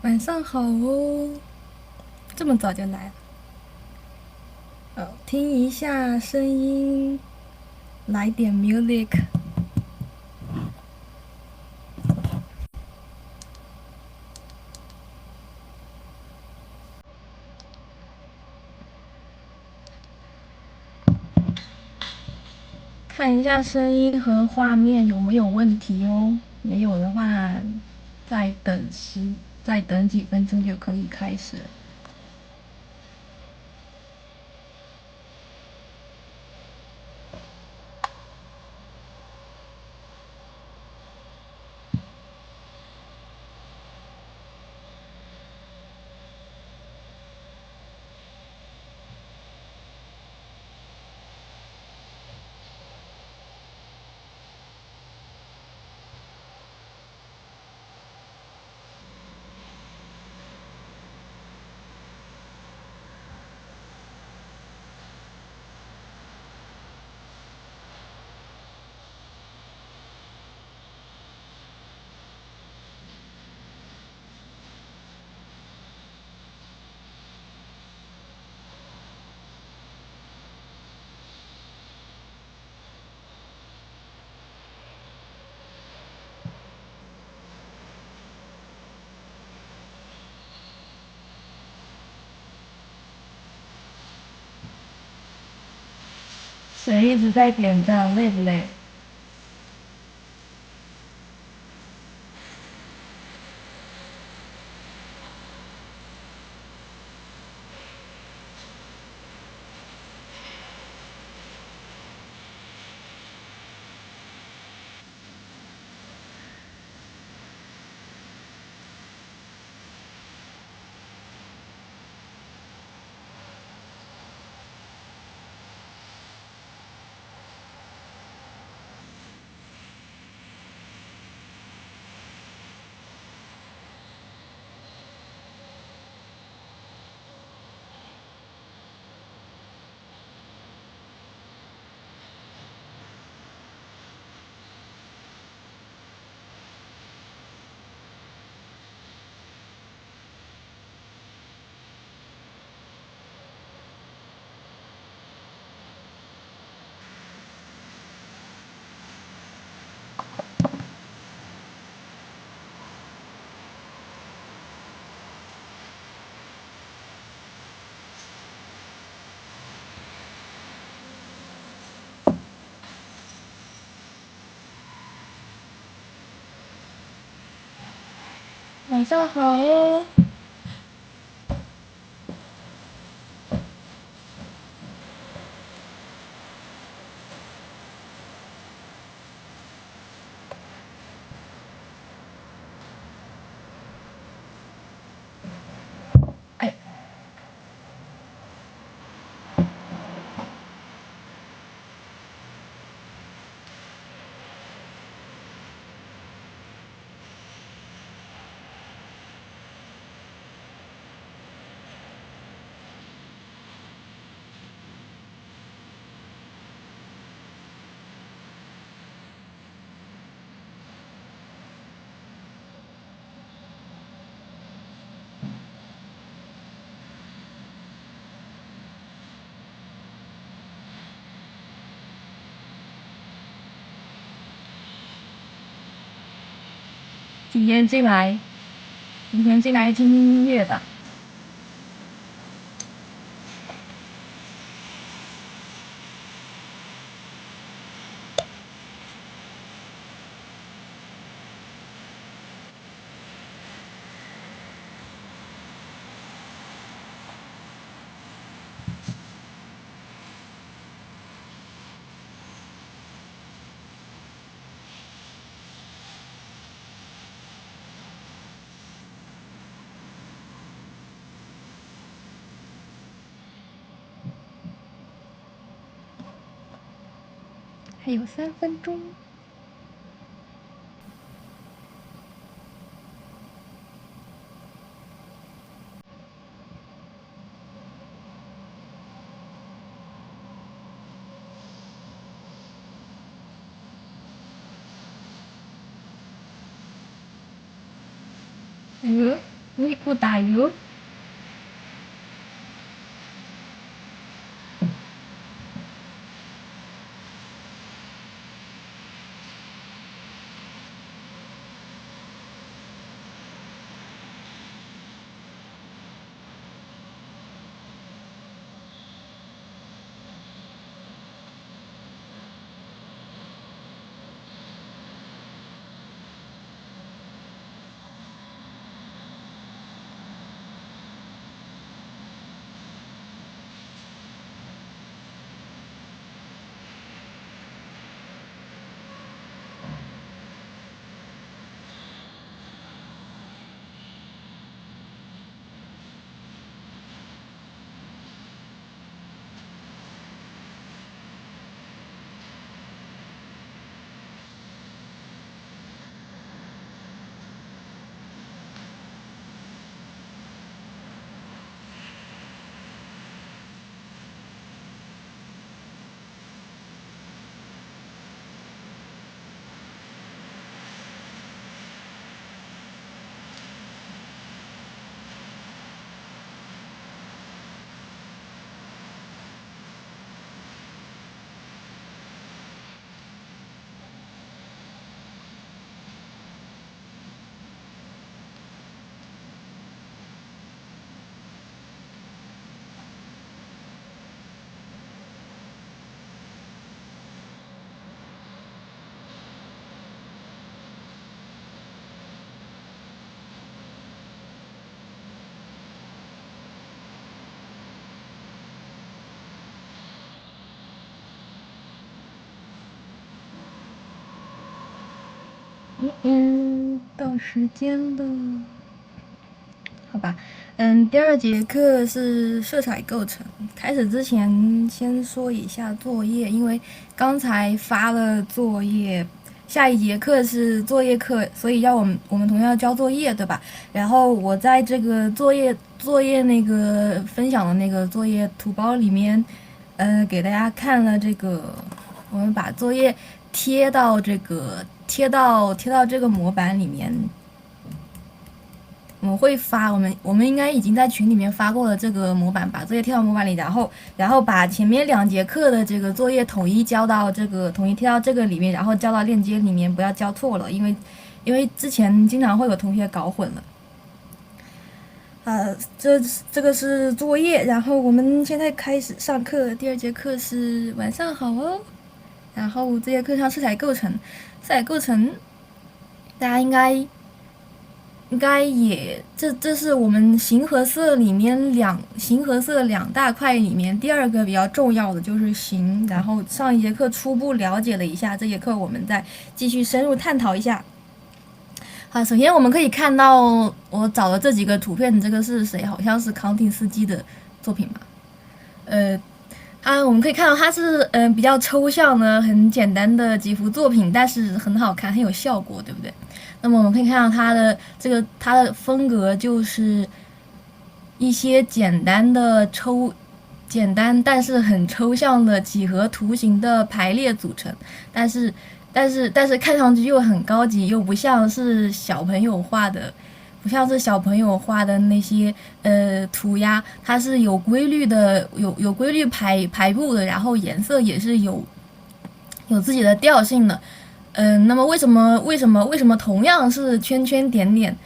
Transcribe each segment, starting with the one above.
晚上好哦，这么早就来了。听一下声音，来点 music。看一下声音和画面有没有问题哦。没有的话，再等十，再等几分钟就可以开始了。谁一直在点赞，累不累？晚上好哦。哎，今天进来，今天进来听音乐的，还有3分钟。嗯，你不打油？到时间了，好吧。第二节课是色彩构成。开始之前先说一下作业，因为刚才发了作业，下一节课是作业课，所以要我们同学要交作业，对吧？然后我在这个作业那个分享的那个作业图包里面，给大家看了这个，我们把作业贴到这个模板里面。我们会发，我们应该已经在群里面发过了这个模板，把作业贴到模板里，然后把前面2节课的这个作业统一贴到这个里面，然后交到链接里面，不要交错了，因为之前经常会有同学搞混了。这个是作业，然后我们现在开始上课。第2节课是晚上好哦，然后这节课上色彩构成，大家应该也这是我们形和色里面两大块里面第2个比较重要的就是形。然后上一节课初步了解了一下，这节课我们再继续深入探讨一下。好，首先我们可以看到我找的这几个图片，这个是谁？好像是康定斯基的作品吧？我们可以看到它是比较抽象的、很简单的几幅作品，但是很好看，很有效果，对不对？那么我们可以看到它的风格就是一些简单但是很抽象的几何图形的排列组成，但是看上去又很高级，又不像是小朋友画的。那些涂鸦，它是有规律的，有规律排布的，然后颜色也是有自己的调性的。那么为什么同样是圈圈点点，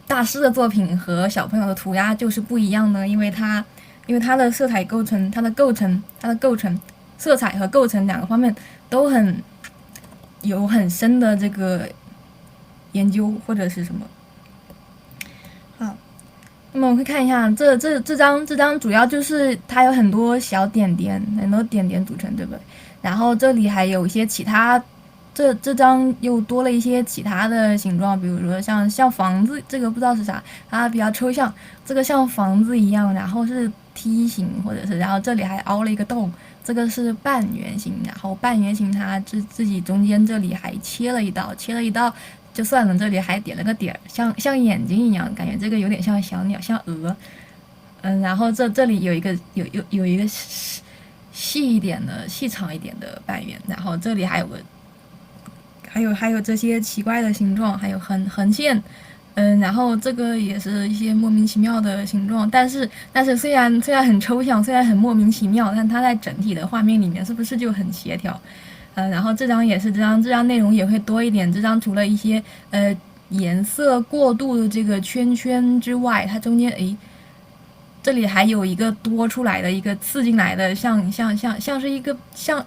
大师的作品和小朋友的涂鸦就是不一样呢？因为它的色彩构成，它的构成，色彩和构成2个方面都有很深的这个研究或者是什么。好，那么我们可以看一下这张主要就是它有很多小点点，很多点点组成，对不对？然后这里还有一些其他。这张又多了一些其他的形状，比如说像房子，这个不知道是啥，它比较抽象。这个像房子一样，然后是梯形，或者是，然后这里还凹了一个洞，这个是半圆形。然后半圆形它自己中间这里还切了一道就算了，这里还点了个点儿，像眼睛一样，感觉这个有点像小鸟，像鹅。然后这里有一个细长一点的半圆，然后这里还有这些奇怪的形状，还有横线，然后这个也是一些莫名其妙的形状，但是虽然很抽象，虽然很莫名其妙，但它在整体的画面里面是不是就很协调？然后这张也是这张内容也会多一点。这张除了一些颜色过渡的这个圈圈之外，它中间这里还有一个多出来的一个刺进来的，像是一个像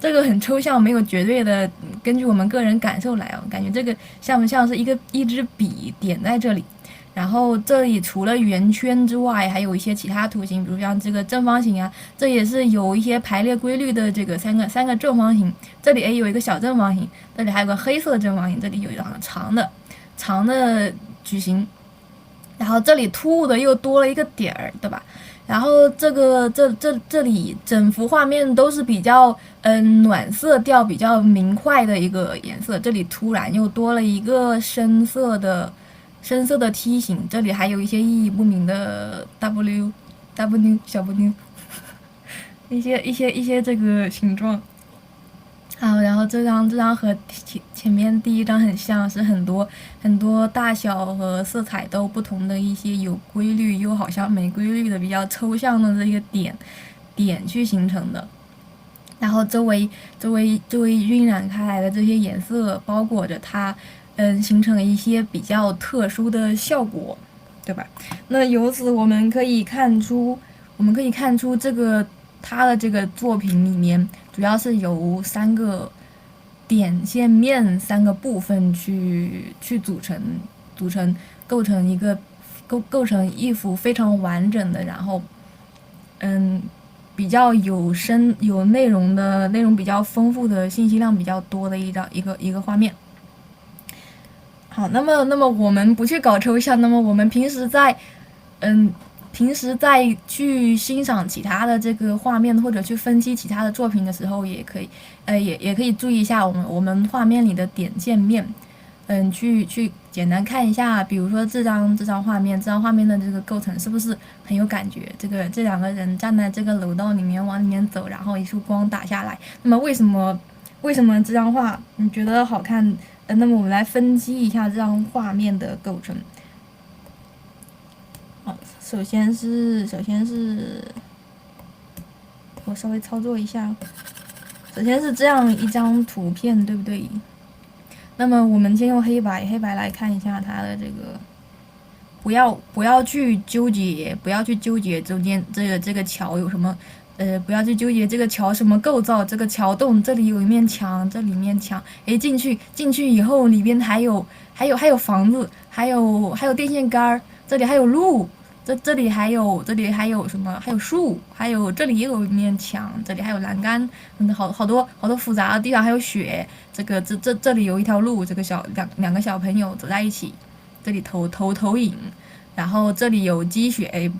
这个很抽象，没有绝对的根据我们个人感受来感觉这个像不像是一支笔点在这里。然后这里除了圆圈之外，还有一些其他图形，比如像这个正方形啊，这也是有一些排列规律的这个三个正方形。这里有一个小正方形，这里还有个黑色的正方形，这里有一个长的矩形，然后这里突兀的又多了一个点儿，对吧？然后这里整幅画面都是比较暖色调、比较明快的一个颜色，这里突然又多了一个深色的梯形，这里还有一些意义不明的 W 小 W 一些这个形状。好，然后这张和前面第一张很像，是很多大小和色彩都不同的一些有规律又好像没规律的比较抽象的这个点去形成的。然后周围晕染开来的这些颜色包裹着它，形成了一些比较特殊的效果，对吧？那由此我们可以看出这个他的这个作品里面主要是由三个点线面三个部分去构成一个构成一幅非常完整的，然后比较有内容的内容比较丰富的信息量比较多的一个画面。好，那么我们不去搞抽象，那么我们平时在去欣赏其他的这个画面或者去分析其他的作品的时候，也可以也可以注意一下我们画面里的点线面，去简单看一下，比如说这张画面的这个构成是不是很有感觉？这两个人站在这个楼道里面往里面走，然后一束光打下来，那么为什么这张画你觉得好看？那么我们来分析一下这张画面的构成。好，首先是我稍微操作一下，首先是这样一张图片，对不对？那么我们先用黑白来看一下它的这个，不要去纠结中间这个桥有什么，不要去纠结这个桥什么构造，这个桥洞这里有一面墙，这里面墙，进去以后里边还有房子，还有电线杆，这里还有路。这里还有什么？还有树，还有这里也有一面墙，这里还有栏杆，好多复杂的地方，还有雪。这里有一条路，这个两个小朋友走在一起，这里投影，然后这里有积雪。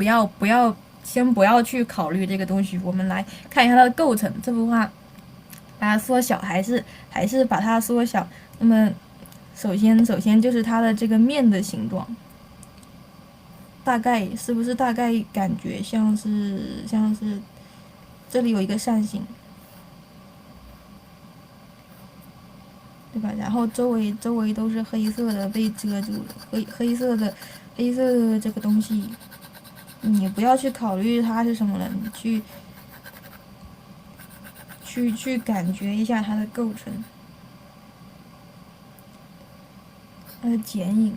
先不要去考虑这个东西，我们来看一下它的构成。这幅画把它缩小，还是把它缩小。那么首先就是它的这个面的形状。是不是大概感觉像是这里有一个扇形，对吧？然后周围都是黑色的被遮住了，黑色的这个东西，你不要去考虑它是什么了，你去感觉一下它的构成，它的剪影。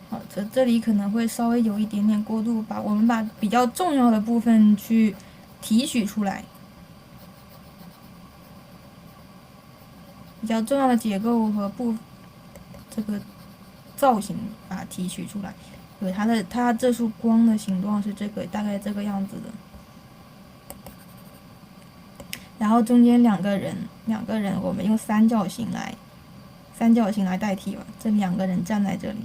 好，这里可能会稍微有一点点过度，我们把比较重要的部分去提取出来，比较重要的结构和这个造型把它提取出来。对，它这束光的形状是大概这个样子的。然后中间两个人，我们用三角形来代替吧。这两个人站在这里。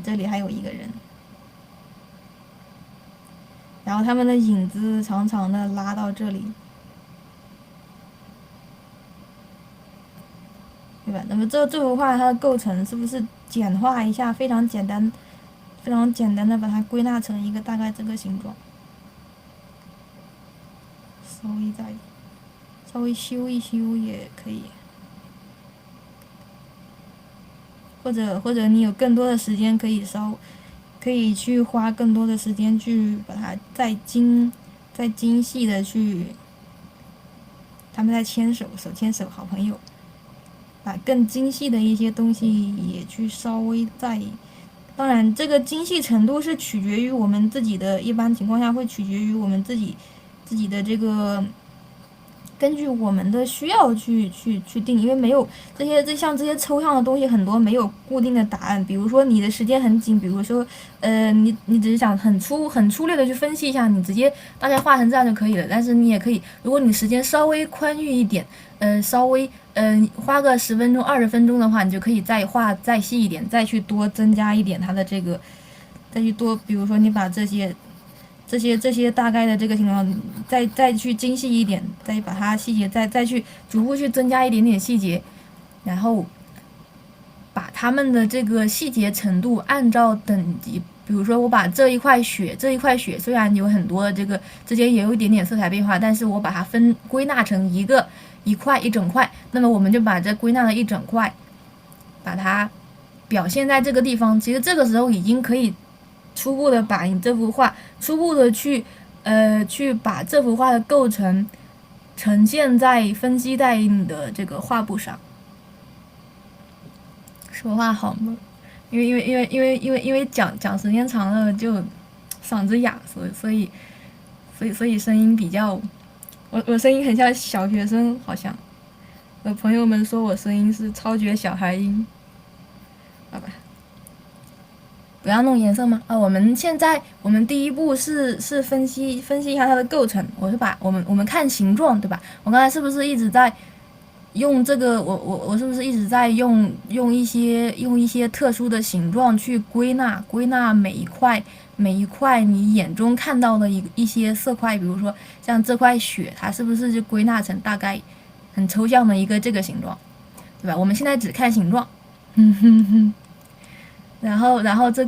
这里还有一个人，然后他们的影子长长的拉到这里，对吧？那么这幅画它的构成是不是简化一下，非常简单的把它归纳成一个大概这个形状？稍微修一修也可以。或者你有更多的时间可以去花更多的时间去把它再精细的去，他们在手牵手，好朋友，把更精细的一些东西也去稍微再，当然这个精细程度是取决于我们自己的，一般情况下会取决于我们自己的这个。根据我们的需要去定，因为没有像这些抽象的东西很多没有固定的答案。比如说你的时间很紧，比如说你只是想很粗略的去分析一下，你直接大概画成这样就可以了。但是你也可以，如果你时间稍微宽裕一点，稍微花个10分钟20分钟的话，你就可以再画再细一点，再去多增加一点它的这个，再去多，比如说你把这些大概的这个情况，再去精细一点，再把它细节再去逐步去增加一点点细节，然后把它们的这个细节程度按照等级，比如说我把这一块雪虽然有很多这个之间也有一点点色彩变化，但是我把它归纳成一整块，那么我们就把这归纳的一整块，把它表现在这个地方。其实这个时候已经可以初步的把你这幅画初步的去把这幅画的构成呈现在分析在你的这个画布上。说话好吗？因为讲时间长了就嗓子哑，所以声音比较，我声音很像小学生，好像我朋友们说我声音是超绝小孩音，好吧。不要弄颜色吗？我们现在第一步是分析一下它的构成。我是把我们看形状，对吧？我刚才是不是一直在用这个？我是不是一直在用一些特殊的形状去归纳每一块你眼中看到的一些色块？比如说像这块雪，它是不是就归纳成大概很抽象的一个这个形状，对吧？我们现在只看形状。然后这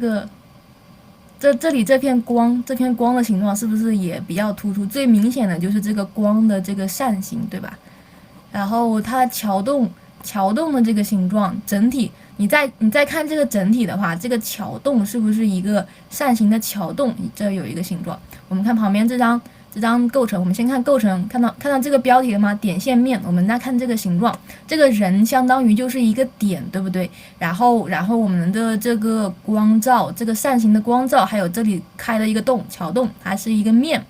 里这片光的形状是不是也比较突出？最明显的就是这个光的这个扇形，对吧？然后它桥洞的这个形状，整体你再看这个整体的话，这个桥洞是不是一个扇形的桥洞？这有一个形状。我们看旁边这张构成，我们先看构成，看到这个标题了吗？点线面。我们再看这个形状，这个人相当于就是一个点，对不对？然后我们的这个光照，这个扇形的光照，还有这里开了一个洞，桥洞，它是一个面。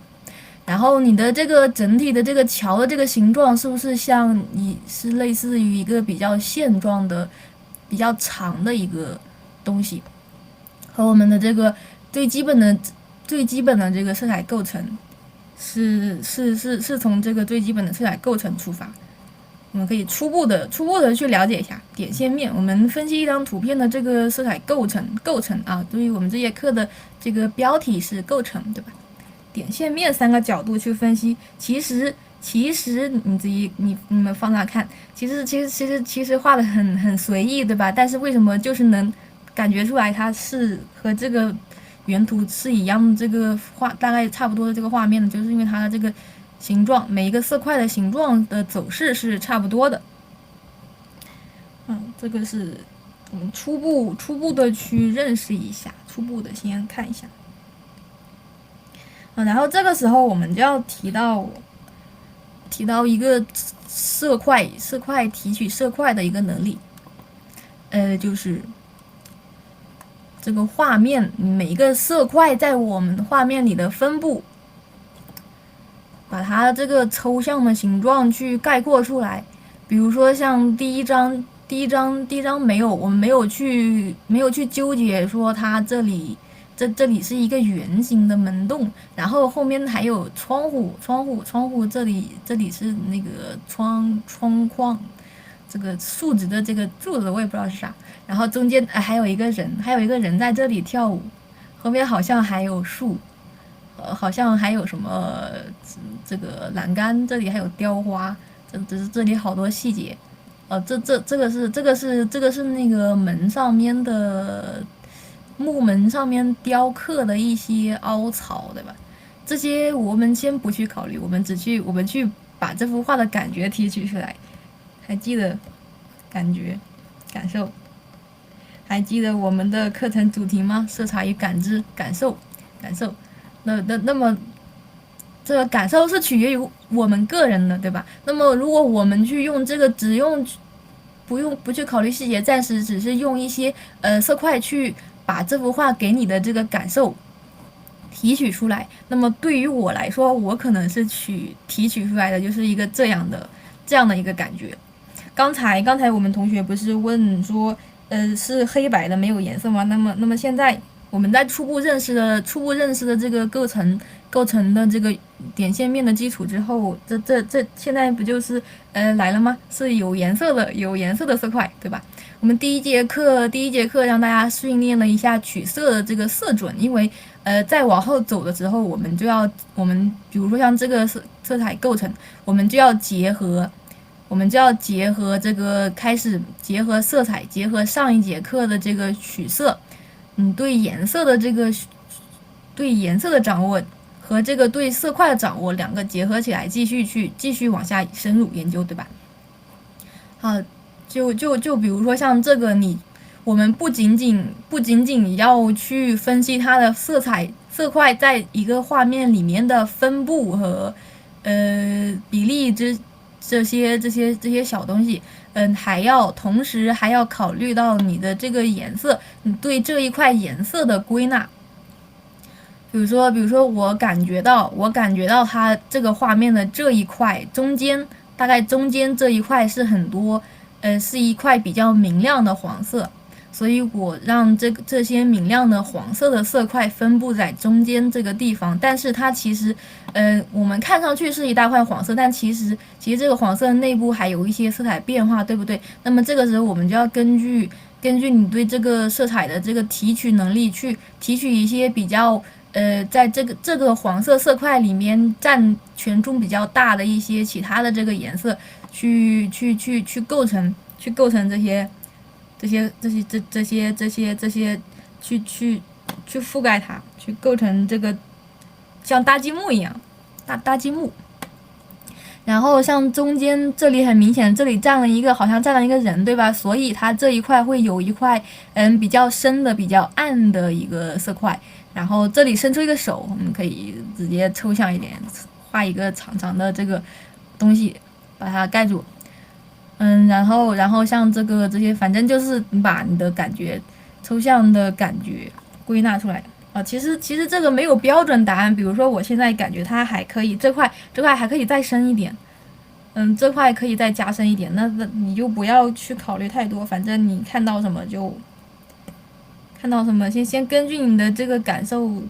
然后你的这个整体的这个桥的这个形状，是不是是类似于一个比较线状的、比较长的一个东西？和我们的这个最基本的这个色彩构成。是从这个最基本的色彩构成出发，我们可以初步的去了解一下点线面。我们分析一张图片的这个色彩构成啊，对于我们这节课的这个标题是构成，对吧？点线面3个角度去分析，其实你自己你们放大看，其实画的很随意，对吧？但是为什么就是能感觉出来它是和这个原图是一样的，这个大概差不多的这个画面呢，就是因为它的这个形状，每一个色块的形状的走势是差不多的。这个是我们初步的去认识一下，初步的先看一下。然后这个时候我们就要提到一个色块提取色块的一个能力，就是这个画面每一个色块在我们画面里的分布，把它这个抽象的形状去概括出来。比如说像第一张我们没有去纠结说它这里是一个圆形的门洞，然后后面还有窗户，这里是那个窗框，这个竖直的这个柱子我也不知道是啥，然后中间还有一个人在这里跳舞，后面好像还有树，好像还有什么这个栏杆，这里还有雕花，这里好多细节，这个是那个门上面的木门上面雕刻的一些凹槽，对吧？这些我们先不去考虑，我们去把这幅画的感觉提取出来，还记得感受。还记得我们的课程主题吗？色彩与感知、感受。那么，这个感受是取决于我们个人的，对吧？那么，如果我们去用这个，只用不去考虑细节，暂时只是用一些色块去把这幅画给你的这个感受提取出来。那么对于我来说，我可能是提取出来的就是一个这样的一个感觉。刚才我们同学不是问说，是黑白的没有颜色吗？那么现在我们在初步认识的这个构成的这个点线面的基础之后，这现在不就是来了吗？是有颜色的色块，对吧？我们第一节课让大家训练了一下取色的这个色准，因为再往后走的时候，我们比如说像这个色彩构成，我们就要结合这个开始结合色彩，结合上一节课的这个取色，对颜色的掌握和这个对色块的掌握两个结合起来，继续往下深入研究，对吧？好，就比如说像这个我们不仅仅要去分析它的色块在一个画面里面的分布和比例这些小东西，同时还要考虑到你的这个颜色，你对这一块颜色的归纳。比如说我感觉到它这个画面的这一块大概中间这一块是是一块比较明亮的黄色，所以我让这些明亮的黄色的色块分布在中间这个地方，但是它其实，我们看上去是一大块黄色，但其实这个黄色内部还有一些色彩变化，对不对？那么这个时候我们就要根据你对这个色彩的这个提取能力去提取一些比较。在这个黄色色块里面占权重比较大的一些其他的这个颜色，去构成这些，去覆盖它，去构成这个像搭积木一样，搭积木。然后像中间这里很明显，这里好像站了一个人，对吧？所以它这一块会有一块比较深的、比较暗的一个色块。然后这里伸出一个手，我们可以直接抽象一点，画一个长长的这个东西把它盖住。然后像这些，反正就是你把你的感觉抽象的感觉归纳出来啊。其实这个没有标准答案，比如说我现在感觉它还可以，这块还可以再深一点，这块可以再加深一点，那你就不要去考虑太多，反正你看到什么就。先根据你的这个感受，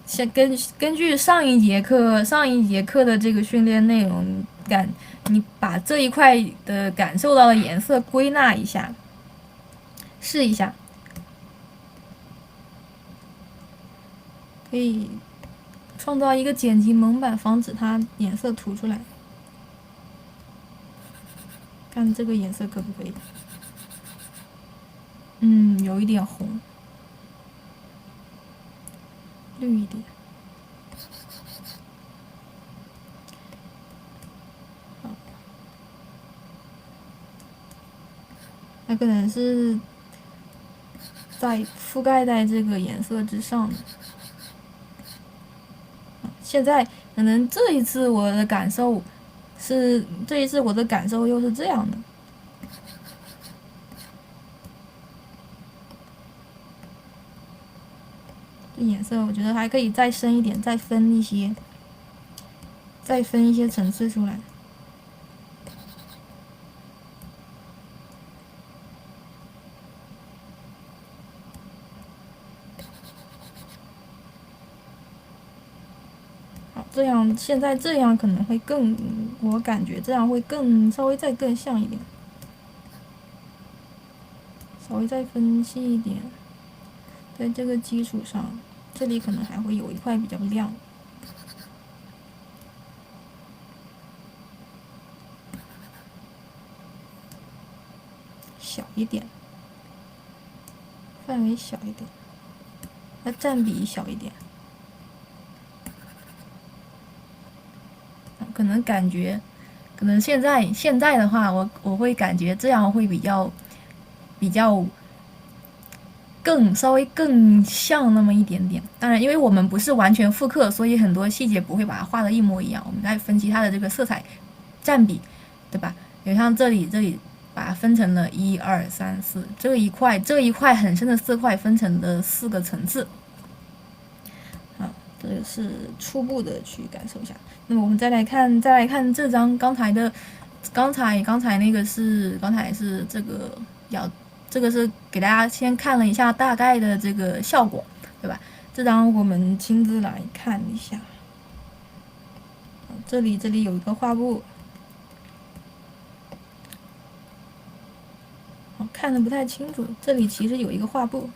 先根据上一节课的这个训练内容你把这一块的感受到的颜色归纳一下，试一下，可以创造一个剪辑蒙版，防止它颜色涂出来。看这个颜色可不可以？有一点红，绿一点。好，它可能是覆盖在这个颜色之上的。现在可能这一次我的感受又是这样的。这颜色我觉得还可以再深一点，再分一些层次出来。好，现在这样可能会我感觉这样会稍微再更像一点，稍微再分析一点。在这个基础上，这里可能还会有一块比较亮，小一点，范围小一点，它占比小一点。可能现在的话，我会感觉这样会比较稍微更像那么一点点。当然，因为我们不是完全复刻，所以很多细节不会把它画的一模一样。我们在分析它的这个色彩占比，对吧？有像这里把它分成了1、2、3、4这一块很深的色块分成了4个层次。好，这个是初步的去感受一下。那么我们再来看这张刚才那个是这个是给大家先看了一下大概的这个效果，对吧？这张我们亲自来看一下。这里有一个画布，看的不太清楚。这里其实有一个画布。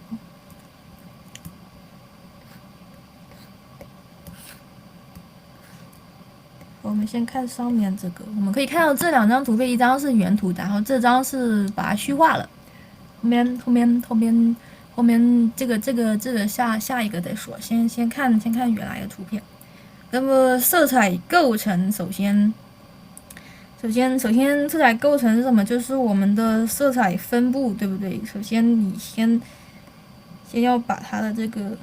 我们先看上面这个，我们可以看到这2张图片，一张是原图，然后这张是把它虚化了。后面这个下一个再说，先看原来的图片。那么色彩构成，首先色彩构成是什么？就是我们的色彩分布，对不对？首先你先要把它的这个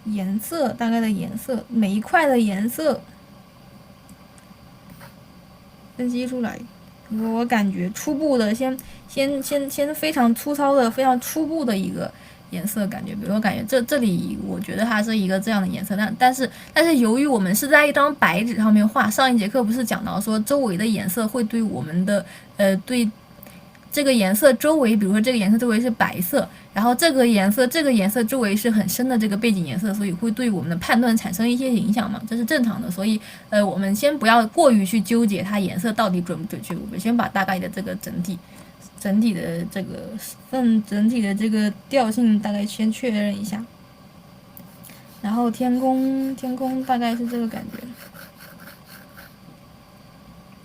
颜色，大概的颜色，每一块的颜色分析出来。我感觉初步的先非常粗糙的、非常初步的一个颜色感觉，比如我感觉这里我觉得它是一个这样的颜色，但是由于我们是在一张白纸上面画，上一节课不是讲到说周围的颜色会对我们的对这个颜色周围，比如说这个颜色周围是白色，然后这个颜色周围是很深的这个背景颜色，所以会对我们的判断产生一些影响嘛，这是正常的。所以我们先不要过于去纠结它颜色到底准不准确，我们先把大概的这个整体的这个调性大概先确认一下。然后天空大概是这个感觉。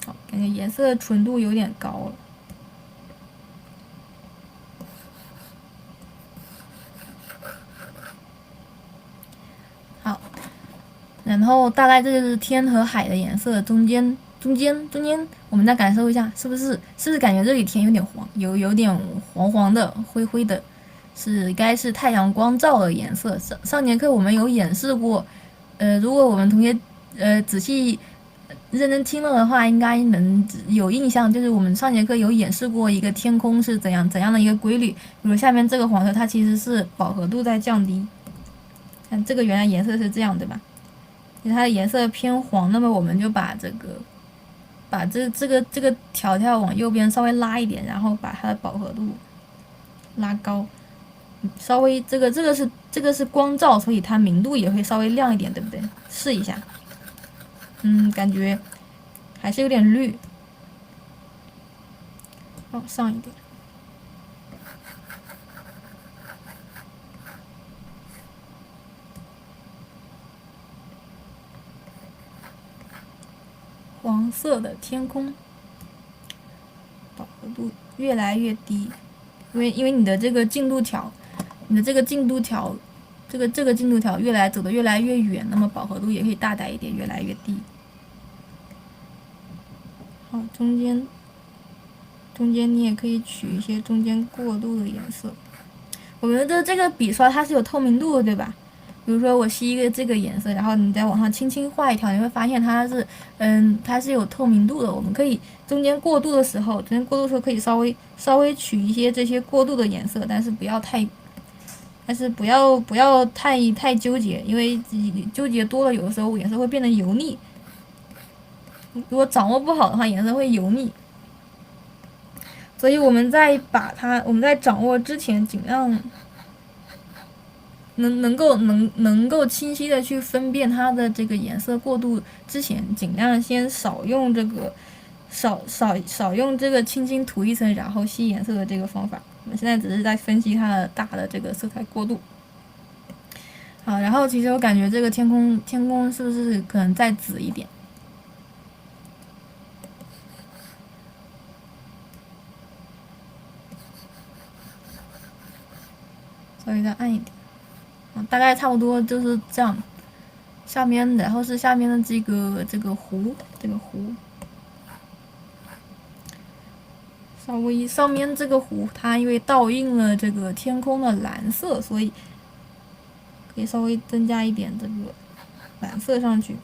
好，感觉颜色纯度有点高了。好，然后大概这就是天和海的颜色，中间我们再感受一下，是不是感觉这里天有点黄，有点黄的、灰的，应该是太阳光照的颜色。上节课我们有演示过，如果我们同学仔细认真听了的话，应该能有印象，就是我们上节课有演示过一个天空是怎样的一个规律。比如下面这个黄色，它其实是饱和度在降低。看这个原来颜色是这样，对吧？它的颜色偏黄，那么我们就把这个条条往右边稍微拉一点，然后把它的饱和度拉高，稍微这个是光照，所以它明度也会稍微亮一点，对不对？试一下，感觉还是有点绿，往上一点。黄色的天空，饱和度越来越低，因为你的这个进度条，这个进度条走得越来越远，那么饱和度也可以大胆一点，越来越低。好，中间你也可以取一些中间过渡的颜色。我们的这个笔刷它是有透明度的，对吧？比如说我吸一个这个颜色，然后你再往上轻轻画一条，你会发现它是有透明度的。我们可以中间过渡的时候可以稍微取一些这些过渡的颜色，但是不要太纠结，因为纠结多了，有的时候颜色会变得油腻。如果掌握不好的话，颜色会油腻。所以我们在掌握之前，尽量能够清晰的去分辨它的这个颜色过渡之前，尽量先少用这个轻轻涂一层然后吸颜色的这个方法。我们现在只是在分析它的大的这个色彩过渡。好，然后其实我感觉这个天空是不是可能再紫一点？稍微再暗一点。大概差不多就是这样。然后是下面的这个湖，稍微上面这个湖，它因为倒映了这个天空的蓝色，所以可以稍微增加一点这个蓝色上去。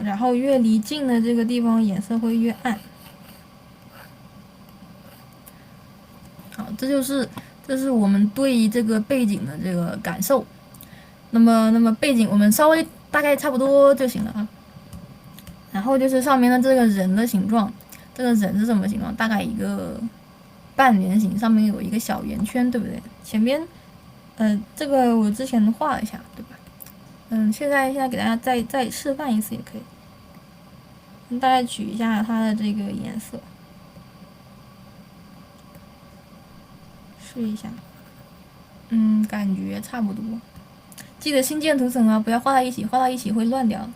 然后越离近的这个地方颜色会越暗。好，这是我们对这个背景的这个感受。那么背景我们稍微大概差不多就行了啊。然后就是上面的这个人的形状，这个人是什么形状？大概一个半圆形，上面有一个小圆圈，对不对？前边，这个我之前画了一下，对吧？现在给大家再示范一次也可以。大概取一下它的这个颜色，试一下，感觉差不多。记得新建图层啊，不要画在一起，画在一起会乱掉。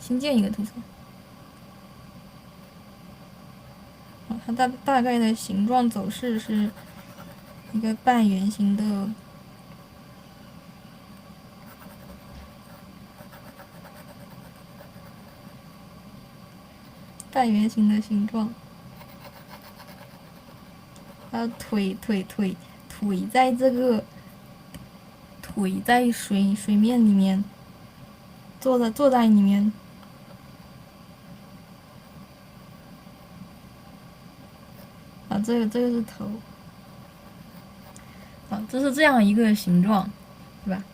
新建一个图层。它大概的形状走势是一个半圆形的。半圆形的形状，还有腿在这个腿在水面里面，坐在里面。啊，这个是头。啊，这是这样一个形状，对吧？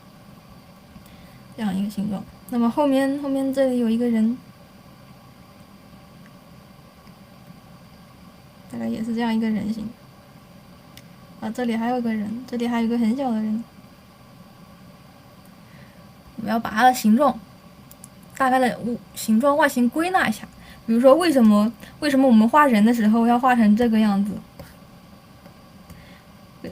这样一个形状。那么后面这里有一个人。大概也是这样一个人形。啊，这里还有个人，这里还有一个很小的人。我们要把它的形状，大概的形状外形归纳一下。比如说，为什么我们画人的时候要画成这个样子？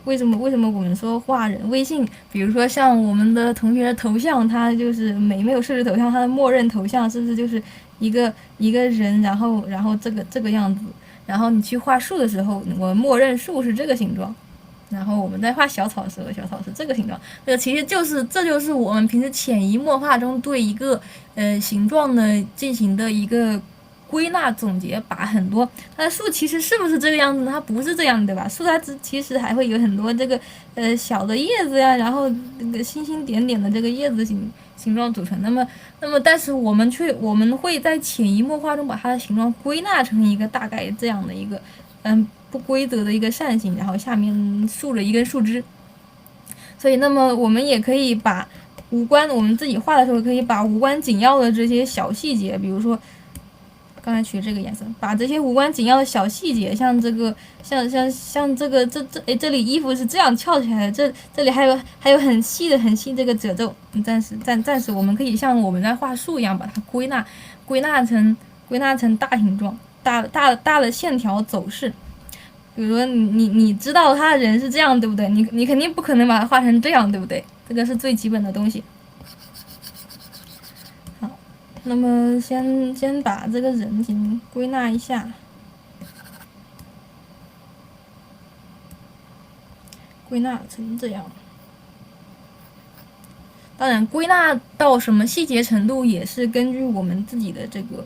为什么我们说画人？微信，比如说像我们的同学的头像，它就是没有设置头像，它的默认头像是不是就是一个人，然后这个样子？然后你去画树的时候，我们默认树是这个形状，然后我们在画小草的时候，小草是这个形状。这就是我们平时潜移默化中对一个形状的进行的一个归纳总结，把很多它的树其实是不是这个样子呢？它不是这样，对吧？树它其实还会有很多这个小的叶子呀，然后那个星星点点的这个叶子形状组成。那么，但是我们会在潜移默化中把它的形状归纳成一个大概这样的一个不规则的一个扇形，然后下面竖着一根树枝。所以，那么我们也可以把无关我们自己画的时候，可以把无关紧要的这些小细节，比如说。刚才取这个颜色，把这些无关紧要的小细节，像这个，像这个，这里衣服是这样翘起来的，这里还有很细这个褶皱，暂时我们可以像我们在画树一样，把它归纳成大形状，大的线条走势。比如说你知道他的人是这样，对不对？你肯定不可能把它画成这样，对不对？这个是最基本的东西。那么先把这个人形归纳一下，归纳成这样。当然，归纳到什么细节程度也是根据我们自己的这个，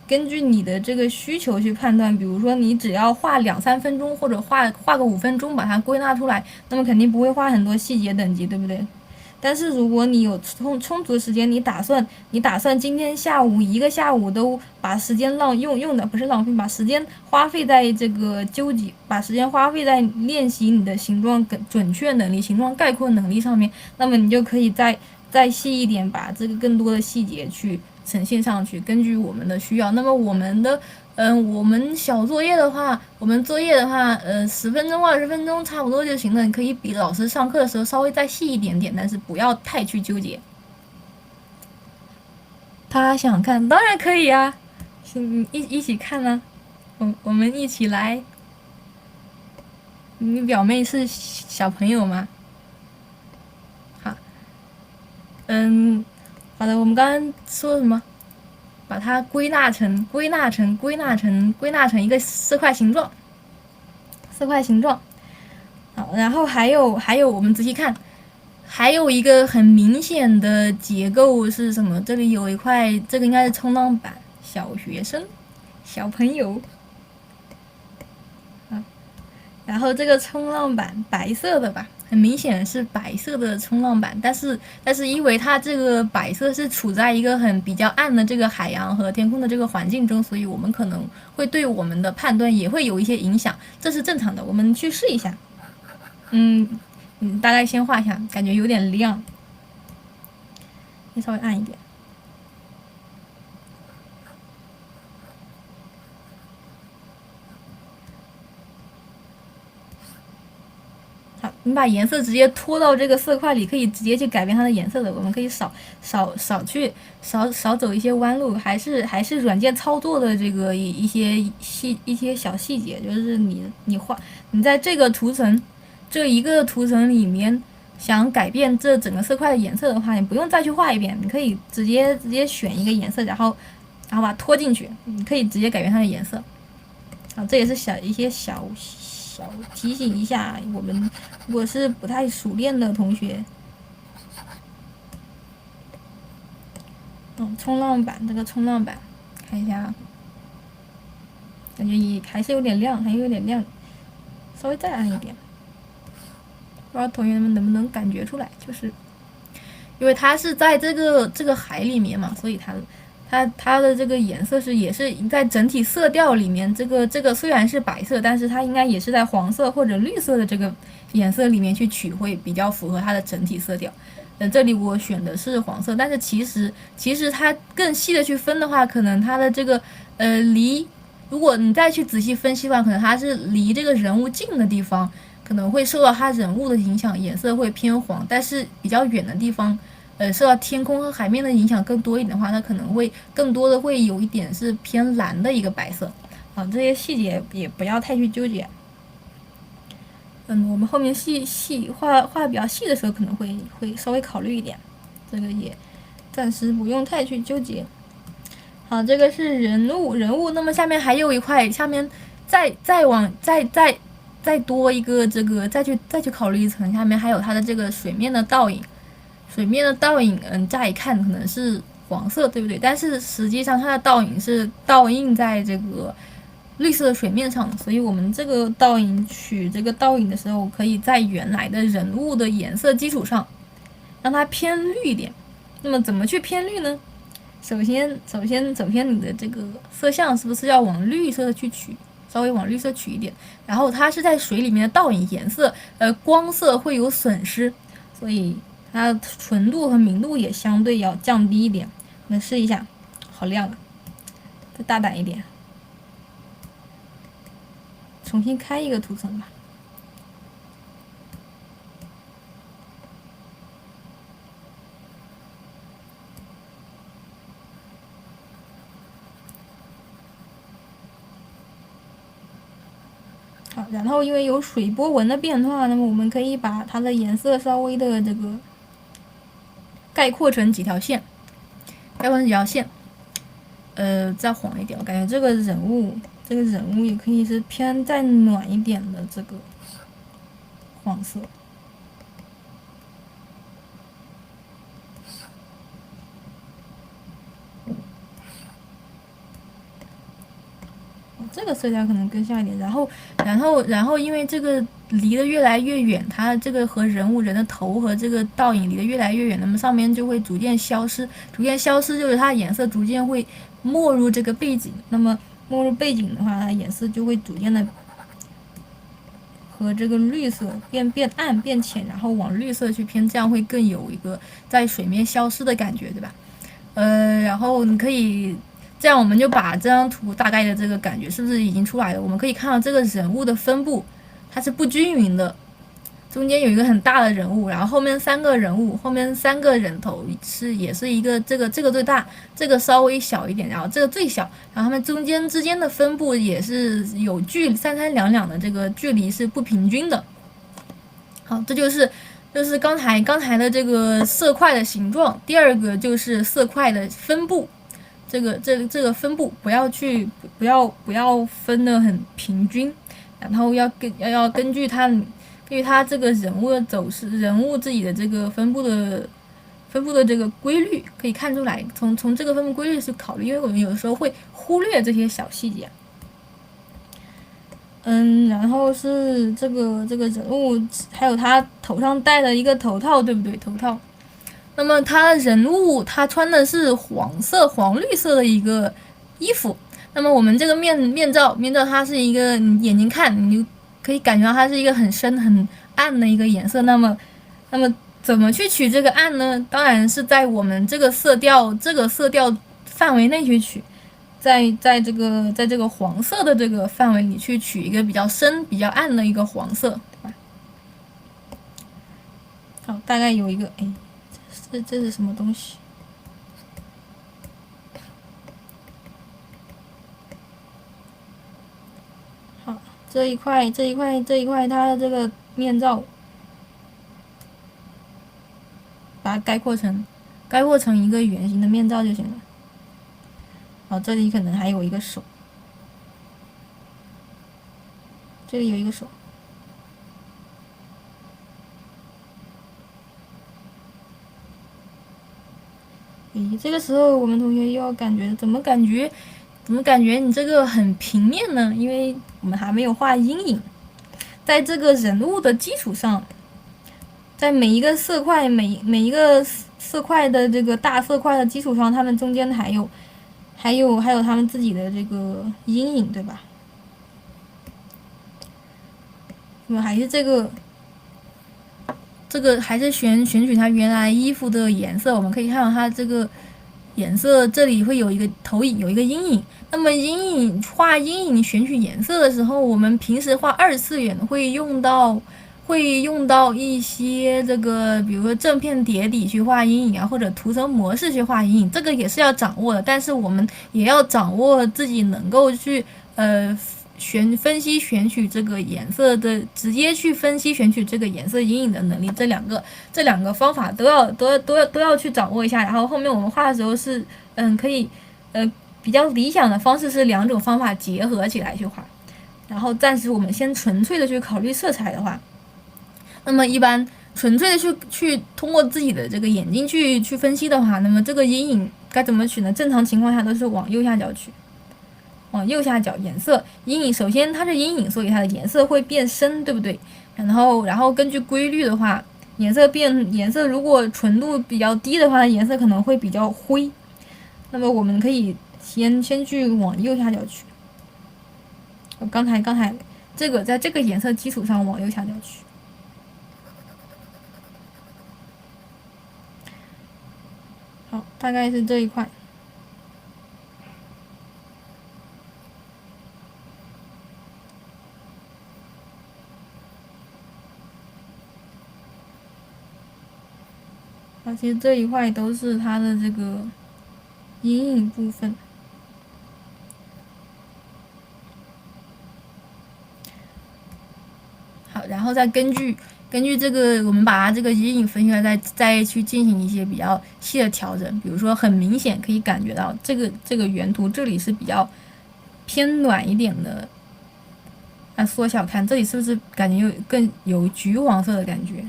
根据你的这个需求去判断。比如说，你只要画2-3分钟，或者画个5分钟，把它归纳出来，那么肯定不会画很多细节等级，对不对？但是如果你有充足的时间，你打算今天下午一个下午都把时间用的不是浪费，把时间花费在这个把时间花费在练习你的形状准确能力、形状概括能力上面，那么你就可以再细一点，把这个更多的细节去呈现上去，根据我们的需要。那么我们小作业的话，我们作业的话，10分钟、20分钟差不多就行了。你可以比老师上课的时候稍微再细一点点，但是不要太去纠结。他想看，当然可以啊，一起看呢、我们一起来。你表妹是小朋友吗？好，好的，我们刚刚说什么？把它归纳成一个色块形状，好，然后还有，我们仔细看，还有一个很明显的结构是什么？这里有一块，这个应该是冲浪板，小学生、小朋友。然后这个冲浪板白色的吧，很明显是白色的冲浪板，但是因为它这个白色是处在一个比较暗的这个海洋和天空的这个环境中，所以我们可能会对我们的判断也会有一些影响，这是正常的。我们去试一下，大概先画一下，感觉有点亮，稍微暗一点。好，你把颜色直接拖到这个色块里，可以直接去改变它的颜色的。我们可以少走一些弯路，还是软件操作的这个一些小细节，就是你在这个图层这一个图层里面想改变这整个色块的颜色的话，你不用再去画一遍，你可以直接选一个颜色，然后把它拖进去，你可以直接改变它的颜色。好，这也是一些小提醒一下我们，如果是不太熟练的同学。冲浪板，这个冲浪板，看一下，感觉也还是有点亮，稍微再暗一点。不知道同学们能不能感觉出来，就是因为它是在这个海里面嘛，所以它的这个颜色也是在整体色调里面，这个虽然是白色，但是它应该也是在黄色或者绿色的这个颜色里面去取，会比较符合它的整体色调。这里我选的是黄色，但是其实它更细的去分的话，可能它的这个如果你再去仔细分析的话，可能它是离这个人物近的地方，可能会受到它人物的影响，颜色会偏黄，但是比较远的地方。受到天空和海面的影响更多一点的话，它可能会更多的会有一点是偏蓝的一个白色。这些细节也不要太去纠结。我们后面画比较细的时候，可能会稍微考虑一点，这个也暂时不用太去纠结。好，这个是人物，那么下面还有一块，下面再多一个这个，再去考虑一层，下面还有它的这个水面的倒影。水面的倒影，乍一看可能是黄色，对不对？但是实际上它的倒影是倒映在这个绿色的水面上，所以我们这个倒影取这个倒影的时候，可以在原来的人物的颜色基础上，让它偏绿一点。那么怎么去偏绿呢？首先整篇你的这个色相是不是要往绿色的去取？稍微往绿色取一点，然后它是在水里面的倒影颜色，光色会有损失，所以它的纯度和明度也相对要降低一点。我们试一下，好亮啊！再大胆一点，重新开一个图层吧。好，然后因为有水波纹的变化，那么我们可以把它的颜色稍微的这个概括成几条线，再黄一点。我感觉这个人物也可以是偏再暖一点的这个黄色。这个色调可能更像一点，然后因为这个离得越来越远，它这个和人的头和这个倒影离得越来越远，那么上面就会逐渐消失，就是它的颜色逐渐会没入这个背景，那么没入背景的话，它颜色就会逐渐的和这个绿色变暗变浅，然后往绿色去偏，这样会更有一个在水面消失的感觉，对吧？然后你可以。这样我们就把这张图大概的这个感觉是不是已经出来了？我们可以看到这个人物的分布，它是不均匀的。中间有一个很大的人物，然后后面3个人物，后面3个人头也是一个这个最大，这个稍微小一点，然后这个最小，然后他们中间之间的分布也是有三两的这个距离是不平均的。好，这就是刚才的这个色块的形状。第二个就是色块的分布。这个分布不要分得很平均，然后要根据对于它这个人物的走势、人物自己的这个分布的这个规律可以看出来。从这个分布规律去考虑，因为我们有时候会忽略这些小细节。然后是这个人物，还有他头上戴的一个头套，对不对？头套。那么他人物他穿的是黄绿色的一个衣服。那么我们这个面罩它是一个眼睛看你就可以感觉到它是一个很深很暗的一个颜色。那么怎么去取这个暗呢？当然是在我们这个色调范围内去取。在这个黄色的这个范围里去取一个比较深、比较暗的一个黄色，对吧？好，大概有一个，哎，这是什么东西？好，这一块，它的这个面罩，把它概括成一个圆形的面罩就行了。好，这里可能还有一个手，这里有一个手。咦，这个时候我们同学又要感觉怎么感觉你这个很平面呢？因为我们还没有画阴影，在这个人物的基础上，在每一个色块每一个色块的这个大色块的基础上，它们中间还有他们自己的这个阴影，对吧？那么还是这个还是选取它原来衣服的颜色。我们可以看到它这个颜色这里会有一个投影，有一个阴影。那么画阴影选取颜色的时候，我们平时画2次元会用到一些这个，比如说正片叠底去画阴影啊，或者图层模式去画阴影，这个也是要掌握的。但是我们也要掌握自己能够去分析选取这个颜色的，直接去分析选取这个颜色阴影的能力。这两个方法都要去掌握一下。然后后面我们画的时候是可以比较理想的方式是2种方法结合起来去画。然后暂时我们先纯粹的去考虑色彩的话。那么一般纯粹的去通过自己的这个眼睛去分析的话，那么这个阴影该怎么取呢？正常情况下都是往右下角取，往右下角颜色阴影。首先它是阴影，所以它的颜色会变深，对不对？然后根据规律的话，颜色如果纯度比较低的话，颜色可能会比较灰。那么我们可以先去往右下角取。刚才这个在这个颜色基础上往右下角取。好，大概是这一块。好，其实这一块都是它的这个阴影部分。好，然后再根据这个，我们把它这个阴影分析来，再去进行一些比较细的调整。比如说，很明显可以感觉到这个原图这里是比较偏暖一点的。那缩小看，这里是不是感觉更有橘黄色的感觉？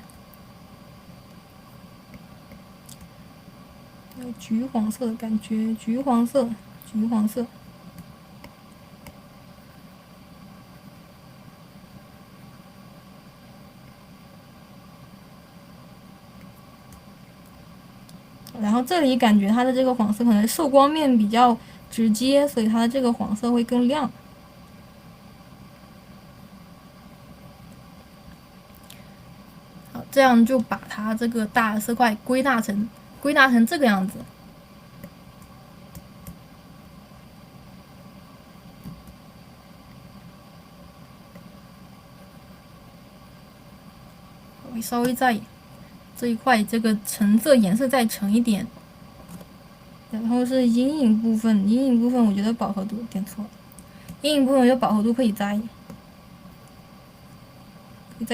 有橘黄色的感觉，橘黄色。然后这里感觉它的这个黄色可能受光面比较直接，所以它的这个黄色会更亮。好，这样就把它这个大色块归纳成这个样子。我稍微在这一块这个橙色颜色再沉一点。然后是阴影部分，我觉得饱和度点错了，阴影部分我觉得饱和度可以再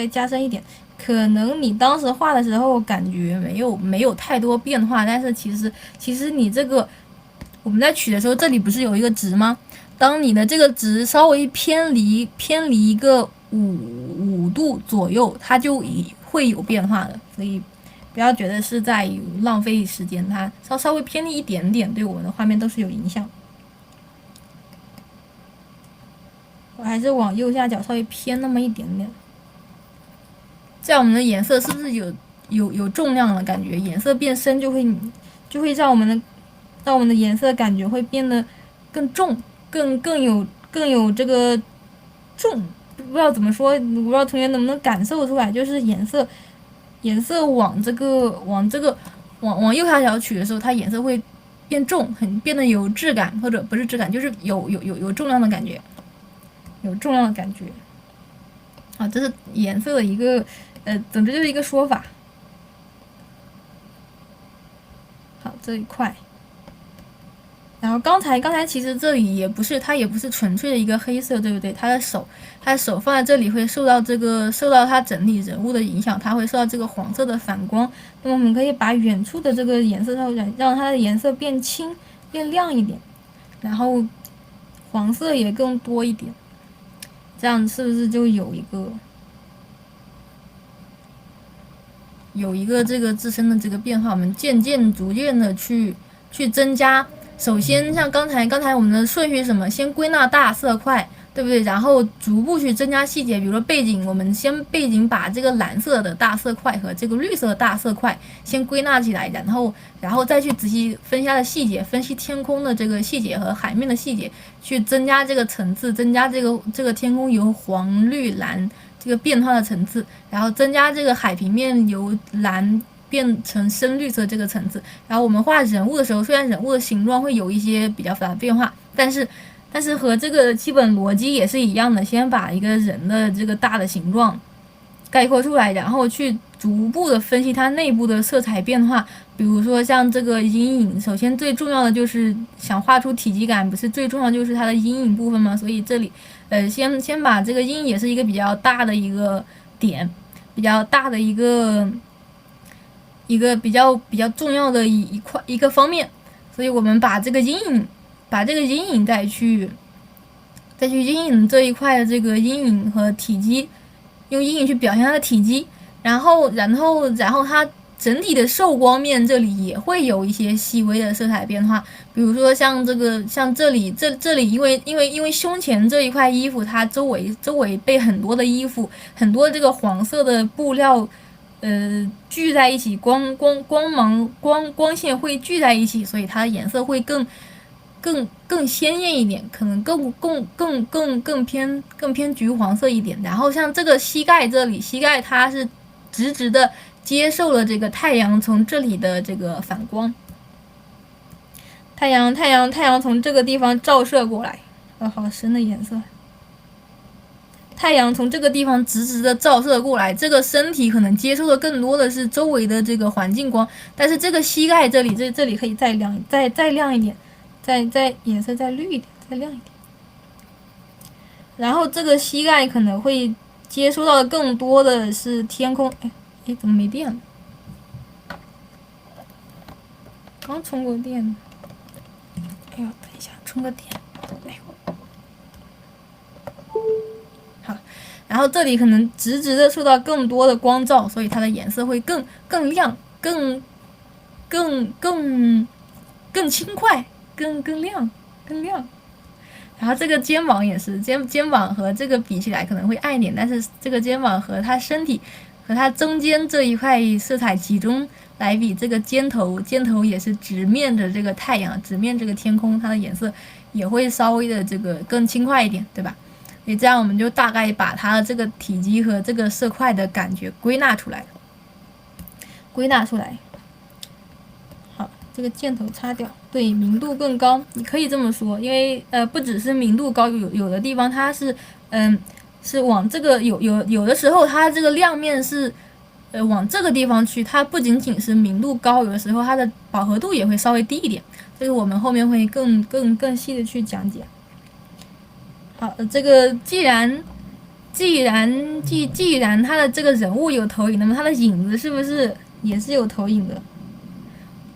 加深一点。可能你当时画的时候感觉没有太多变化，但是其实你这个我们在取的时候，这里不是有一个值吗？当你的这个值稍微偏离一个5度左右，它就会有变化的，所以不要觉得是在浪费时间，它稍微偏离一点点，对我们的画面都是有影响。我还是往右下角稍微偏那么一点点，这样我们的颜色是不是有重量的感觉？颜色变深就会让我们的颜色感觉会变得更重，更有这个重，不知道怎么说，我不知道同学能不能感受出来，就是颜色往右下角取的时候，它颜色会变重，变得有质感，或者不是质感，就是有重量的感觉，有重量的感觉。啊，这是颜色的一个总之就是一个说法。好，这一块。然后刚才其实这里它也不是纯粹的一个黑色，对不对？它的手放在这里会受到它整体人物的影响，它会受到这个黄色的反光。那么我们可以把远处的这个颜色让它的颜色变轻变亮一点，然后黄色也更多一点，这样是不是就有一个这个自身的这个变化？我们逐渐的去增加。首先，像刚才我们的顺序是什么？先归纳大色块，对不对？然后逐步去增加细节，比如说背景，我们先背景把这个蓝色的大色块和这个绿色的大色块先归纳起来，然后再去仔细分析它的细节，分析天空的这个细节和海面的细节，去增加这个层次，增加这个天空由黄、绿、蓝这个变化的层次，然后增加这个海平面由蓝变成深绿色这个层次，然后我们画人物的时候，虽然人物的形状会有一些比较大的变化，但是和这个基本逻辑也是一样的，先把一个人的这个大的形状概括出来，然后去逐步的分析它内部的色彩变化。比如说像这个阴影，首先最重要的就是想画出体积感，不是最重要就是它的阴影部分吗？所以这里先把这个阴影也是一个比较大的一个点，比较大的一个比较重要的一个方面，所以我们把这个阴影再去阴影这一块的这个阴影和体积，用阴影去表现它的体积，然后它整体的受光面这里也会有一些细微的色彩变化，比如说像这里，因为胸前这一块衣服，它周围被很多的衣服，很多这个黄色的布料。聚在一起，光线会聚在一起，所以它的颜色会更鲜艳一点，可能更偏橘黄色一点。然后像这个膝盖这里，膝盖它是直直的接受了这个太阳从这里的这个反光，太阳从这个地方照射过来，好深的颜色。太阳从这个地方直直的照射过来，这个身体可能接受的更多的是周围的这个环境光，但是这个膝盖这里可以再亮一点，再颜色再绿一点，再亮一点。然后这个膝盖可能会接收到的更多的是天空。怎么没电了？刚充过电。等一下，充个电。然后这里可能直直的受到更多的光照，所以它的颜色会更亮，更轻快，更亮。然后这个肩膀也是，肩膀和这个比起来可能会暗一点，但是这个肩膀和它身体和它中间这一块色彩集中来比，这个肩头也是直面着这个太阳，直面这个天空，它的颜色也会稍微的这个更轻快一点，对吧？所以这样我们就大概把它的这个体积和这个色块的感觉归纳出来。好，这个箭头擦掉。对，明度更高，你可以这么说，因为不只是明度高，有的地方它是是往这个有的时候它这个亮面是往这个地方去，它不仅仅是明度高，有的时候它的饱和度也会稍微低一点，这个我们后面会更细的去讲解。好，这个既然他的这个人物有投影，那么他的影子是不是也是有投影的？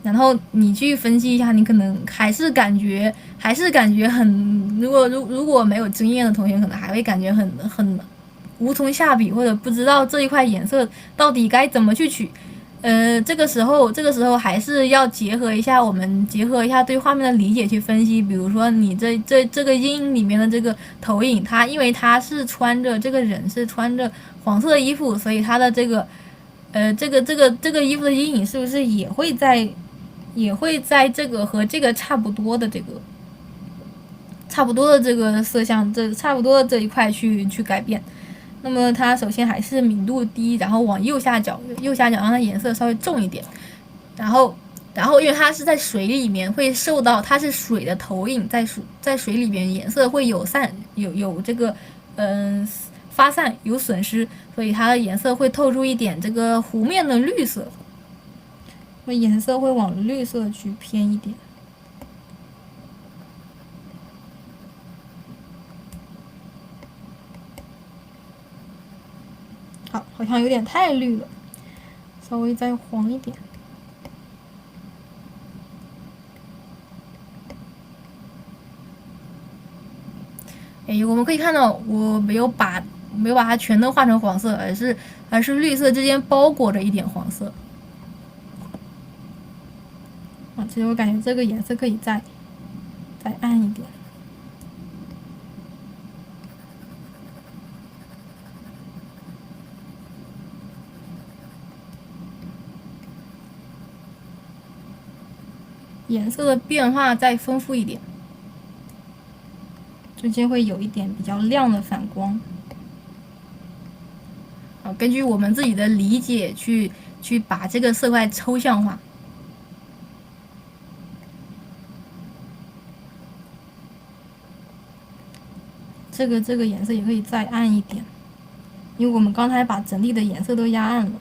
然后你去分析一下，你可能还是感觉很，如果没有经验的同学，可能还会感觉很无从下笔，或者不知道这一块颜色到底该怎么去取。这个时候还是要结合一下对画面的理解去分析。比如说你这个阴影里面的这个投影，因为这个人是穿着黄色的衣服，所以他的这个这个衣服的阴影是不是也会在这个和这个差不多的这个色相，差不多的这一块去改变。那么它首先还是明度低，然后往右下角让它颜色稍微重一点，然后因为它是在水里面，会受到它是水的投影，在水里面颜色会有这个发散有损失，所以它的颜色会透出一点这个湖面的绿色，颜色会往绿色去偏一点。好像有点太绿了，稍微再黄一点。我们可以看到，我没有把它全都画成黄色，而是绿色之间包裹着一点黄色。其实我感觉这个颜色可以再暗一点。颜色的变化再丰富一点，中间会有一点比较亮的反光。根据我们自己的理解去把这个色块抽象化。这个颜色也可以再暗一点，因为我们刚才把整体的颜色都压暗了，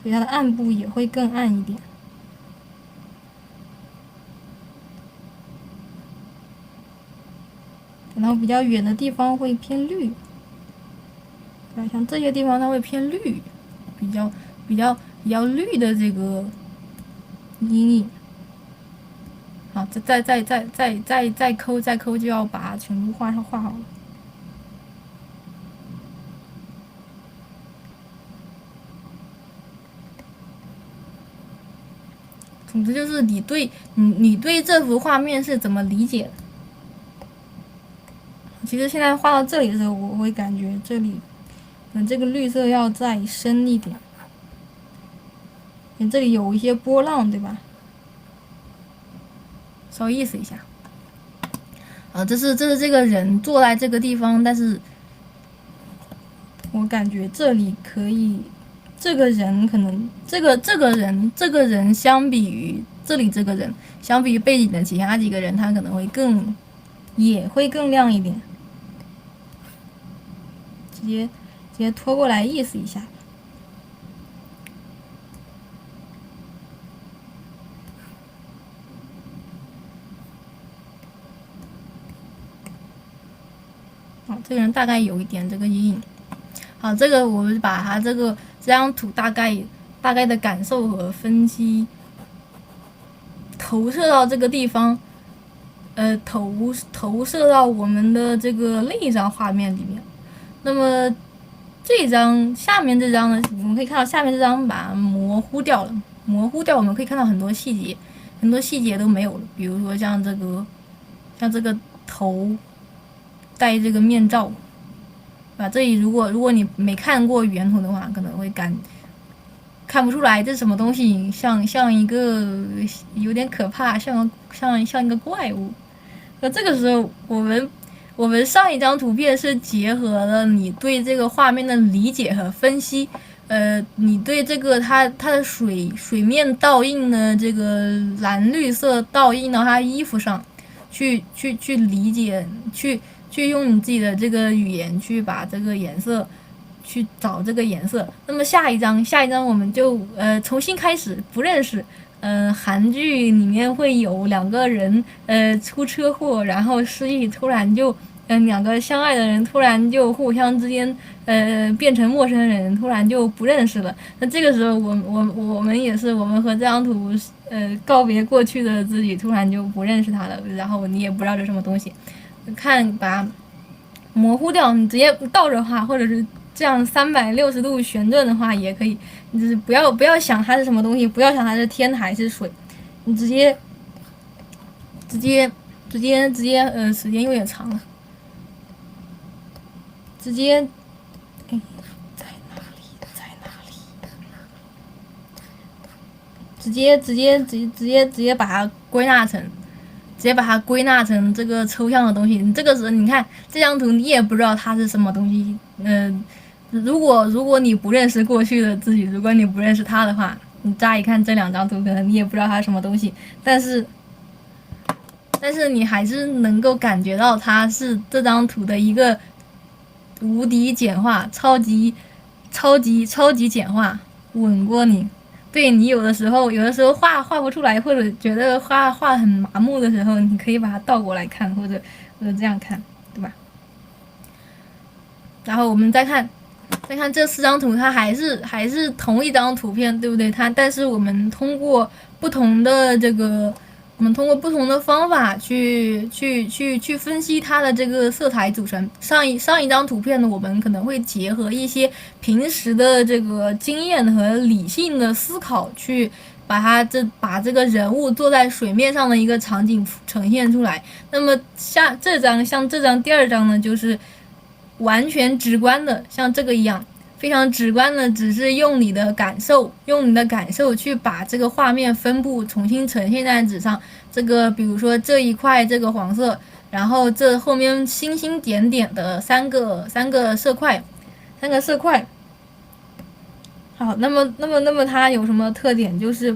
所以它的暗部也会更暗一点。然后比较远的地方会偏绿，像这些地方它会偏绿，比较绿的这个阴影。好，再抠就要把它全部画好了。总之就是你对这幅画面是怎么理解的？其实现在画到这里的时候，我会感觉这里，这个绿色要再深一点，这里有一些波浪，对吧？稍微意思一下。这是这个人坐在这个地方，但是我感觉这里可以，这个人可能这个人相比于这里这个人，相比于背景的其他几个人，他可能会也会更亮一点。直接拖过来意思一下。这个人大概有一点这个阴影。好，这个我们把他这张图大概的感受和分析投射到这个地方，投射到我们的这个另一张画面里面。那么下面这张呢，我们可以看到下面这张把它模糊掉了，我们可以看到很多细节都没有了。比如说像这个头戴这个面罩，这里如果你没看过原图的话，可能会看不出来这是什么东西，像一个有点可怕，像一个怪物。这个时候我们上一张图片是结合了你对这个画面的理解和分析，你对这个它的水面倒映的这个蓝绿色倒映到它衣服上，去理解，去用你自己的这个语言去把这个颜色去找这个颜色。那么下一张我们就重新开始，不认识。韩剧里面会有两个人出车祸，然后失忆，突然就两个相爱的人突然就互相之间变成陌生人，突然就不认识了。那这个时候我们也是，我们和这张图告别过去的自己，突然就不认识他了，然后你也不知道这什么东西，把它模糊掉，你直接倒着画，或者是这样360度旋转的话也可以，就是不要想它是什么东西，不要想它是天还是水，你直接时间有点长了，直接在哪里？直接把它归纳成。直接把它归纳成这个抽象的东西，你这个时候你看这张图，你也不知道它是什么东西。如果你不认识过去的自己，如果你不认识他的话，你乍一看这2张图，可能你也不知道它是什么东西，但是你还是能够感觉到它是这张图的一个无敌简化，超级简化，稳过你。对，你有的时候画不出来，或者觉得画很麻木的时候，你可以把它倒过来看，或者这样看，对吧？然后我们再看这4张图，它还是同一张图片，对不对？但是我们通过不同的方法去分析它的这个色彩组成。上一张图片呢，我们可能会结合一些平时的这个经验和理性的思考，去把这个人物坐在水面上的一个场景呈现出来。那么像这张第2张呢，就是完全直观的，像这个一样。非常直观的，只是用你的感受去把这个画面分布重新呈现在纸上。这个比如说这一块这个黄色，然后这后面星星点点的三个色块。好，那么它有什么特点？就是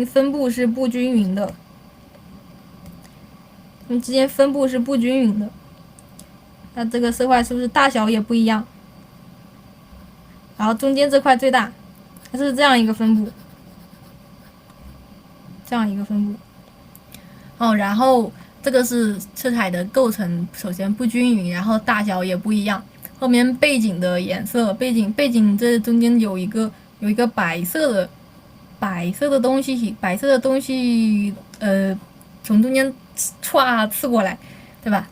分布是不均匀的，它们之间分布是不均匀的。那这个色块是不是大小也不一样？然后中间这块最大，它是这样一个分布，然后这个是色彩的构成，首先不均匀，然后大小也不一样。后面背景的颜色，背景这中间有一个白色的东西，从中间刺过来，对吧？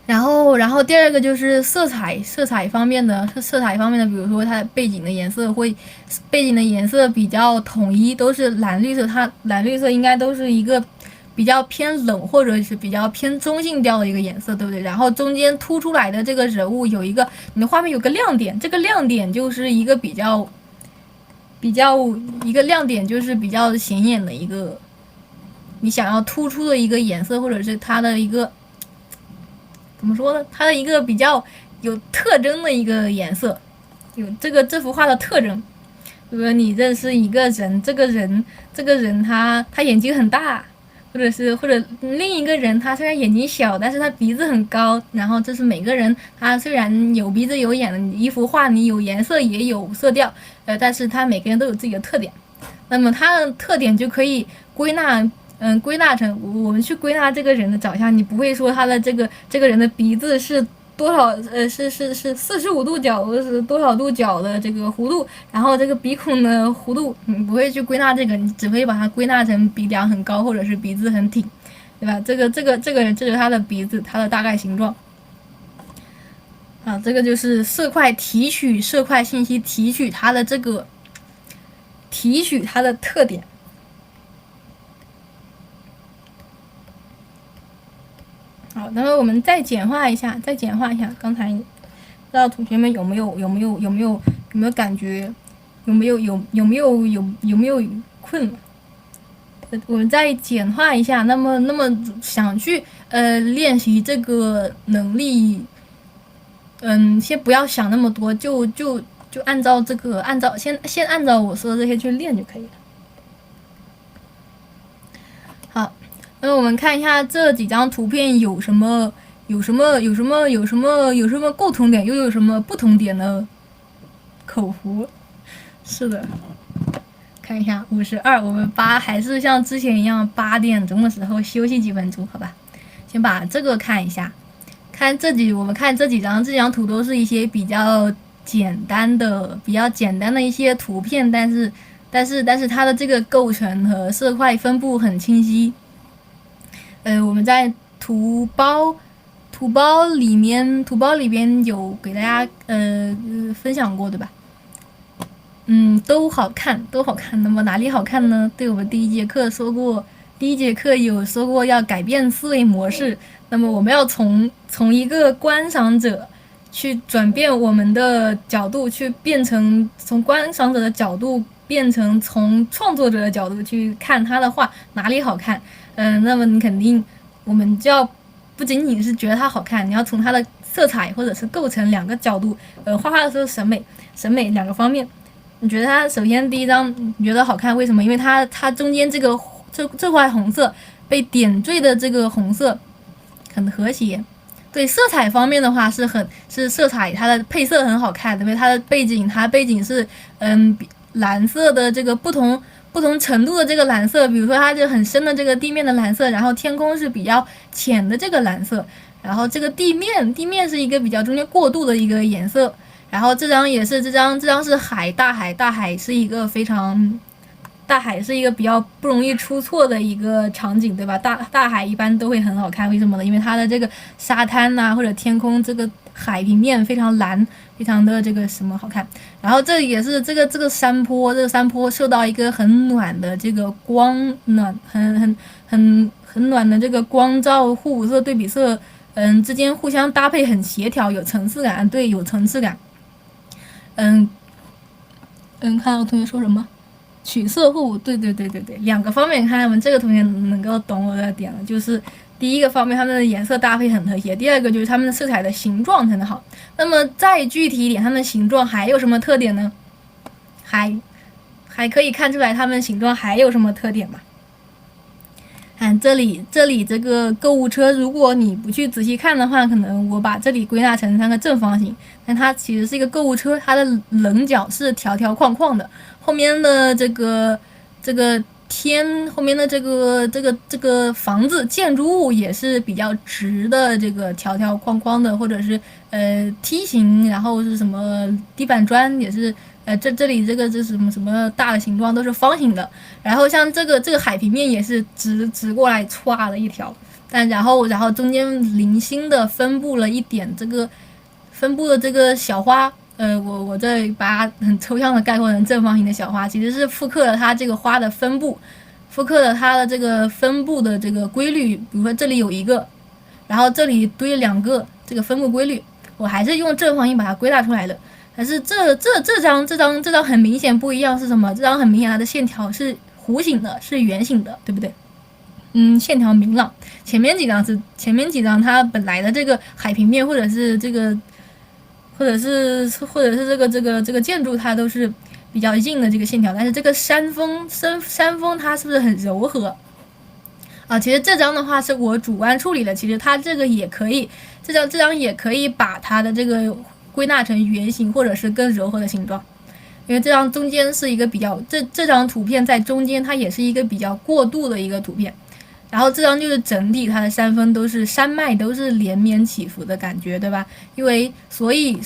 然后第2个就是色彩方面的，比如说它的背景的颜色比较统一，都是蓝绿色。它蓝绿色应该都是一个比较偏冷或者是比较偏中性调的一个颜色，对不对？然后中间凸出来的这个人物你的画面有个亮点，这个亮点就是一个比较显眼的一个你想要突出的一个颜色，或者是它的一个。怎么说呢？它的一个比较有特征的一个颜色，有这幅画的特征。比如说你认识一个人，这个人他眼睛很大，或者另一个人他虽然眼睛小，但是他鼻子很高。然后这是每个人他虽然有鼻子有眼的，一幅画你有颜色也有色调，但是他每个人都有自己的特点。那么他的特点就可以归纳成我们去归纳这个人的长相，你不会说他的这个人的鼻子是多少是45度角，是多少度角的这个弧度，然后这个鼻孔的弧度，你不会去归纳这个，你只会把它归纳成鼻梁很高或者是鼻子很挺，对吧？这是他的鼻子，它的大概形状。啊，这个就是色块提取色块信息，提取它的特点。好，那么我们再简化一下，刚才不知道同学们有没有感觉，有没有困了？我们再简化一下，那么想去练习这个能力，先不要想那么多，就按照先按照我说的这些去练就可以了。好。那我们看一下这几张图片有什么共同点，又有什么不同点呢？口胡，是的，看一下52，我们还是像之前一样8点钟的时候休息几分钟，好吧？先把这个看一下，我们看这几张图都是一些比较简单的一些图片，但是它的这个构成和色块分布很清晰。我们在图包图包里边有给大家分享过对吧？都好看，都好看。那么哪里好看呢？对我们第一节课说过，第一节课有说过要改变思维模式。那么我们要从一个观赏者去转变我们的角度，去变成从观赏者的角度变成从创作者的角度去看他的画哪里好看。那么你肯定我们就要不仅仅是觉得它好看，你要从它的色彩或者是构成两个角度，画画的时候审美两个方面。你觉得它首先第一张你觉得好看，为什么？因为它中间这块红色被点缀的这个红色很和谐。对色彩方面的话是色彩，它的配色很好看，对不对？它的背景是蓝色的这个不同程度的这个蓝色，比如说它就很深的这个地面的蓝色，然后天空是比较浅的这个蓝色，然后这个地面是一个比较中间过渡的一个颜色。然后这张也是这张是大海是一个比较不容易出错的一个场景，对吧？大海一般都会很好看，为什么呢？因为它的这个沙滩呐、或者天空这个海平面非常蓝，非常的这个什么好看。然后这也是这个山坡受到一个很暖的这个光暖很暖的这个光照互补色对比色，之间互相搭配很协调，有层次感。对，有层次感。看到同学说什么？取色互补，对，两个方面看，我们这个同学能够懂我的点了，就是第一个方面，他们的颜色搭配很和谐；第二个就是他们的色彩的形状很好。那么再具体一点，他们的形状还有什么特点呢？还可以看出来他们形状还有什么特点吗？看这里这个购物车，如果你不去仔细看的话，可能我把这里归纳成3个正方形，但它其实是一个购物车，它的棱角是条条框框的，后面的这个天，后面的这个房子建筑物也是比较直的，这个条条框框的，或者是梯形，然后是什么地板砖也是。这里这什么大的形状都是方形的，然后像这个海平面也是直过来歘了一条，然后中间零星的分布了一点这个分布的这个小花，我这把它很抽象的概括成正方形的小花，其实是复刻了它这个花的分布，复刻了它的这个分布的这个规律，比如说这里有一个，然后这里堆2个，这个分布规律，我还是用正方形把它归纳出来的。但是这张很明显不一样是什么？这张很明显它的线条是弧形的，是圆形的，对不对？线条明朗。前面几张它本来的这个海平面或者是这个这个建筑它都是比较硬的这个线条，但是这个山峰它是不是很柔和？其实这张的话是我主观处理的，其实它这个也可以，这张也可以把它的这个归纳成圆形或者是更柔和的形状，因为这张中间是一个比较这张图片在中间它也是一个比较过渡的一个图片，然后这张就是整体它的山脉都是连绵起伏的感觉，对吧？因为所以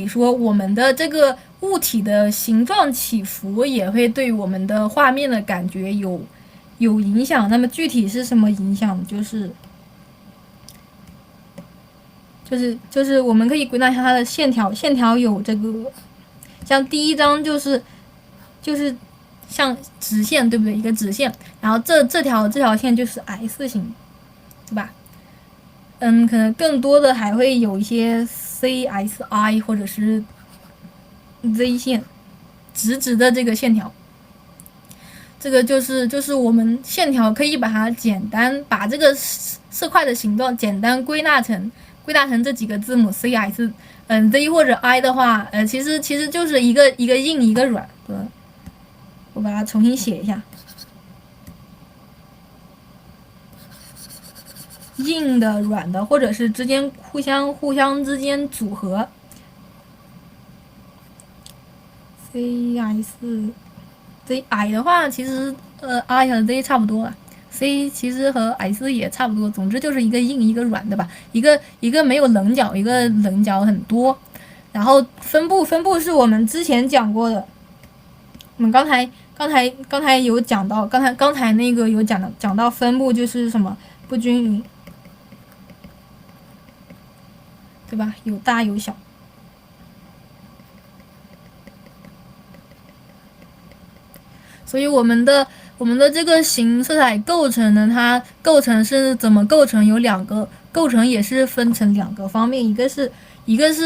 说我们的这个物体的形状起伏也会对我们的画面的感觉有影响。那么具体是什么影响？就是我们可以归纳一下它的线条有这个，像第一张就是像直线，对不对？一个直线，然后这条线就是 S 型，对吧？可能更多的还会有一些 CSI 或者是 Z 线，直的这个线条。这个就是我们线条可以把它把这个色块的形状简单归纳成这几个字母 Z 或者 I 的话，其实就是一个硬一个软。我把它重新写一下，硬的、软的，或者是之间互相之间组合。I 的话，其实I 和 Z 差不多啊。C 其实和 S 也差不多，总之就是一个硬一个软的吧，一个没有棱角，一个棱角很多。然后分布是我们之前讲过的，我们刚才有讲到，刚才那个有讲到分布就是什么不均匀，对吧？有大有小。所以我们的这个形色彩构成呢，它构成是怎么构成？有两个构成，也是分成两个方面，一个是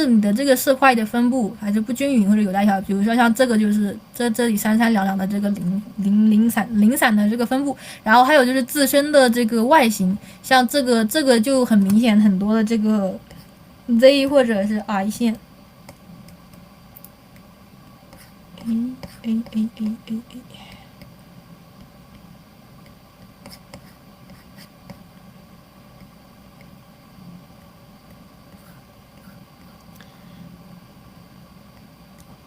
你的这个色块的分布还是不均匀或者有大小，比如说像这个就是这里三三两两的这个零散的这个分布，然后还有就是自身的这个外形，像这个就很明显很多的这个 Z 或者是 I 线。A。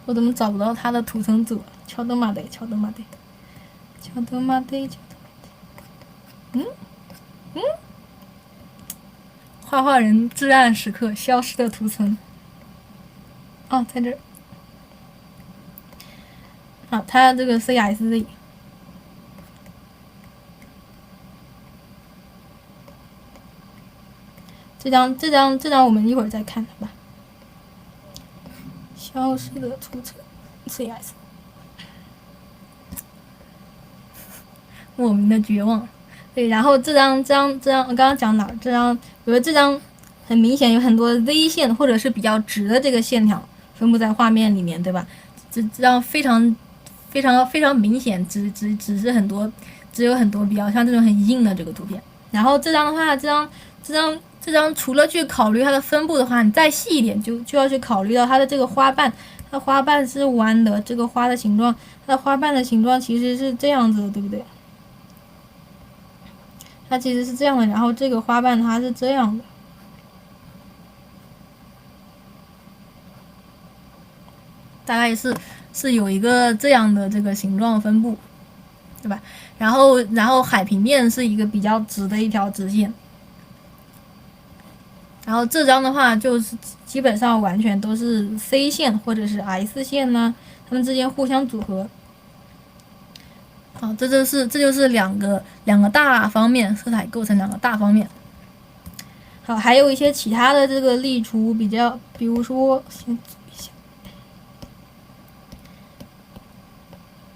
我怎么找不到它的图层组？乔德玛得。画画人至暗时刻消失的图层。哦，在这儿。好，它这个 CSZ。这张我们一会儿再看，好吧？消失的图层 CS。莫名的绝望。对，然后这张我刚刚讲哪儿？比如这张很明显有很多 Z 线或者是比较直的这个线条分布在画面里面，对吧？这张非常明显，只是有很多比较像这种很硬的这个图片。然后这张的话，这张除了去考虑它的分布的话，你再细一点就要去考虑到它的这个花瓣，它花瓣是弯的，这个花的形状，它的花瓣的形状其实是这样子的，对不对？它其实是这样的，然后这个花瓣它是这样的，大概是有一个这样的这个形状分布，对吧？然后海平面是一个比较直的一条直线，然后这张的话就是基本上完全都是 C 线或者是 S 线呢，它们之间互相组合。好，这就是两个大方面，色彩构成两个大方面。好，还有一些其他的这个例出比较，比如说先组一下，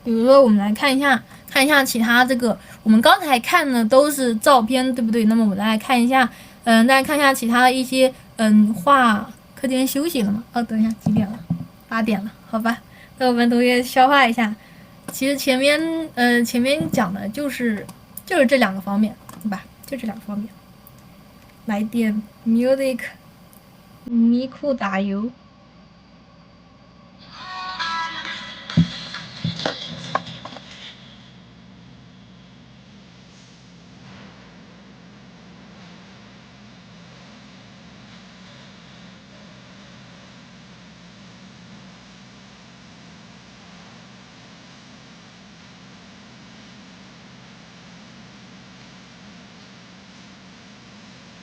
比如说我们来看一下其他这个，我们刚才看的都是照片，对不对？那么我们来看一下，大家看一下其他的一些，画课间休息了吗？哦，等一下，几点了？8点了，好吧。那我们同学消化一下。其实前面讲的就是这两个方面，对吧？就这两个方面。来点 music， 咪酷打油。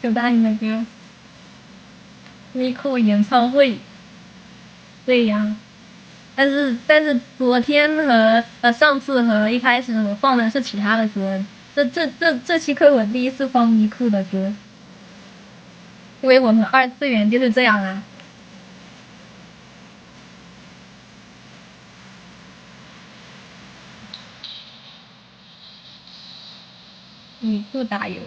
就答应那个咪酷演唱会，对呀。但是昨天和上次和一开始我放的是其他的歌，这期课我第一次放咪酷的歌，因为我们二次元就是这样啊。咪酷打油。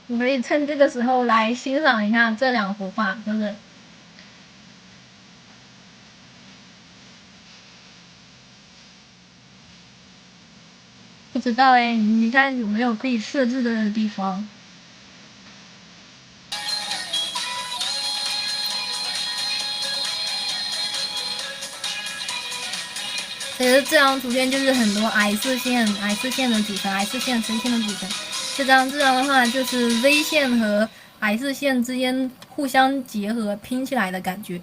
你可以趁这个时候来欣赏一下这两幅画，就是不知道哎，你看有没有可以设置的地方？其实这张图片就是很多 S 线的组成 ，S 线、C 线的组成。这张的话就是 Z 线和 S 线之间互相结合拼起来的感觉。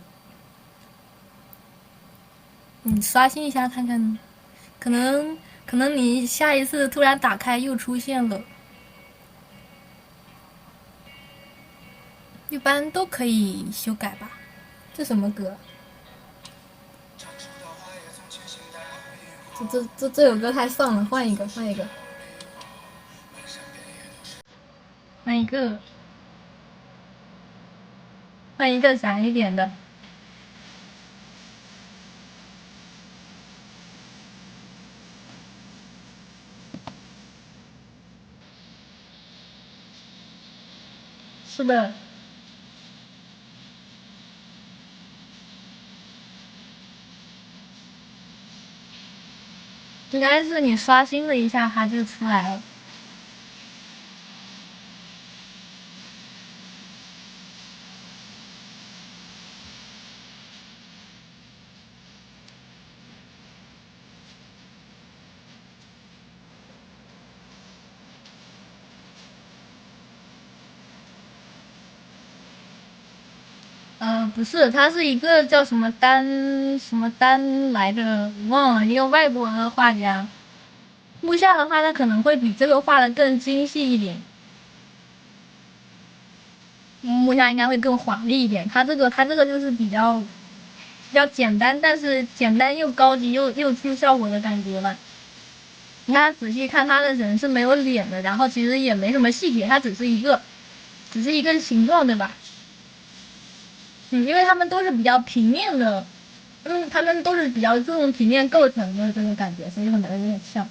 你刷新一下看看，可能你下一次突然打开又出现了。一般都可以修改吧？这什么歌？这首歌太丧了，换一个。换一个，换一个闪一点的。是的，应该是你刷新了一下，它就出来了。不是，他是一个叫什么丹来着，忘了，一个外国的画家。木下的话，它可能会比这个画的更精细一点。木下应该会更华丽一点，它这个就是比较简单，但是简单又高级又出效果的感觉吧。你看仔细看，他的人是没有脸的，然后其实也没什么细节，它只是一个形状，对吧？因为他们都是比较平面的，他们都是比较注重平面构成的这种感觉，所以可能有点像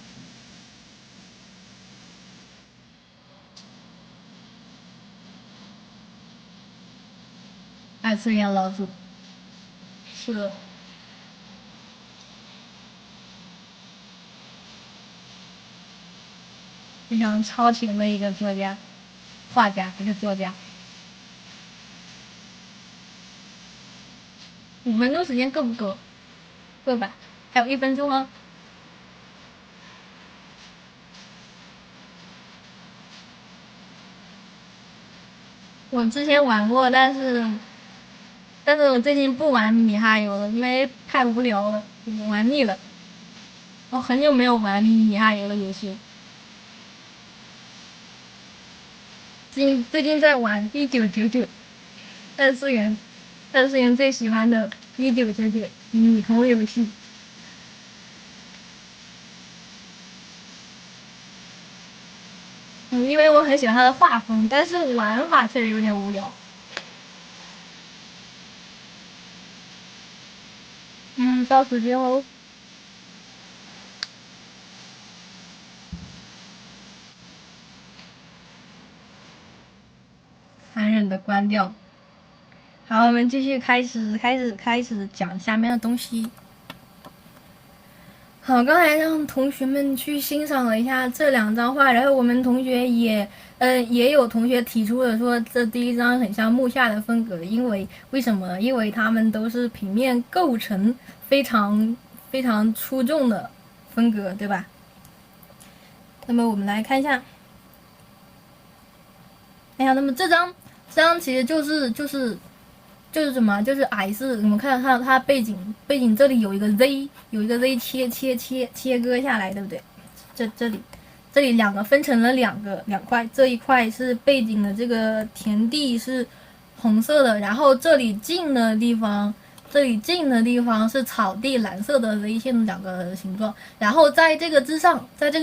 二次元老鼠。是的，非常超群的一个作家、画家，一个作家。5分钟时间够不够？够吧？还有1分钟啊。我之前玩过，但是我最近不玩米哈游了，因为太无聊了，玩腻了。我很久没有玩米哈游的游戏，最近在玩1999，二次元最喜欢的1999女童游戏。因为我很喜欢它的画风，但是玩法确实有点无聊。到时间喽。残忍的关掉。好，我们继续开始讲下面的东西。好，刚才让同学们去欣赏了一下这2张画，然后我们同学也有同学提出了说，这第一张很像木下的风格，为什么？因为他们都是平面构成非常非常出众的风格，对吧？那么我们来看一下，那么这张其实就是什么？就是 S， 你们看到它背景这里有一个 Z， 切割下来，对不对？这里两个分成了两块，这一块是背景的这个田地是红色的，然后这里近的地方是草地，蓝色的 Z 线2个形状，然后在这个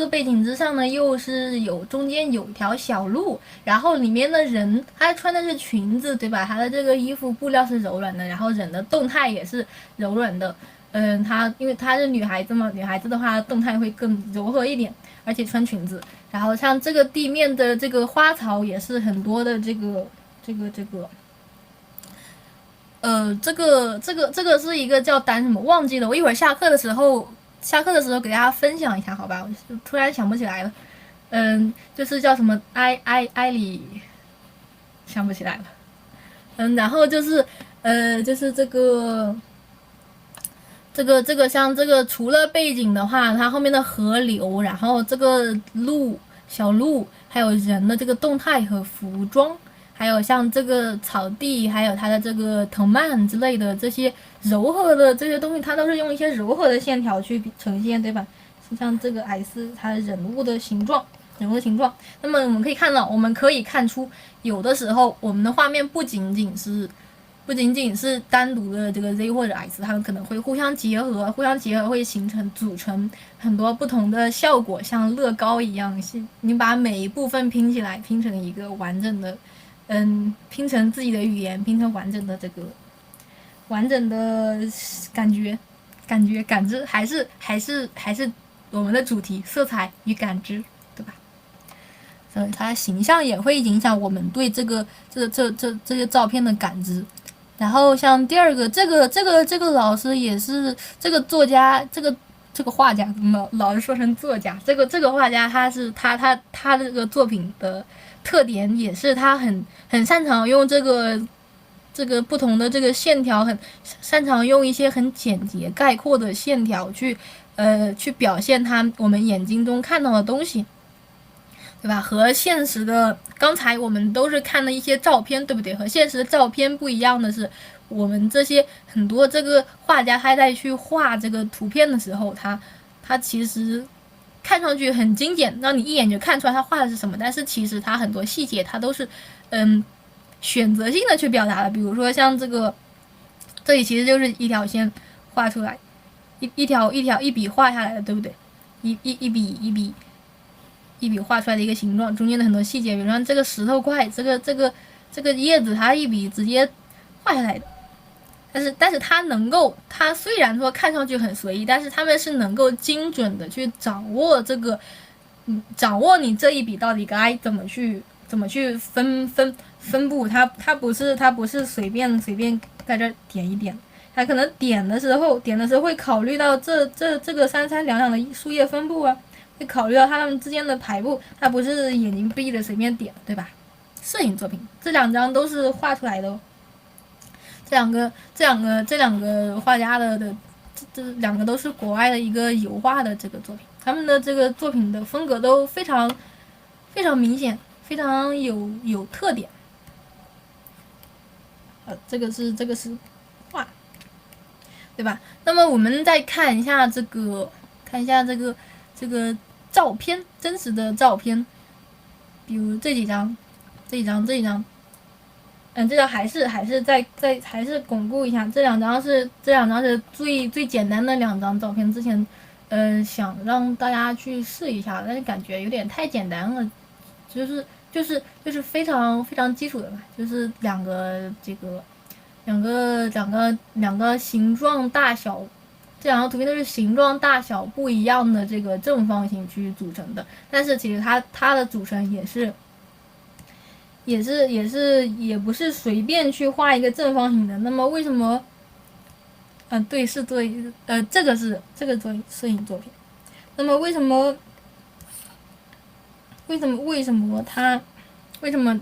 背景之上呢，又是中间有条小路，然后里面的人他穿的是裙子，对吧？他的这个衣服布料是柔软的，然后人的动态也是柔软的。因为她是女孩子嘛，女孩子的话动态会更柔和一点，而且穿裙子。然后像这个地面的这个花草也是很多的这个是一个叫单什么忘记了，我一会儿下课的时候给大家分享一下，好吧？我突然想不起来了。就是叫什么埃里，想不起来了。然后就是这个像这个除了背景的话，它后面的河流，然后这个小路，还有人的这个动态和服装。还有像这个草地，还有它的这个藤蔓之类的这些柔和的这些东西，它都是用一些柔和的线条去呈现，对吧？像这个 S 它的人物的形状。那么我们可以看出，有的时候我们的画面不仅仅是不仅仅是单独的这个 Z 或者 X， 它们可能会互相结合，互相结合会组成很多不同的效果，像乐高一样，你把每一部分拼起来，拼成一个完整的，拼成自己的语言，拼成完整的完整的感知，还是我们的主题，色彩与感知，对吧？所以它形象也会影响我们对这些照片的感知。然后像第二个，这个老师也是这个作家，这个画家，老是说成作家，这个画家他这个作品的特点也是他很擅长用这个不同的这个线条，很擅长用一些很简洁概括的线条去表现我们眼睛中看到的东西。对吧？和现实的，刚才我们都是看了一些照片，对不对？和现实的照片不一样的是，我们这些很多这个画家他在去画这个图片的时候，他其实看上去很精简，让你一眼就看出来他画的是什么，但是其实他很多细节他都是选择性的去表达的。比如说像这里其实就是一条线画出来，一笔画下来的，对不对？一笔画出来的一个形状，中间的很多细节，比如说这个石头块，这个叶子，它一笔直接画下来的。但是它虽然说看上去很随意，但是他们是能够精准的去掌握掌握你这一笔到底该怎么去分布。它不是随便在这点一点，它可能点的时候会考虑到这个三三两两的树叶分布啊。会考虑到它们之间的排布，它不是眼睛闭着随便点，对吧？摄影作品这两张都是画出来的哦。这两个画家这两个都是国外的一个油画的这个作品，他们的这个作品的风格都非常明显，非常有特点。这个是画，对吧？那么我们再看一下这个照片，真实的照片，比如这几张，这张，这张还是巩固一下，这两张是最简单的两张照片。之前想让大家去试一下，但是感觉有点太简单了，就是非常基础的吧，就是两个形状大小。这两张图片都是形状大小不一样的这个正方形去组成的，但是其实它的组成也不是随便去画一个正方形的。那么为什么？对，是这个做摄影作品。那么为什么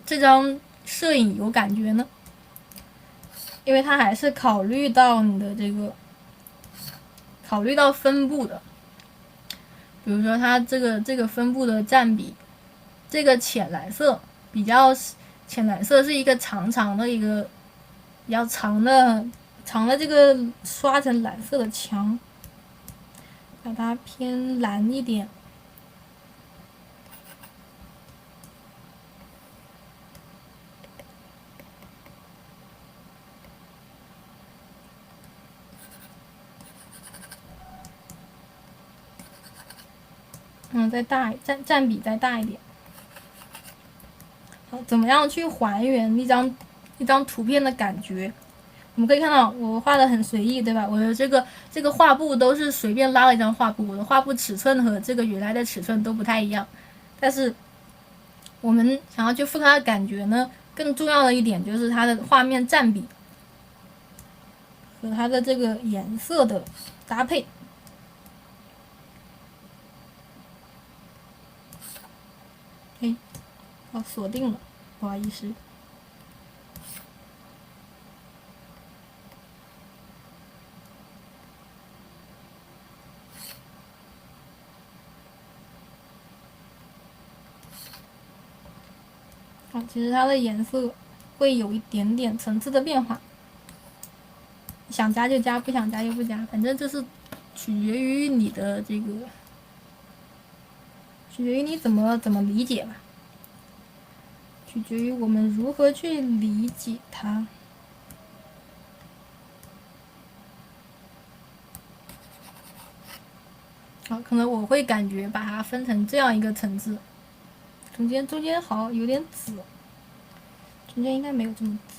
这张摄影有感觉呢？因为它还是考虑到你的考虑到分布的，比如说它这个分布的占比，这个浅蓝色是一个长的一个比较长的这个刷成蓝色的墙，把它偏蓝一点。再大占比再大一点。好，怎么样去还原一张图片的感觉？我们可以看到我画的很随意，对吧？我的这个画布都是随便拉了一张画布，我的画布尺寸和这个原来的尺寸都不太一样。但是我们想要去复刻它的感觉呢，更重要的一点就是它的画面占比和它的这个颜色的搭配。锁定了，不好意思。其实它的颜色会有一点点层次的变化，想加就加，不想加就不加，反正这是取决于你的取决于你怎么理解吧。取决于我们如何去理解它。好，可能我会感觉把它分成这样一个层次，中间好有点紫，中间应该没有这么紫。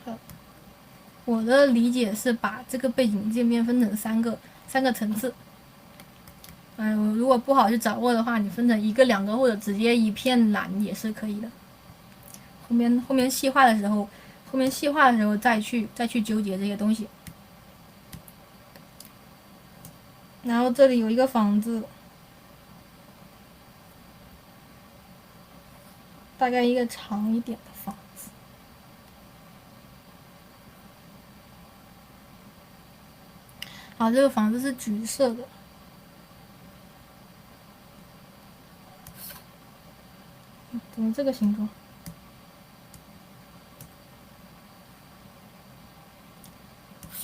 好，我的理解是把这个背景界面分成三个层次。如果不好去掌握的话，你分成一个、两个，或者直接一片蓝也是可以的。后面细化的时候，再去纠结这些东西。然后这里有一个房子，大概一个长一点的房子。好，这个房子是橘色的。怎么这个形状？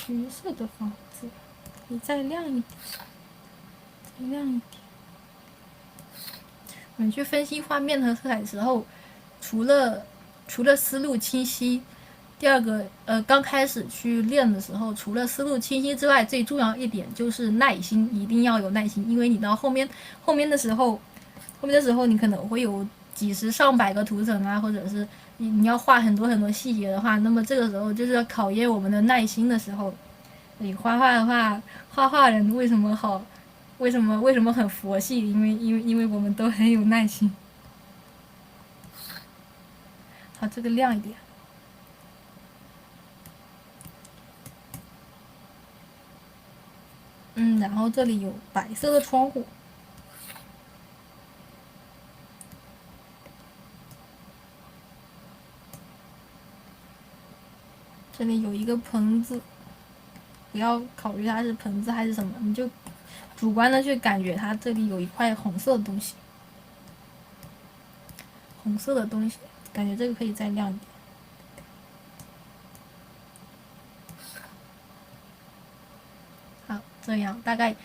橘色的房子，你再亮一点，再亮一点。我们去分析画面和色彩的时候，除了思路清晰，第二个刚开始去练的时候，除了思路清晰之外，最重要一点就是耐心，一定要有耐心，因为你到后面的时候你可能会有几十上百个图层啊，或者是你要画很多细节的话，那么这个时候就是要考验我们的耐心的时候。你画画的话，画人为什么好？为什么很佛系？因为我们都很有耐心。好，这个亮一点。然后这里有白色的窗户。这里有一个棚子，不要考虑它是棚子还是什么，你就主观的去感觉它这里有一块红色的东西，感觉这个可以再亮一点。好，这样大概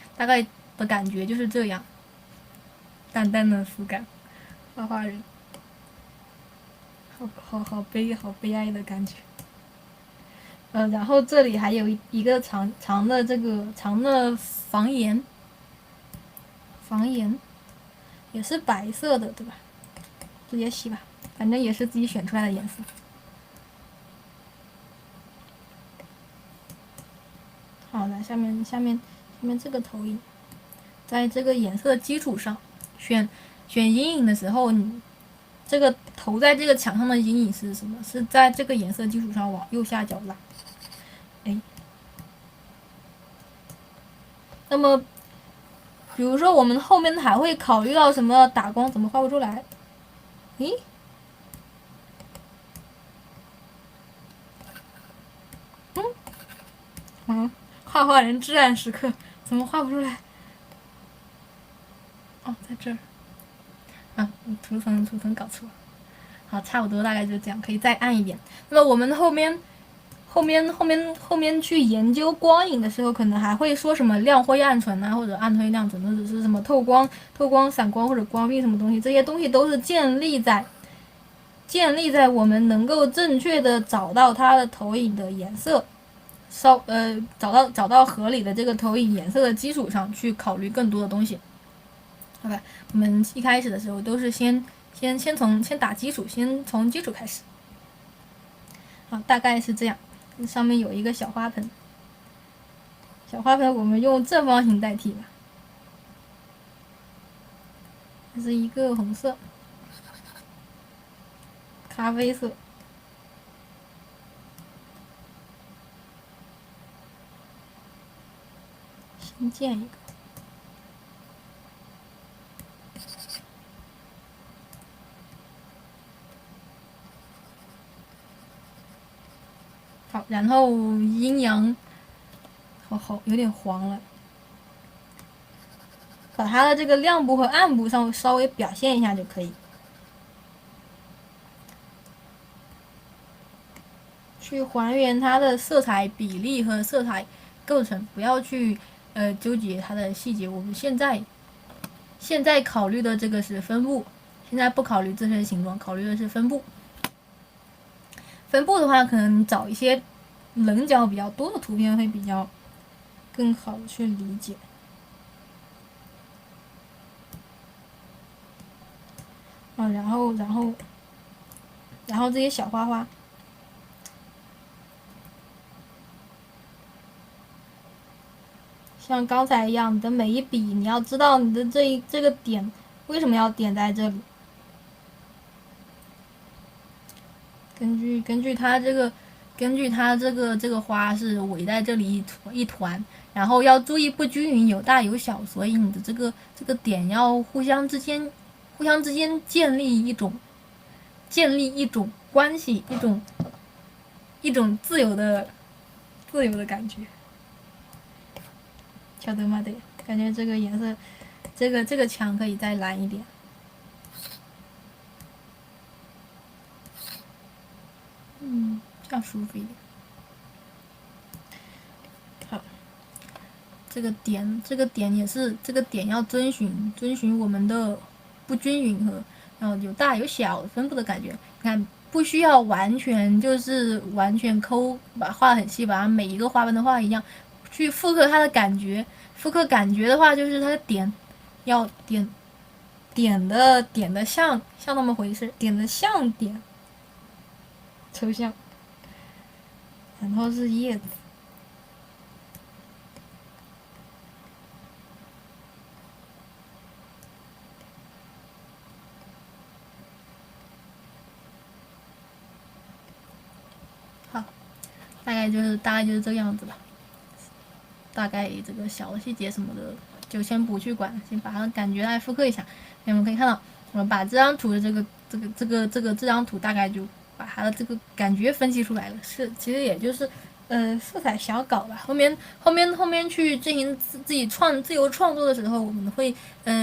的感觉就是这样，淡淡的肤感，画人，好悲哀的感觉。然后这里还有一个长的房檐，也是白色的，对吧？直接洗吧，反正也是自己选出来的颜色。好的，下面这个投影，在这个颜色基础上选阴影的时候，你这个投在这个墙上的阴影是什么？是在这个颜色基础上往右下角拉。那么，比如说我们后面还会考虑到什么打光，怎么画不出来？画人至暗时刻，怎么画不出来？哦，在这儿。图层搞错了。好，差不多大概就这样，可以再暗一点。那么我们后面去研究光影的时候，可能还会说什么亮灰暗沉啊，或者暗灰亮沉，或者是什么透光、散光或者光晕什么东西，这些东西都是建立在我们能够正确的找到它的投影的颜色，找到合理的这个投影颜色的基础上去考虑更多的东西。好吧，我们一开始的时候都是先打基础，先从基础开始。好，大概是这样。上面有一个小花盆，我们用正方形代替吧。这是一个红色、咖啡色。先建一个。好，然后阴阳，好有点黄了，把它的这个亮部和暗部上稍微表现一下就可以。去还原它的色彩比例和色彩构成，不要去纠结它的细节。我们现在考虑的这个是分布，现在不考虑自身形状，考虑的是分布。分布的话，可能找一些棱角比较多的图片会比较更好的去理解。啊，然后这些小花花，像刚才一样，你的每一笔，你要知道你的这个点为什么要点在这里。根据它这个花是围在这里一团，然后要注意不均匀，有大有小，所以你的这个点要互相之间建立一种关系，一种自由的感觉。晓得吗？对，感觉这个颜色，这个墙可以再蓝一点。这样舒服一点。好，这个点也是这个点要遵循我们的不均匀和然后有大有小分布的感觉。你看，不需要完全抠，把画的很细，把它每一个花瓣都画一样，去复刻它的感觉。复刻感觉的话，就是它的点要点的像那么回事，点的像点，抽象。然后是叶子。好，大概就是这个样子吧。大概这个小的细节什么的就先不去管，先把它的感觉来复刻一下。我们可以看到，我们把这张图的这张图大概就把它的这个感觉分析出来了。其实也就是色彩小稿吧。后面去进行自由创作的时候，我们会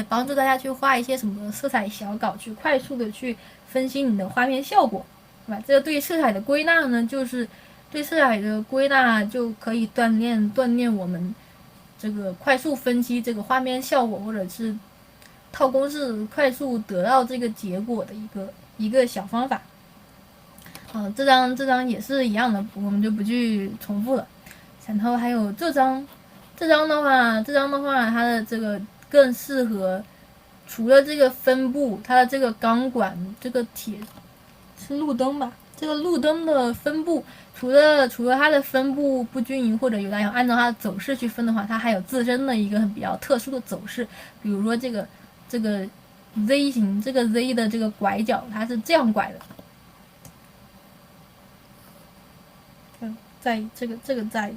帮助大家去画一些什么色彩小稿，去快速的去分析你的画面效果，对吧？这个对色彩的归纳呢，就是对色彩的归纳就可以锻炼我们这个快速分析这个画面效果，或者是套公式快速得到这个结果的一个小方法。这张也是一样的，我们就不去重复了。然后还有这张的话，它的这个更适合，除了这个分布，它的这个钢管这个铁是路灯吧？这个路灯的分布，除了它的分布不均匀或者有大小，按照它的走势去分的话，它还有自身的一个比较特殊的走势。比如说这个 Z 型，这个 Z 的这个拐角，它是这样拐的。在这个在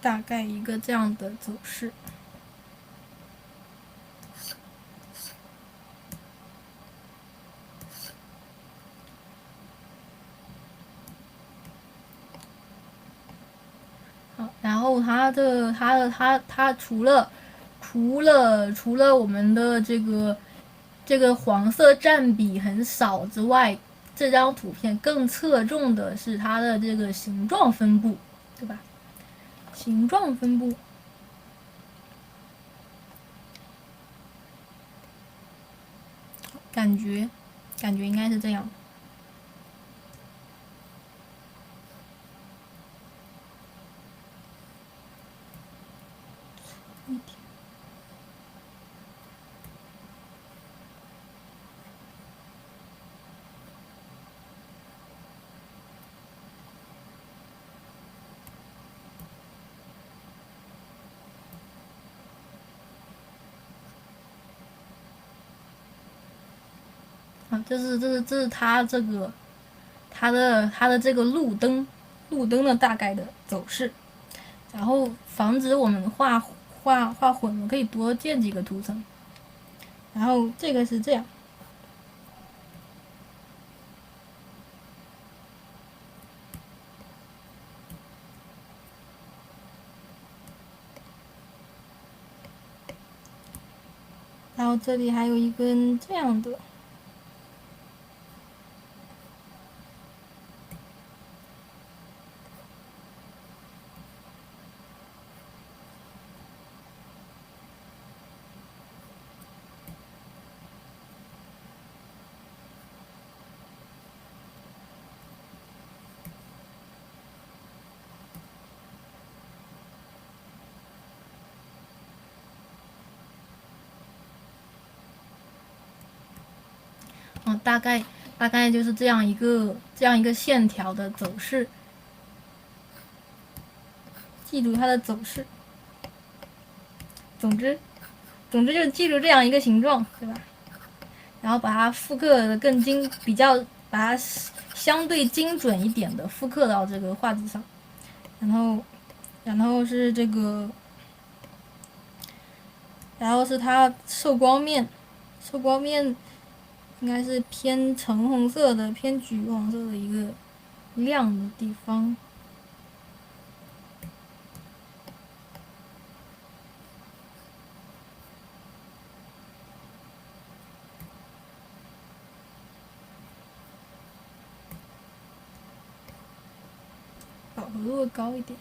大概一个这样的走势。好，然后它除了我们的这个黄色占比很少之外，这张图片更侧重的是它的这个形状分布，对吧？形状分布，感觉应该是这样。这是它这个它的这个路灯的大概的走势，然后防止我们画混了，可以多建几个图层。然后这个是这样，然后这里还有一根这样的。大概就是这样一个线条的走势，记住它的走势。总之就记住这样一个形状，对吧？然后把它复刻的比较把它相对精准一点的复刻到这个画纸上，然后是这个，然后是它受光面应该是偏橙红色的、偏橘黄色的一个亮的地方。饱和度高一点。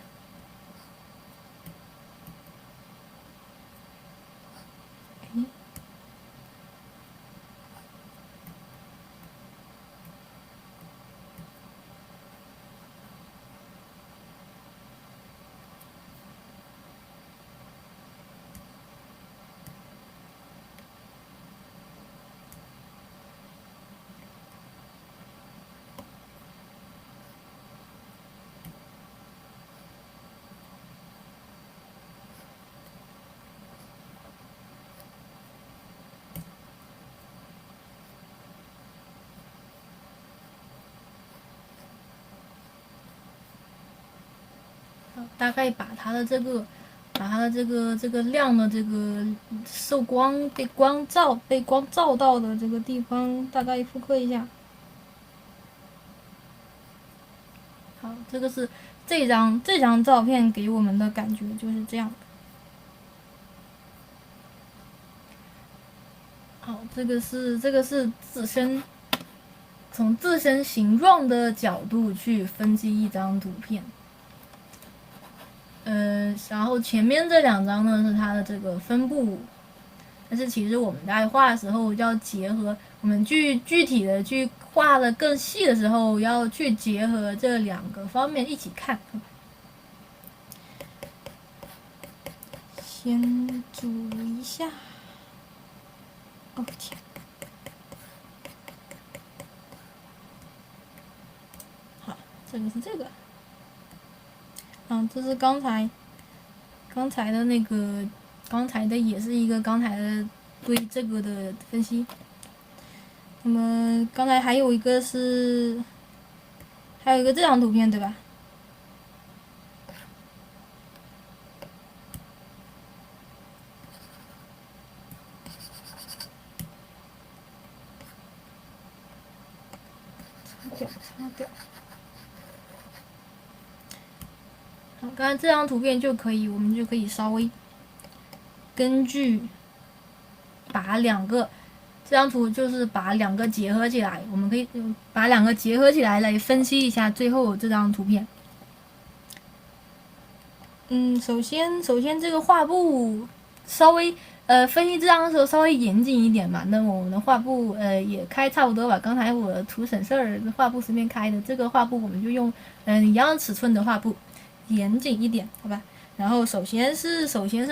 大概把它的这个亮的这个受光被光照到的这个地方大概复刻一下。好，这个是这张照片给我们的感觉就是这样。好，这个是从自身形状的角度去分析一张图片。然后前面这2张呢是它的这个分布，但是其实我们在画的时候要结合我们具体的去画的更细的时候，要去结合这2个方面一起看。先煮一下。哦天！好，这个是这个。这是刚才的那个，刚才的也是一个刚才的对这个的分析。那么刚才还有一个这张图片，对吧？擦掉。好，刚才这张图片我们就可以稍微根据把这张图就是把2个结合起来，我们可以把2个结合起来来分析一下最后这张图片。首先这个画布稍微分析这张的时候稍微严谨一点嘛。那么我们的画布也开差不多吧。刚才我图省事儿，画布随便开的，这个画布我们就用一样尺寸的画布，严谨一点，好吧？然后首先是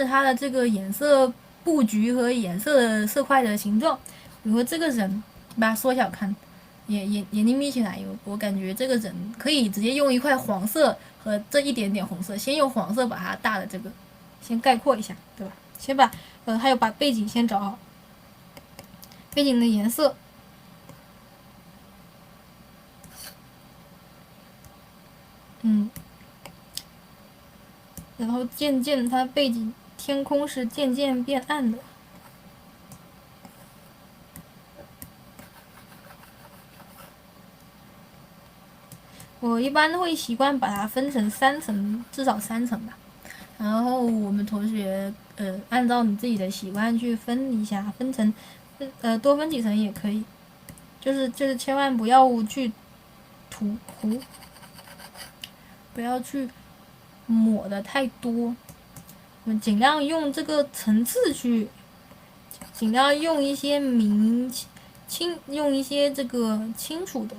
它的这个颜色布局和颜色的色块的形状。比如说这个人，把它缩小看，眼睛眯起来，我感觉这个人可以直接用一块黄色和这一点点红色，先用黄色把它大的这个先概括一下，对吧？先把还有把背景先找好，背景的颜色。然后渐渐它背景天空是渐渐变暗的。我一般会习惯把它分成3层，至少3层吧。然后我们同学按照你自己的习惯去分一下，多分几层也可以，就是千万不要去涂，不要去抹的太多。我们尽量用这个层次去，尽量用一些用一些这个清楚的、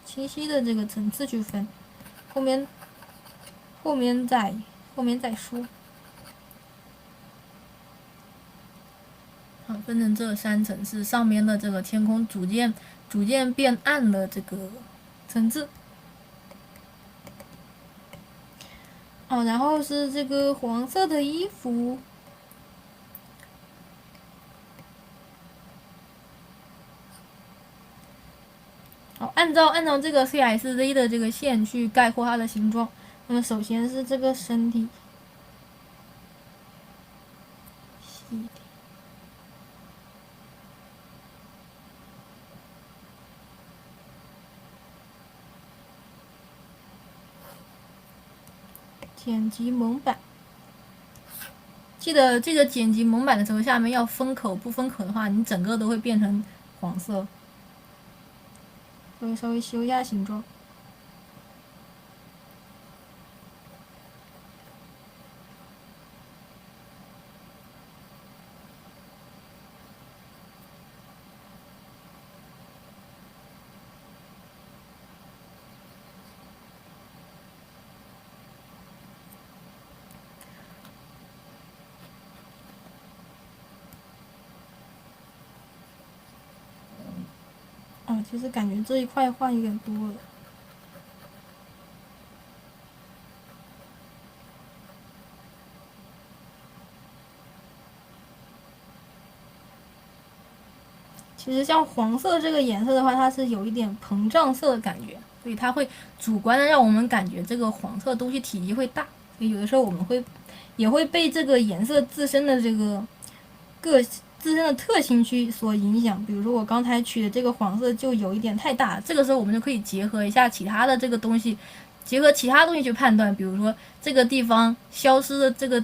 清晰的这个层次去分，后面再说。好，分成这3层，是上面的这个天空逐渐变暗的这个层次。哦，然后是这个黄色的衣服。好，按照这个 CSZ 的这个线去概括它的形状。那么首先是这个身体，细一点，剪辑蒙版。记得剪辑蒙版的时候，下面要封口，不封口的话，你整个都会变成黄色。稍微修一下形状。其实感觉这一块画有点多了。其实像黄色这个颜色的话，它是有一点膨胀色的感觉，所以它会主观的让我们感觉这个黄色东西体积会大。所以有的时候我们也会被这个颜色自身的这个自身的特性去所影响。比如说我刚才取的这个黄色就有一点太大，这个时候我们就可以结合一下其他的这个东西，去判断。比如说这个地方消失的这个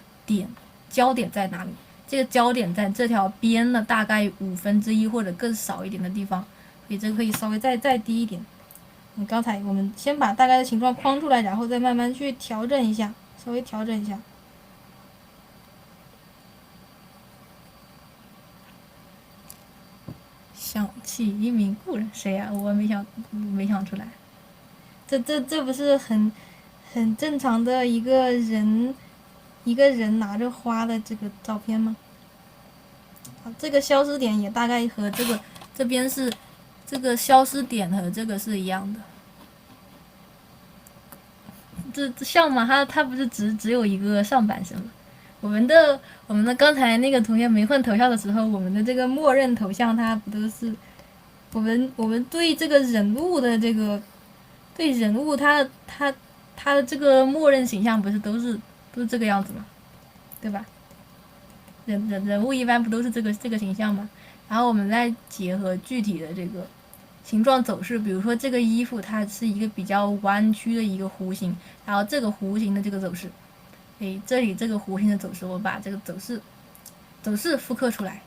焦点在哪里？这个焦点在这条边的大概1/5或者更少一点的地方，所以这个可以稍微再低一点。刚才我们先把大概的形状框出来，然后再慢慢去调整一下，稍微调整一下。想起一名故人，谁呀？我没想出来。这不是很正常的一个人拿着花的这个照片吗？好，这个消失点也大概和这边是这个消失点和这个是一样的。这像吗？它不是只有一个上半身吗？我们的刚才那个同学没换头像的时候，我们的这个默认头像它不都是我们对这个人物的这个对人物它的这个默认形象不是都是这个样子吗？对吧？人物一般不都是这个形象吗？然后我们再结合具体的这个形状走势，比如说这个衣服它是一个比较弯曲的一个弧形，然后这个弧形的这个走势，这里这个弧形的走势，我把这个走势复刻出来。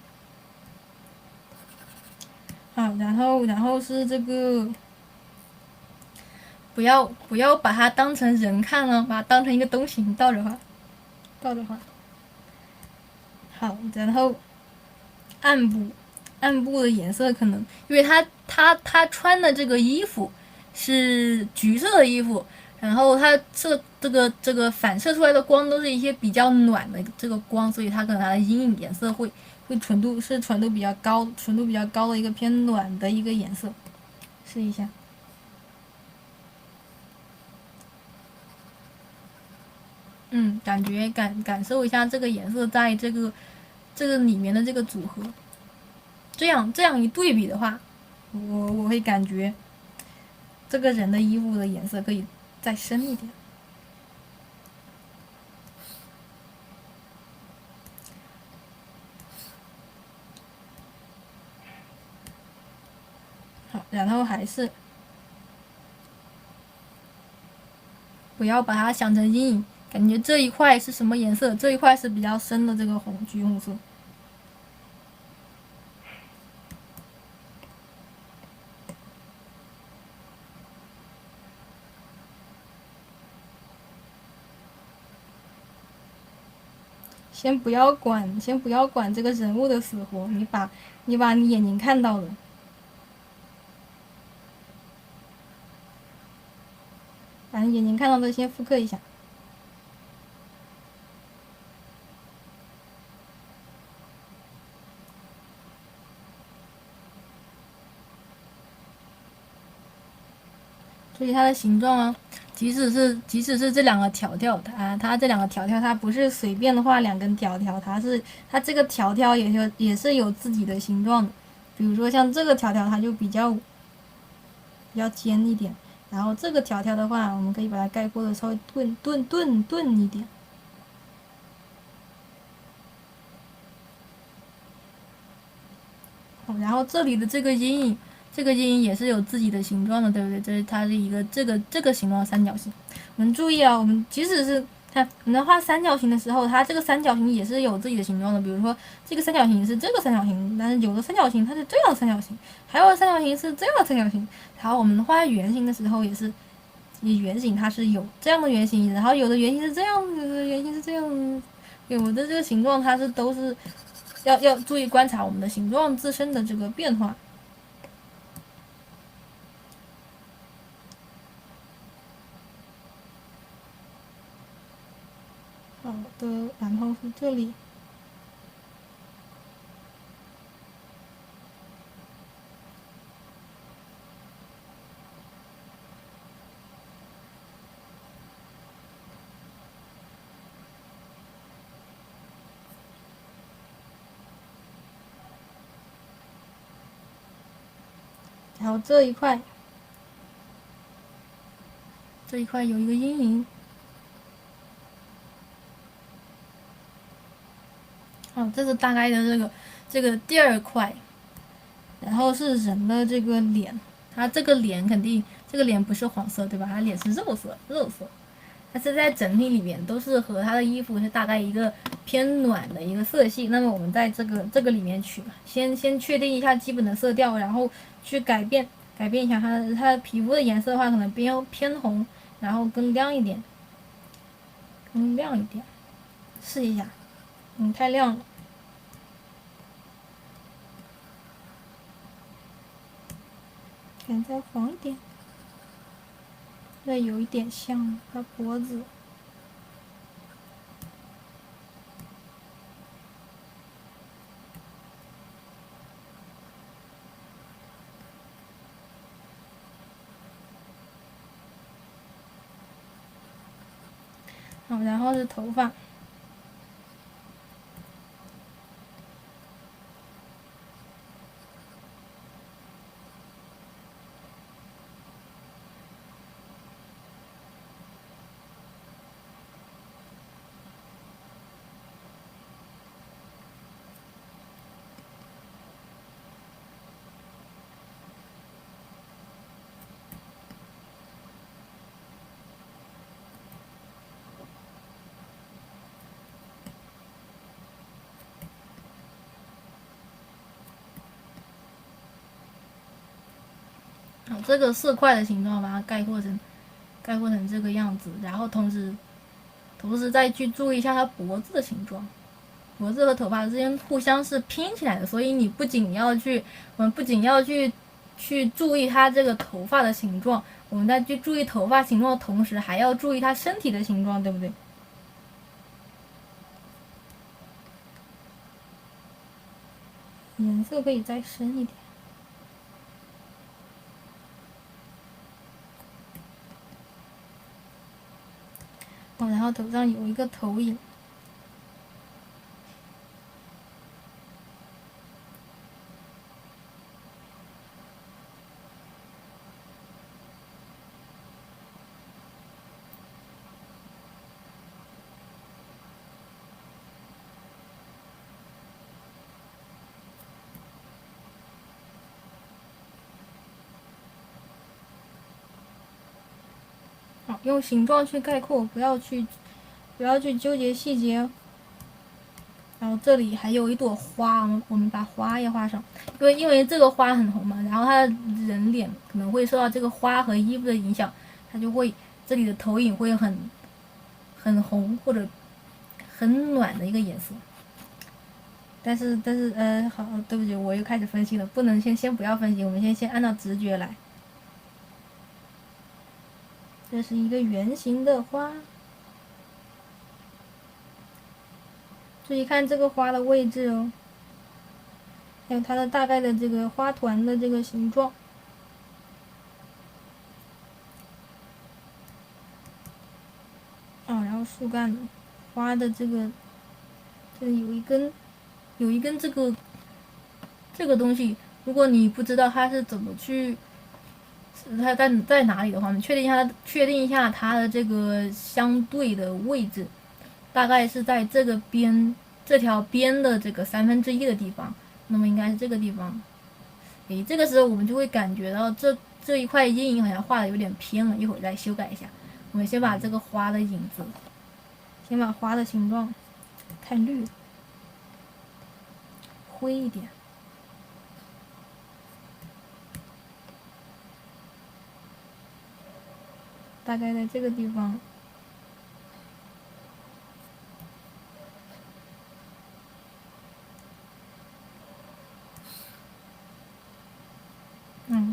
好，然后是这个，不要把它当成人看了，把它当成一个东西，你倒着画。好，然后暗部的颜色可能，因为他穿的这个衣服是橘色的衣服，然后他这个反射出来的光都是一些比较暖的这个光，所以它可能它的阴影颜色会纯度比较高的一个偏暖的一个颜色，试一下。感受一下这个颜色在这个里面的这个组合，这样一对比的话，我会感觉这个人的衣服的颜色可以再深一点。好，然后还是不要把它想成阴影，感觉这一块是什么颜色？这一块是比较深的这个橘红色。先不要管这个人物的死活，你把你眼睛看到的，把你眼睛看到的先复刻一下。注意它的形状啊，即使是这两个条条，它这两个条条它不是随便的画两根条条，它这个条条也是有自己的形状的。比如说像这个条条，它就比较尖一点，然后这个条条的话，我们可以把它概括的稍微钝一点。然后这里的这个阴影，也是有自己的形状的，对不对？它是一个这个形状三角形。我们注意啊，我们即使是我们画三角形的时候，它这个三角形也是有自己的形状的。比如说这个三角形是这个三角形，但是有的三角形它是这样的三角形，还有的三角形是这样的三角形。然后我们画圆形的时候也是，圆形它是有这样的圆形，然后有的圆形是这样，有的圆形是这样，有的这个形状它都是。要注意观察我们的形状自身的这个变化。好的，然后是这里。然后这一块有一个阴影。好，这是大概的这个第二块，然后是人的这个脸，它这个脸肯定这个脸不是黄色对吧？它脸是肉色，它是在整体里面都是和它的衣服是大概一个偏暖的一个色系。那么我们在这个里面取，先确定一下基本的色调，然后去改变一下它的皮肤的颜色的话，可能偏红，然后更亮一点，试一下。太亮了，再黄一点，这有一点像它脖子。好，然后是头发。好，这个色块的形状把它概括成这个样子，然后同时再去注意一下它脖子的形状，脖子和头发之间互相是拼起来的，所以我们不仅要去注意它这个头发的形状，我们在去注意头发形状的同时，还要注意它身体的形状，对不对？颜色可以再深一点。然后头上有一个投影。好，用形状去概括，不要去纠结细节。然后这里还有一朵花，我们把花也画上，因为这个花很红嘛，然后它的人脸可能会受到这个花和衣服的影响，它就会这里的投影会很红或者很暖的一个颜色。但是好，对不起，我又开始分析了，不能先不要分析，我们先按照直觉来。这是一个圆形的花。注意看这个花的位置哦，还有它的大概的这个花团的这个形状。条树干花的这有一根这个东西，如果你不知道它是怎么去，它在哪里的话，你确定一下它的这个相对的位置，大概是在这条边的这个1/3的地方，那么应该是这个地方。诶，这个时候我们就会感觉到这一块阴影好像画的有点偏了，一会儿再修改一下。我们先把这个花的影子，先把花的形状太绿了，灰一点。大概在这个地方，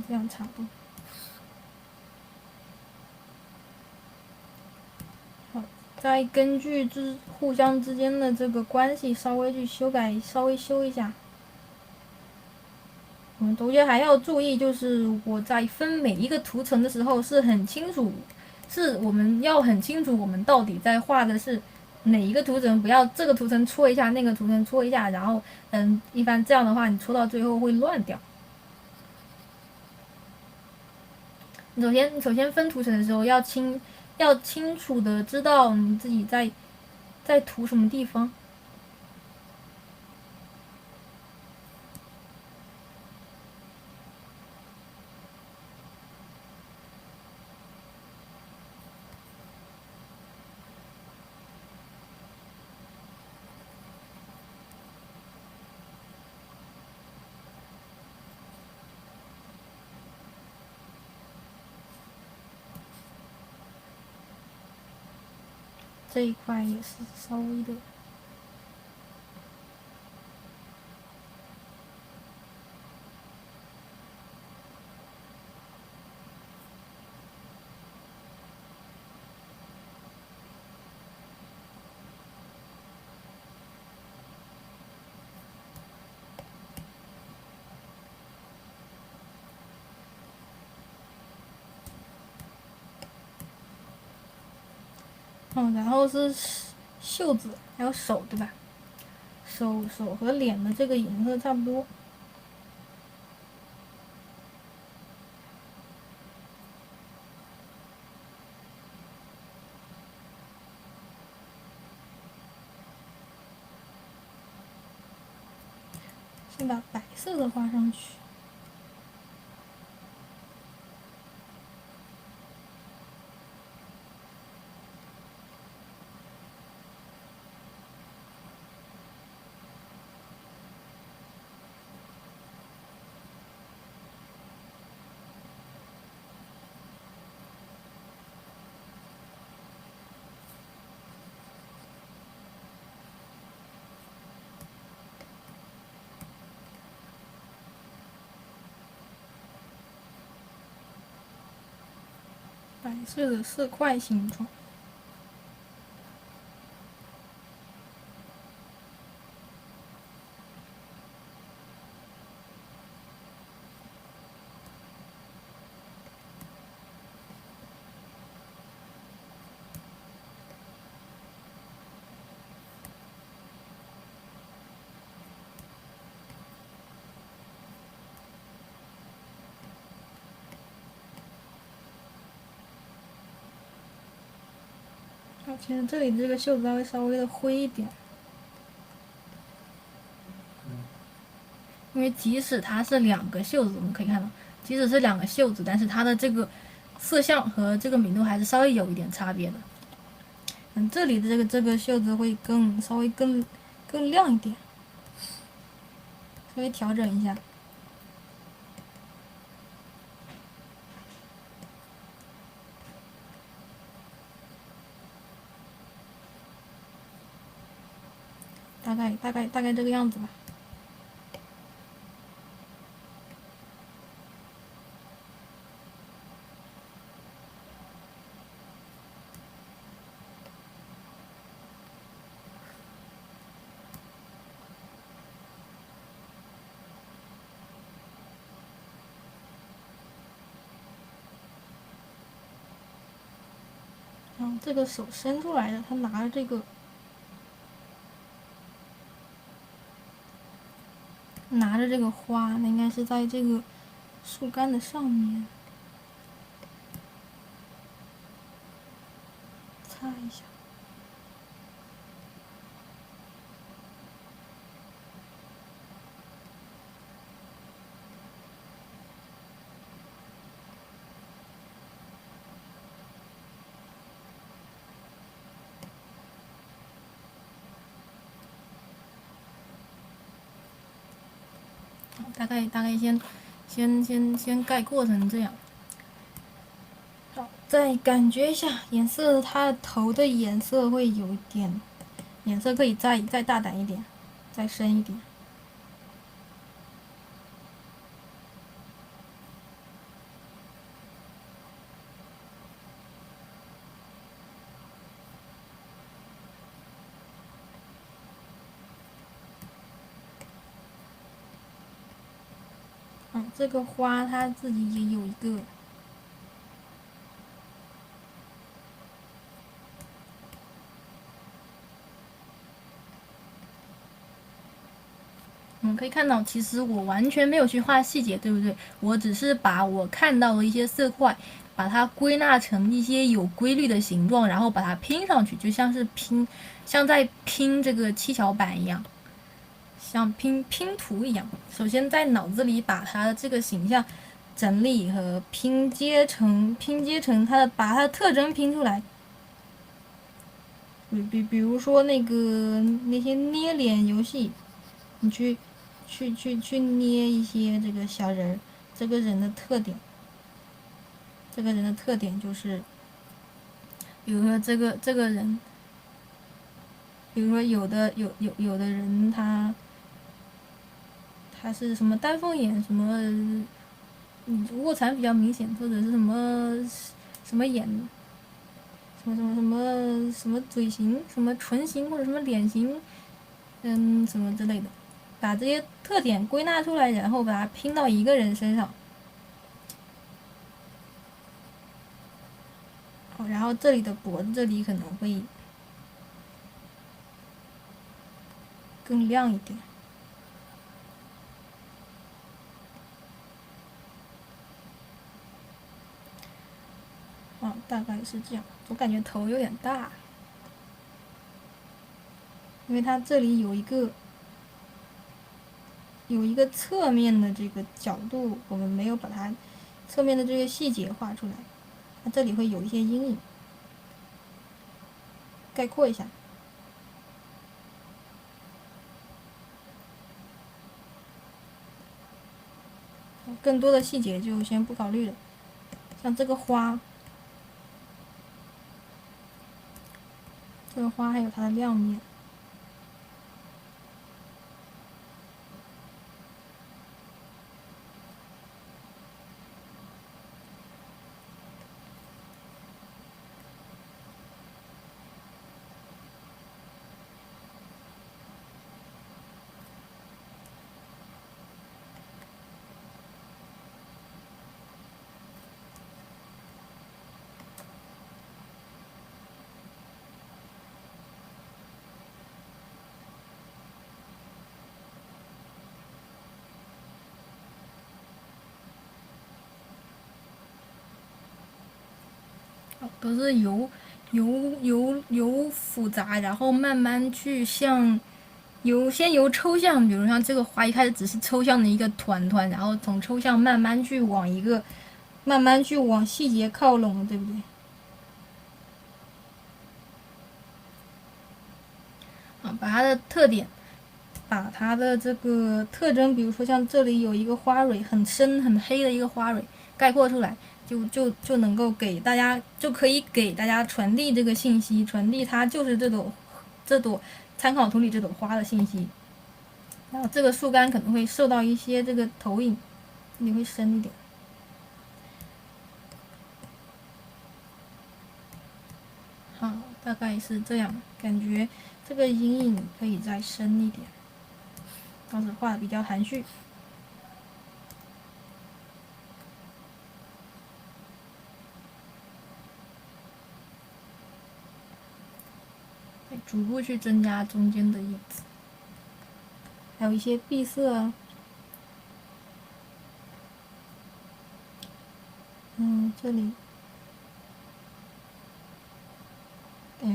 这样差不多。好，再根据互相之间的这个关系稍微去修改，稍微修一下。我们同学还要注意，就是我在分每一个图层的时候是很清楚，是我们要很清楚我们到底在画的是哪一个图层，不要这个图层戳一下，那个图层戳一下，然后一般这样的话你戳到最后会乱掉。首先分图层的时候要清楚的知道你自己在涂什么地方。这一块也是稍微的。然后是袖子，还有手，对吧？手和脸的这个颜色差不多。先把白色的画上去。白色的色块形状。其实这里这个袖子会稍微的灰一点，因为即使它是2个袖子，我们可以看到，即使是2个袖子，但是它的这个色相和这个明度还是稍微有一点差别的。这里的这个袖子会稍微更亮一点，稍微调整一下。大概这个样子吧。然后这个手伸出来的，他拿着这个花，那应该是在这个树干的上面，擦一下。大概先概括成这样。好，再感觉一下颜色，它头的颜色会有点，颜色可以再大胆一点，再深一点。这个花它自己也有一个，我们可以看到，其实我完全没有去画细节，对不对？我只是把我看到的一些色块，把它归纳成一些有规律的形状，然后把它拼上去，就像是像在拼这个七巧板一样。像拼图一样，首先在脑子里把它的这个形象整理和拼接成把它的特征拼出来。比如说那些捏脸游戏，你去捏一些这个小人儿，这个人的特点就是，比如说这个人，比如说有的人他是什么丹凤眼，什么卧蚕比较明显，或者是什么眼，什么嘴型，什么唇型或者什么脸型，什么之类的，把这些特点归纳出来，然后把它拼到一个人身上。然后这里的脖子这里可能会更亮一点。大概是这样。我感觉头有点大，因为它这里有一个侧面的这个角度，我们没有把它侧面的这个细节画出来，它这里会有一些阴影。概括一下，更多的细节就先不考虑了。像这个花还有它的亮面。都是由复杂，然后慢慢去先由抽象，比如像这个花一开始只是抽象的一个团团，然后从抽象慢慢去往细节靠拢，对不对？把它的特点，把它的这个特征，比如说像这里有一个花蕊，很深很黑的一个花蕊，概括出来，就能够给大家，就可以给大家传递这个信息，传递它就是这朵参考图里这朵花的信息。然后这个树干可能会受到一些这个投影，你会深一点。好，大概是这样，感觉这个阴影可以再深一点，当时画的比较含蓄。逐步去增加中间的影子，还有一些闭塞啊。这里，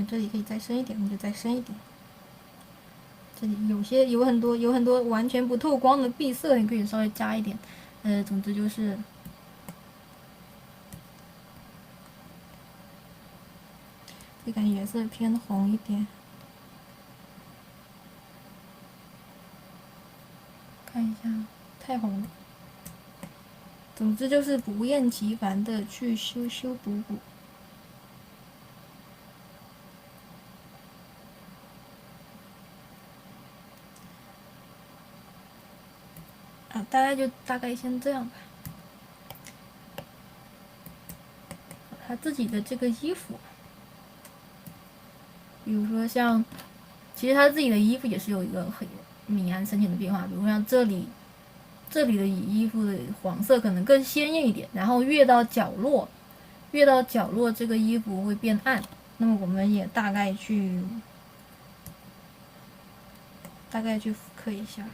这里可以再深一点，我们就再深一点。这里有很多完全不透光的闭塞，你可以稍微加一点。总之就是，这感觉颜色偏红一点。看一下，太红了。总之就是不厌其烦的去修修补补。大概先这样吧。他自己的这个衣服，比如说像，其实他自己的衣服也是有一个很明暗深浅的变化，比如像这里的衣服的黄色可能更鲜艳一点，然后越到角落这个衣服会变暗。那么我们也大概去复刻一下。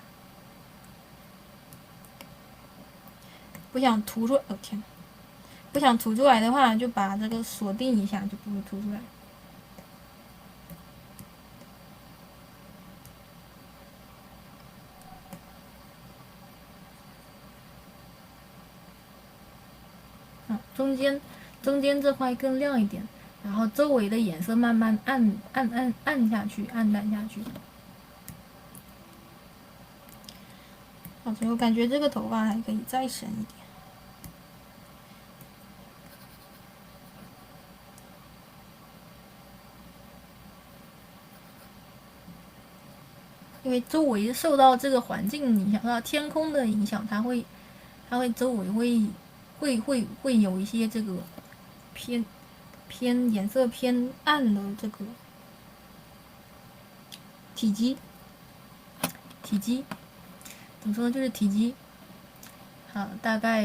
不想涂出来，天！不想涂出来的话，就把这个锁定一下，就不会涂出来。中间这块更亮一点，然后周围的颜色慢慢暗下去，暗淡下去。最后感觉这个头发还可以再深一点。因为周围受到这个环境影响，受到天空的影响，它会周围会有一些这个偏颜色偏暗的这个体积，怎么说呢？就是体积。好，大概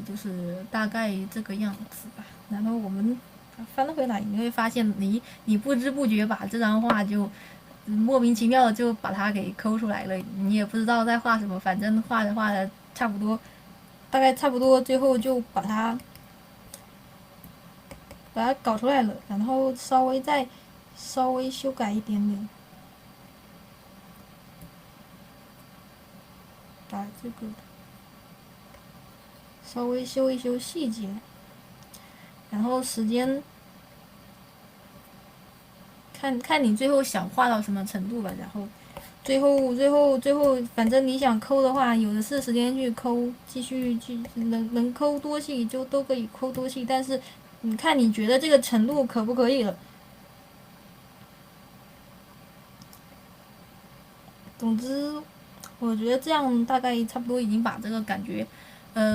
就是大概这个样子吧。然后我们翻回来，你会发现你不知不觉把这张画就莫名其妙的就把它给抠出来了，你也不知道在画什么，反正画的差不多，大概差不多，最后就把它搞出来了，然后稍微修改一点点，把这个稍微修一修细节，然后时间。看你最后想画到什么程度吧，然后最后，反正你想抠的话，有的是时间去抠，继续去能抠多细就都可以抠多细，但是你看你觉得这个程度可不可以了？总之，我觉得这样大概差不多已经把这个感觉，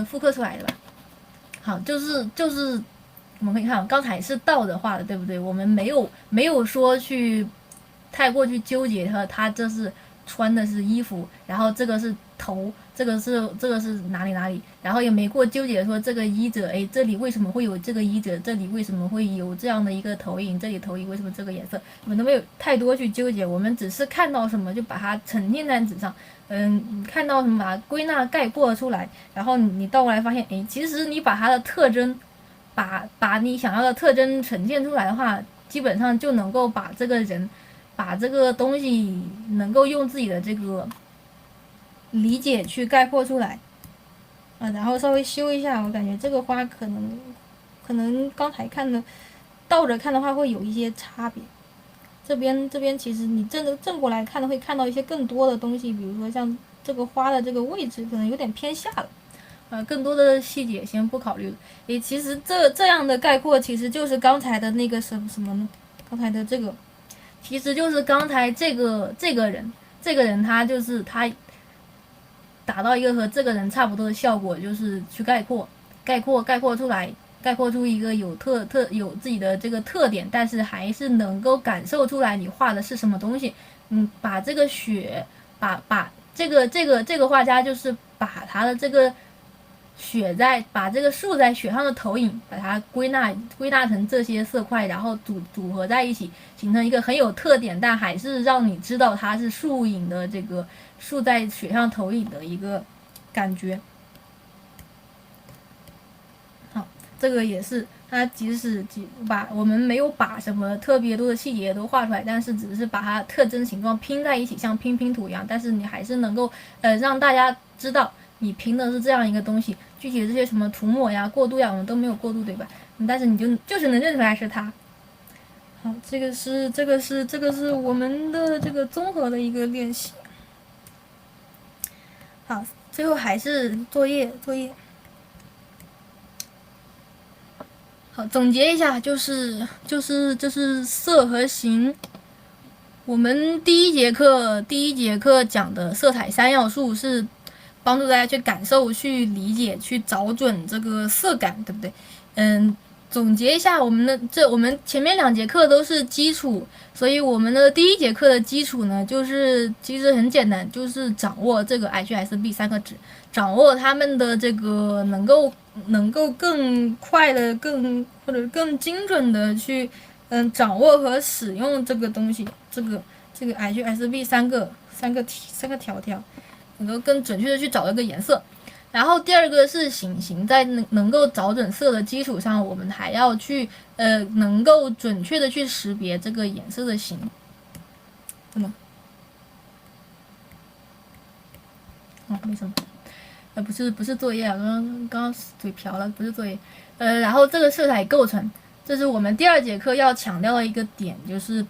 复刻出来了吧。好，就是我们可以看，刚才是倒着画的，对不对？我们没有说去太过去纠结他这是穿的是衣服，然后这个是头，这个是哪里，然后也没过纠结说这个衣褶，这里为什么会有这个衣褶，这里为什么会有这样的一个投影，这里投影为什么这个颜色，我们都没有太多去纠结，我们只是看到什么就把它呈现在纸上，看到什么把它归纳概括出来，然后你倒过来发现，其实你把它的特征。把你想要的特征呈现出来的话，基本上就能够把这个人，把这个东西能够用自己的这个理解去概括出来，然后稍微修一下，我感觉这个花可能刚才看的倒着看的话会有一些差别。这边其实你正过来看的会看到一些更多的东西，比如说像这个花的这个位置可能有点偏下了。更多的细节先不考虑了。其实这样的概括其实就是刚才的那个什么呢？刚才的这个，其实就是刚才这个人他就是他达到一个和这个人差不多的效果，就是去概括出来，概括出一个有自己的这个特点，但是还是能够感受出来你画的是什么东西。把这个雪，把这个画家就是把他的这个把这个树在雪上的投影，把它归纳成这些色块，然后组合在一起，形成一个很有特点，但还是让你知道它是树影的这个树在雪上投影的一个感觉。好，这个也是它即使我们没有把什么特别多的细节都画出来，但是只是把它特征形状拼在一起，像拼拼图一样，但是你还是能够让大家知道你拼的是这样一个东西。具体的这些什么涂抹呀、过渡呀，我们都没有过渡，对吧？但是你就是能认出来是它。好，这个是我们的这个综合的一个练习。好，最后还是作业。好，总结一下，就是色和形。我们第一节课讲的色彩三要素是帮助大家去感受、去理解、去找准这个色感，对不对？总结一下，我们前面2节课都是基础，所以我们的第1节课的基础呢，其实很简单，就是掌握这个 HSB 3个值，掌握它们的这个能够更快的、或者更精准的去掌握和使用这个东西，这个 HSB 三个条条，能够更准确的去找一个颜色。然后第2个是形，在能够找准色的基础上，我们还要去能够准确的去识别这个颜色的形。怎么？没什么。不是作业啊，刚刚嘴瓢了，不是作业。然后这个色彩构成，这是我们第2节课要强调的一个点，就是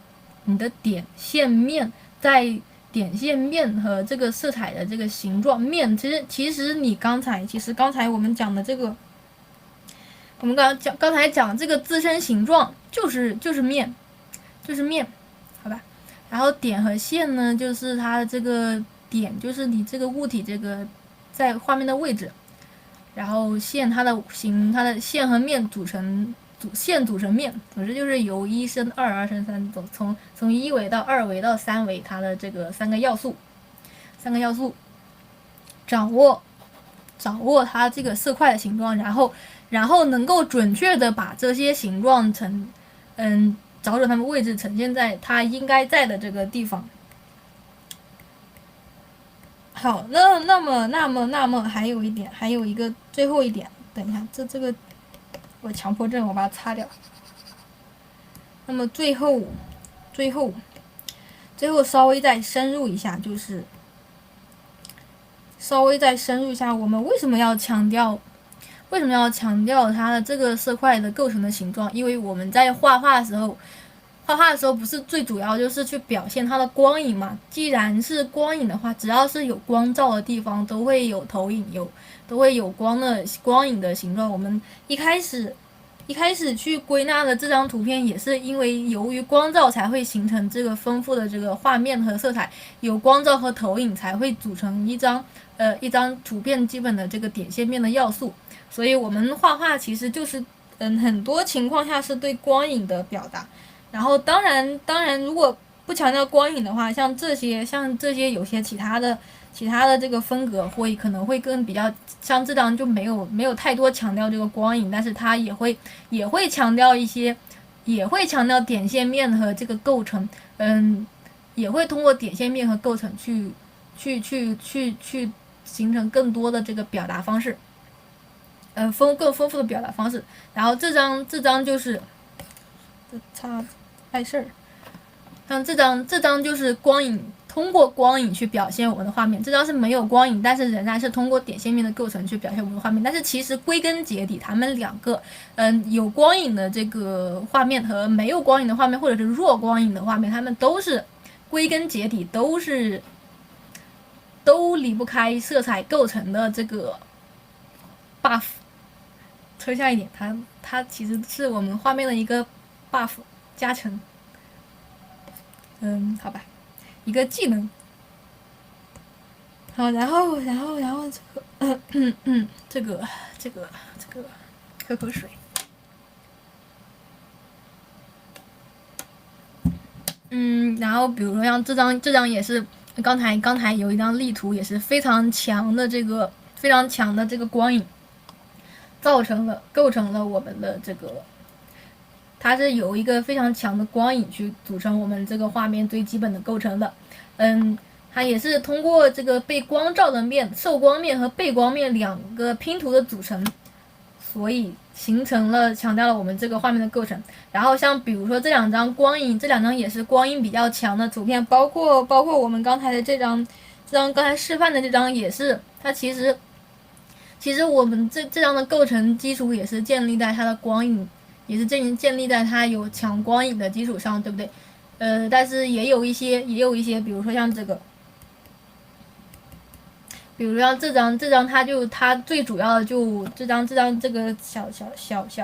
你的点、线、面在点、线、面和这个色彩的这个形状面，其实刚才我们讲的这个，我们刚才讲这个自身形状就是面，好吧？然后点和线呢，就是它的这个点，就是你这个物体这个在画面的位置，然后线它的线和面线组成面，总之就是由1升2，2升3走，从1维到2维到3维，它的这个3个要素，掌握它这个色块的形状，然后能够准确的把这些形状找准它们位置，呈现在它应该在的这个地方。好，那么还有一个最后一点，等一下，这个我强迫症，我把它擦掉。那么最后稍微再深入一下，我们为什么要强调它的这个色块的构成的形状？因为我们在画画的时候不是最主要就是去表现它的光影嘛？既然是光影的话，只要是有光照的地方，都会有投影，都会有光影的形状。我们一开始去归纳的这张图片，也是因为由于光照才会形成这个丰富的这个画面和色彩，有光照和投影才会组成一张图片基本的这个点线面的要素。所以我们画画其实就是很多情况下是对光影的表达。然后当然如果不强调光影的话，像这些有些其他的这个风格可能会更比较，像这张就没有太多强调这个光影，但是它也会强调点线面和这个构成，也会通过点线面和构成去形成更多的这个表达方式，更丰富的表达方式。然后这张就是碍事儿。像这张就是光影，通过光影去表现我们的画面。这张是没有光影，但是仍然是通过点线面的构成去表现我们的画面。但是其实归根结底，它们两个，有光影的这个画面和没有光影的画面，或者是弱光影的画面，它们都是归根结底都离不开色彩构成的这个 buff。抽象一点，它其实是我们画面的一个 buff 加成。好吧，一个技能。好，然后这个，喝口水。然后比如说像这张也是刚才有一张例图，也是非常强的这个光影。构成了我们的这个，它是由一个非常强的光影去组成我们这个画面最基本的构成的。它也是通过这个被光照的面、受光面和背光面两个拼图的组成，所以强调了我们这个画面的构成。然后像比如说这两张光影，这两张也是光影比较强的图片，包括我们刚才的这张刚才示范的这张也是，它其实我们这张的构成基础也是建立在它的光影，也是建立在它有强光影的基础上，对不对？但是也有一些，比如说像这个。比如像这张，它最主要的就这张这个小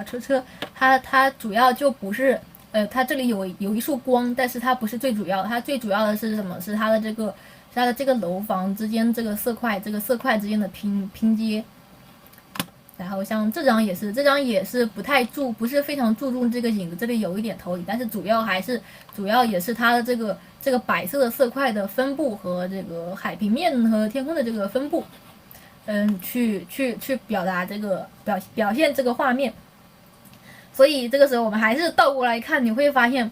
车，它主要就不是它这里有一束光，但是它不是最主要的，它最主要的是什么？是它的这个楼房之间这个色块之间的拼接。然后像这张也是不是非常注重这个影子，这里有一点投影，但是主要也是它的这个白色的色块的分布和这个海平面和天空的这个分布，去表达这个表现这个画面。所以这个时候我们还是倒过来看，你会发现，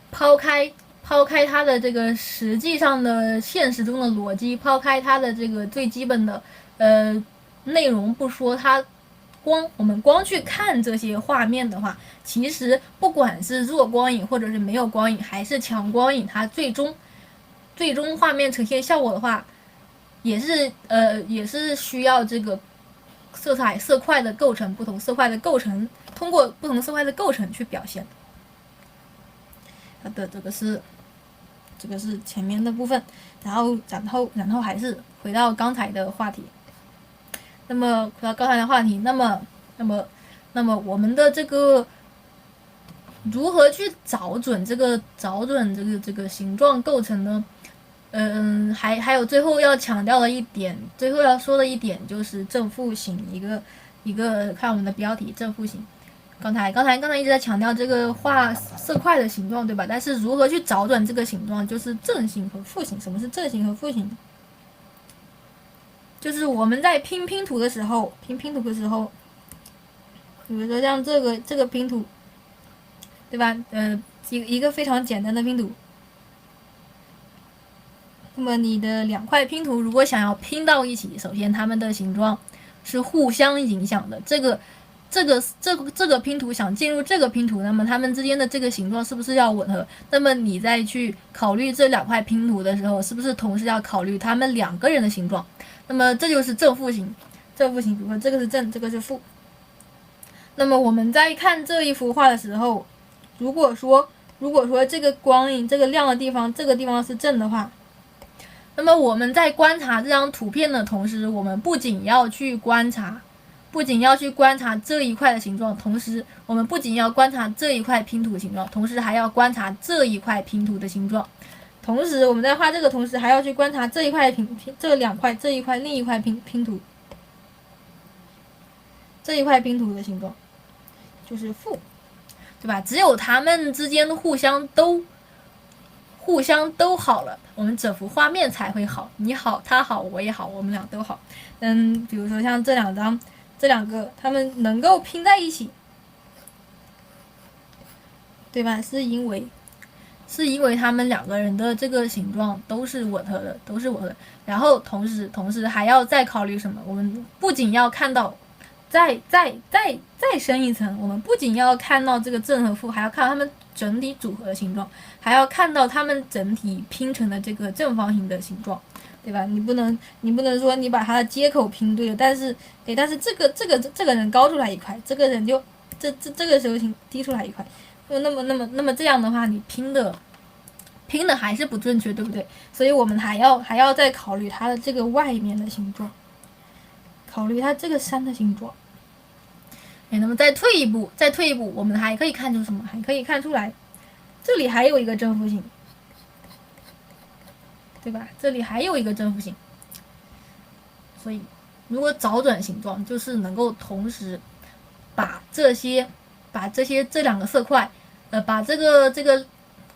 抛开它的这个实际上的现实中的逻辑，抛开它的这个最基本的内容不说，我们光去看这些画面的话，其实不管是弱光影或者是没有光影，还是强光影，它最终画面呈现效果的话，也是需要这个色块的构成，不同色块的构成，通过不同色块的构成去表现的。好的，这个是前面的部分，然后还是回到刚才的话题。那么回到刚才的话题，那么我们的这个如何去找准这个形状构成呢？还有最后要强调的一点，最后要说的一点就是正负形，一个看我们的标题正负形。刚才一直在强调这个画色块的形状，对吧？但是如何去找准这个形状，就是正形和负形。什么是正形和负形？就是我们在拼拼图的时候，比如说像这个拼图，对吧？一个非常简单的拼图。那么你的两块拼图如果想要拼到一起，首先它们的形状是互相影响的。这个拼图想进入这个拼图，那么它们之间的这个形状是不是要吻合？那么你再去考虑这两块拼图的时候，是不是同时要考虑它们两个人的形状？那么这就是正负形。比如说这个是正，这个是负。那么我们在看这一幅画的时候，如果说这个光影这个亮的地方，这个地方是正的话，那么我们在观察这张图片的同时，我们不仅要去观察这一块的形状，同时我们不仅要观察这一块拼图的形状，同时还要观察这一块拼图的形状。同时我们在画这个同时还要去观察这一块这两块另一块拼图，这一块拼图的形状就是负，对吧？只有它们之间互相都好了，我们整幅画面才会好。你好，他好，我也好，我们俩都好。比如说像这两个，它们能够拼在一起，对吧？是因为他们两个人的这个形状都是吻合的。然后同时还要再考虑什么？我们不仅要看到，再深一层，我们不仅要看到这个正和负，还要看到它们整体组合的形状，还要看到它们整体拼成的这个正方形的形状，对吧？你不能说你把它的接口拼对了，但是这个人高出来一块，这个人就这个时候低出来一块，那么这样的话，你拼的还是不正确，对不对？所以我们还要再考虑它的这个外面的形状，考虑它这个山的形状。那么再退一步，我们还可以看出什么？还可以看出来，这里还有一个正负形，对吧？这里还有一个正负形。所以，如果找准形状，就是能够同时把这两个色块，把这个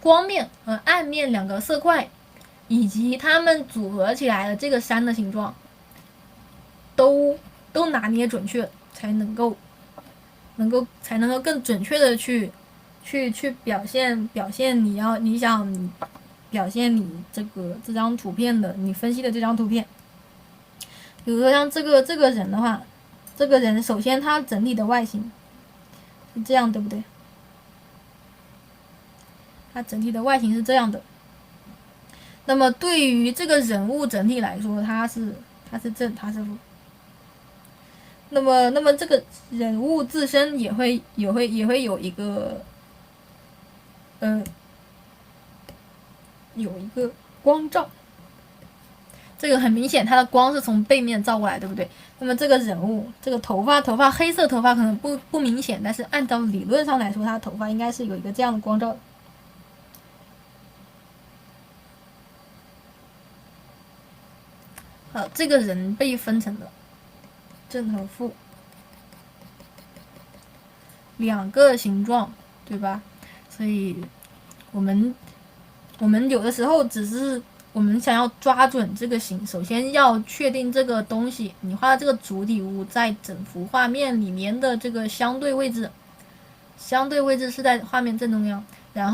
光面和暗面两个色块，以及它们组合起来的这个山的形状，都拿捏准确。才能够更准确的去表现你想表现你这张图片的你分析的这张图片。比如说像这个人的话，这个人首先他整体的外形是这样，对不对？他整体的外形是这样的。那么对于这个人物整体来说，他是正，他是负。那么这个人物自身也会有一个有一个光照。这个很明显，它的光是从背面照过来，对不对？那么这个人物，这个头发黑色头发可能不明显，但是按照理论上来说，他的头发应该是有一个这样的光照的。好，这个人被分成了正和负两个形状，对吧？所以我们有的时候只是我们想要抓准这个形，首先要确定这个东西，你画的这个主体物在整幅画面里面的这个相对位置是在画面正中央。然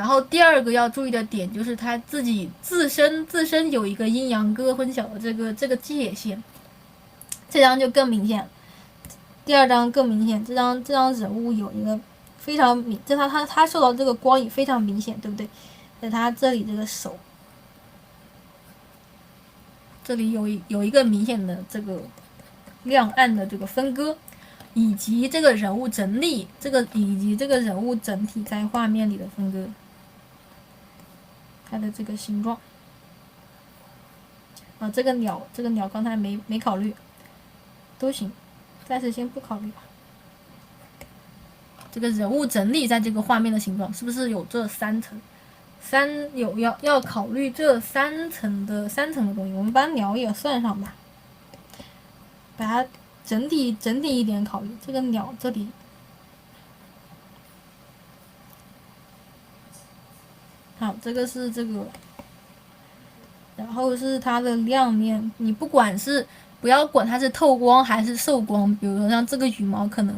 后第二个要注意的点就是它自身有一个阴阳割昏晓的这个界限，这张就更明显。第二张更明显，这张人物有一个非常明，这他受到这个光也非常明显，对不对？在他这里这个手，这里有一个明显的这个亮暗的这个分割，以及这个人物整体，以及这个人物整体在画面里的分割，它的这个形状。啊，这个鸟刚才没考虑，都行，暂时先不考虑吧。这个人物整体在这个画面的形状是不是有这三层？要考虑这三层的东西，我们把鸟也算上吧，把它整体一点考虑。这个鸟这里，好，这个是这个，然后是它的亮面，你不要管它是透光还是受光，比如说像这个羽毛可能。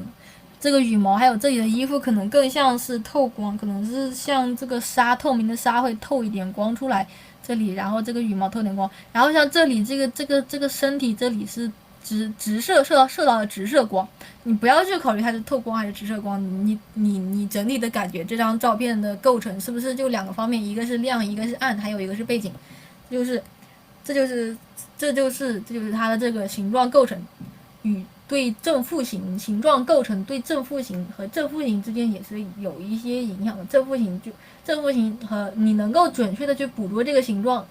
这个羽毛还有这里的衣服可能更像是透光，可能是像这个透明的纱会透一点光出来这里，然后这个羽毛透点光，然后像这里这个身体这里是射到了直射光，你不要去考虑它是透光还是直射光，你整体的感觉这张照片的构成是不是就两个方面，一个是亮一个是暗，还有一个是背景，这就是它的这个形状构成与对正负形状构成对正负形和正负形之间也是有一些影响的。正负形和你能够准确的去捕捉这个形状，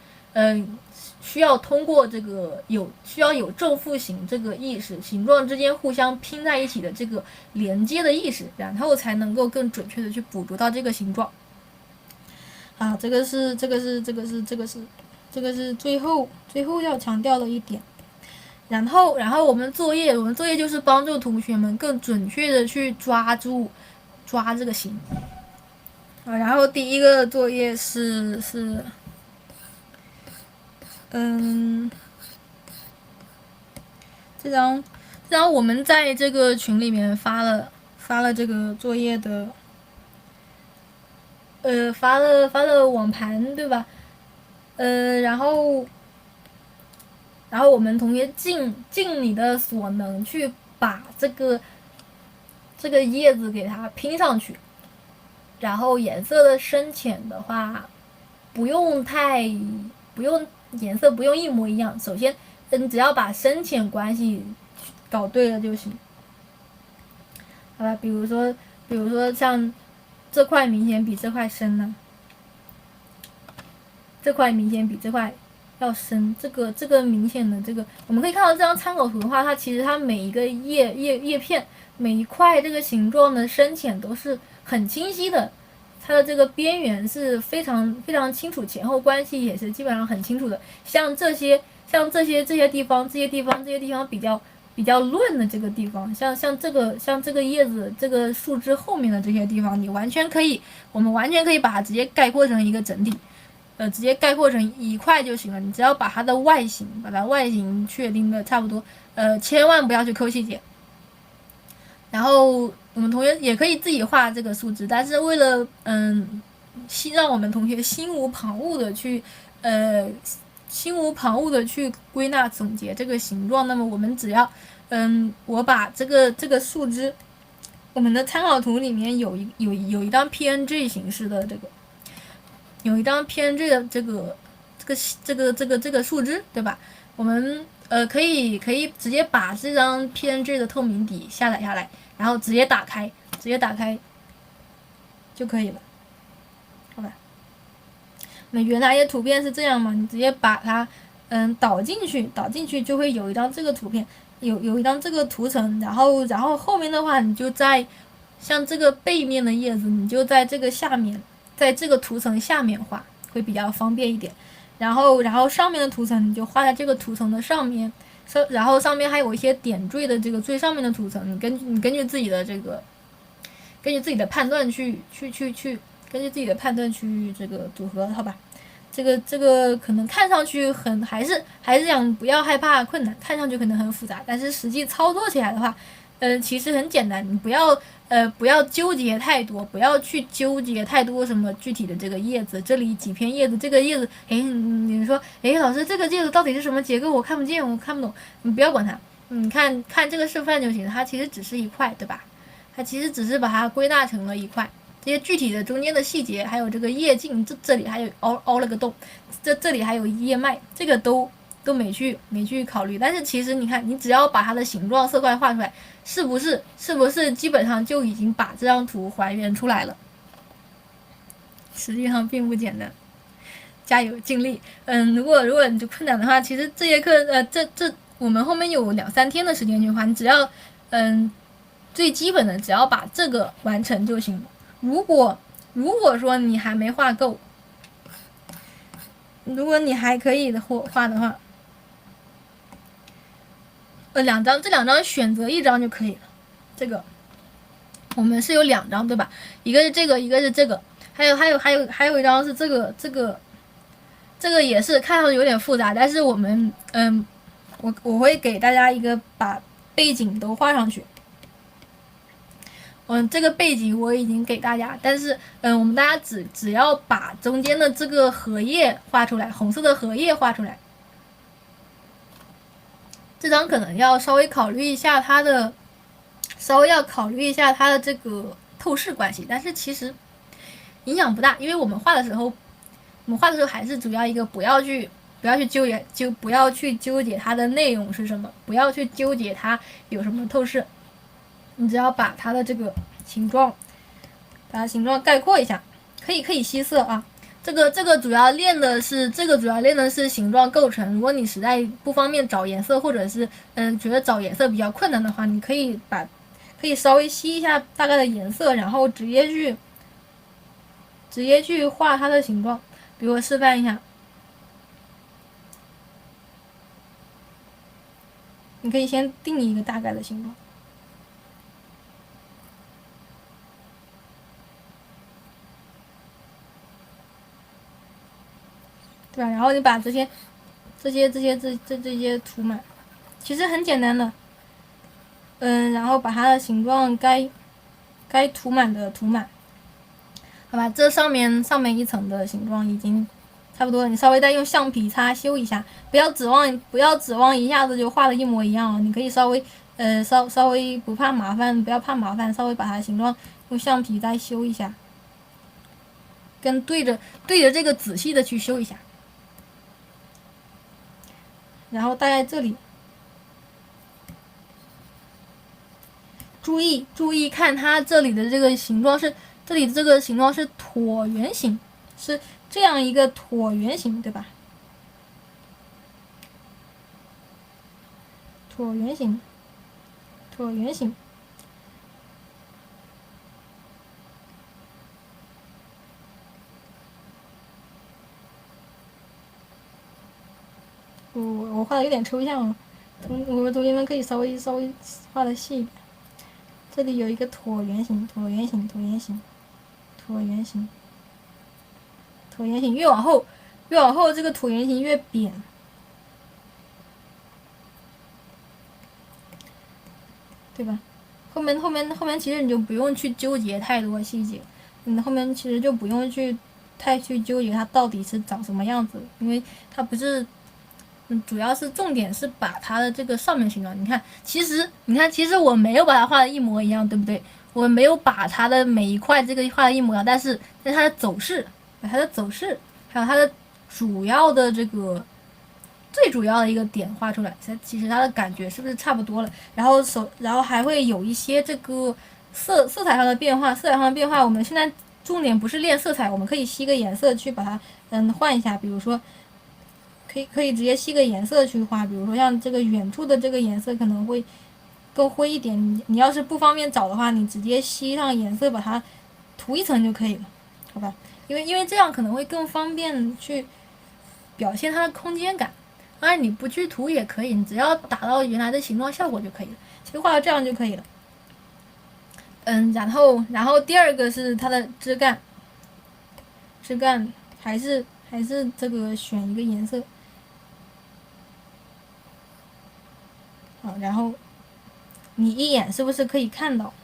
需要通过需要有正负形这个意识，形状之间互相拼在一起的这个连接的意识，然后才能够更准确的去捕捉到这个形状。啊，这个是最后要强调的一点。然后我们作业就是帮助同学们更准确的去抓这个形。然后第一个作业是这张我们在这个群里面发了这个作业的，发了网盘，对吧？然后我们同学尽你的所能去把这个叶子给它拼上去，然后颜色的深浅的话，颜色不用一模一样。首先，只要把深浅关系搞对了就行。好吧，比如说像这块明显比这块深呢，这块明显比这块要深，这个明显的这个，我们可以看到这张参考图的话，它其实它每一个叶片每一块这个形状的深浅都是很清晰的，它的这个边缘是非常非常清楚，前后关系也是基本上很清楚的。像这些地方比较乱的这个地方，像这个叶子这个树枝后面的这些地方，我们完全可以把它直接概括成一个整体。直接概括成一块就行了。你只要把它的外形，把它外形确定的差不多，千万不要去抠细节。然后我们同学也可以自己画这个树枝，但是为了让我们同学心无旁骛的去归纳总结这个形状，那么我们只要我把这个树枝，我们的参考图里面有一张 PNG 形式的有一张 PNG 的这个树枝，对吧？我们可以直接把这张 PNG 的透明底下载下来，然后直接打开就可以了，好吧？那原来的图片是这样嘛？你直接把它导进去就会有一张这个图片，有一张这个图层，然后后面的话你就在像这个背面的叶子，你就在这个下面，在这个图层下面画会比较方便一点。然后上面的图层你就画在这个图层的上面，然后上面还有一些点缀的这个最上面的图层，你根据自己的判断去根据自己的判断去这个组合，好吧？这个可能看上去还是讲不要害怕困难，看上去可能很复杂，但是实际操作起来的话，其实很简单。你不要纠结太多，不要去纠结太多什么具体的这个叶子，这里几片叶子，这个叶子，你说，老师这个叶子到底是什么结构？我看不见，我看不懂。你不要管它，你看这个示范就行，它其实只是一块，对吧？它其实只是把它归纳成了一块。这些具体的中间的细节，还有这个叶茎，这里还有凹了个洞，这里还有叶脉，这个都没去考虑。但是其实你看，你只要把它的形状色块画出来，是不是基本上就已经把这张图还原出来了？实际上并不简单，加油尽力。如果你就困难的话，其实这节课我们后面有2-3天的时间去画，你只要最基本的只要把这个完成就行了。如果说你还没画够，如果你还可以的画的话，这两张选择一张就可以了。这个我们是有2张，对吧？一个是这个，一个是这个，还有一张是这个也是看上去有点复杂，但是我们我会给大家一个把背景都画上去。这个背景我已经给大家，但是我们大家只要把中间的这个荷叶画出来，红色的荷叶画出来。这张可能要稍微考虑一下它的这个透视关系，但是其实影响不大，因为我们画的时候还是主要一个不要去纠结它的内容是什么，不要去纠结它有什么透视。你只要把它的这个形状，概括一下，可以吸色啊。这个主要练的是形状构成。如果你实在不方便找颜色，或者是觉得找颜色比较困难的话，你可以稍微吸一下大概的颜色，然后直接去画它的形状。比如我示范一下，你可以先定一个大概的形状。对吧？然后你把这些涂满，其实很简单的。然后把它的形状该涂满的涂满，好吧？这上面一层的形状已经差不多了，你稍微再用橡皮擦修一下，不要指望一下子就画的一模一样哦。你可以稍微稍微不要怕麻烦，稍微把它的形状用橡皮再修一下，跟对着这个仔细的去修一下。然后大概这里，注意看它这里的这个形状是椭圆形，是这样一个椭圆形，对吧？椭圆形。我画的有点抽象哦，我们同学们可以稍微画的细一点。这里有一个椭圆形，越往后越往后这个椭圆形越扁，对吧？后面其实你就不用去纠结太多细节，你后面其实就不用去纠结它到底是长什么样子，因为它不是，主要是重点是把它的这个上面形状，你看，其实我没有把它画的一模一样，对不对？我没有把它的每一块这个画的一模一样，但是它的走势，还有它的主要的这个。最主要的一个点画出来，其实它的感觉是不是差不多了？然后还会有一些这个色彩上的变化，我们现在重点不是练色彩，我们可以吸个颜色去把它换一下，比如说可以直接吸个颜色去画，比如说像这个远处的这个颜色可能会更灰一点，你要是不方便找的话，你直接吸上颜色把它涂一层就可以了，好吧？因为这样可能会更方便去表现它的空间感。当然你不去涂也可以，你只要达到原来的形状效果就可以了，其实画到这样就可以了。然后第二个是它的枝干还是这个选一个颜色，好，然后你一眼是不是可以看到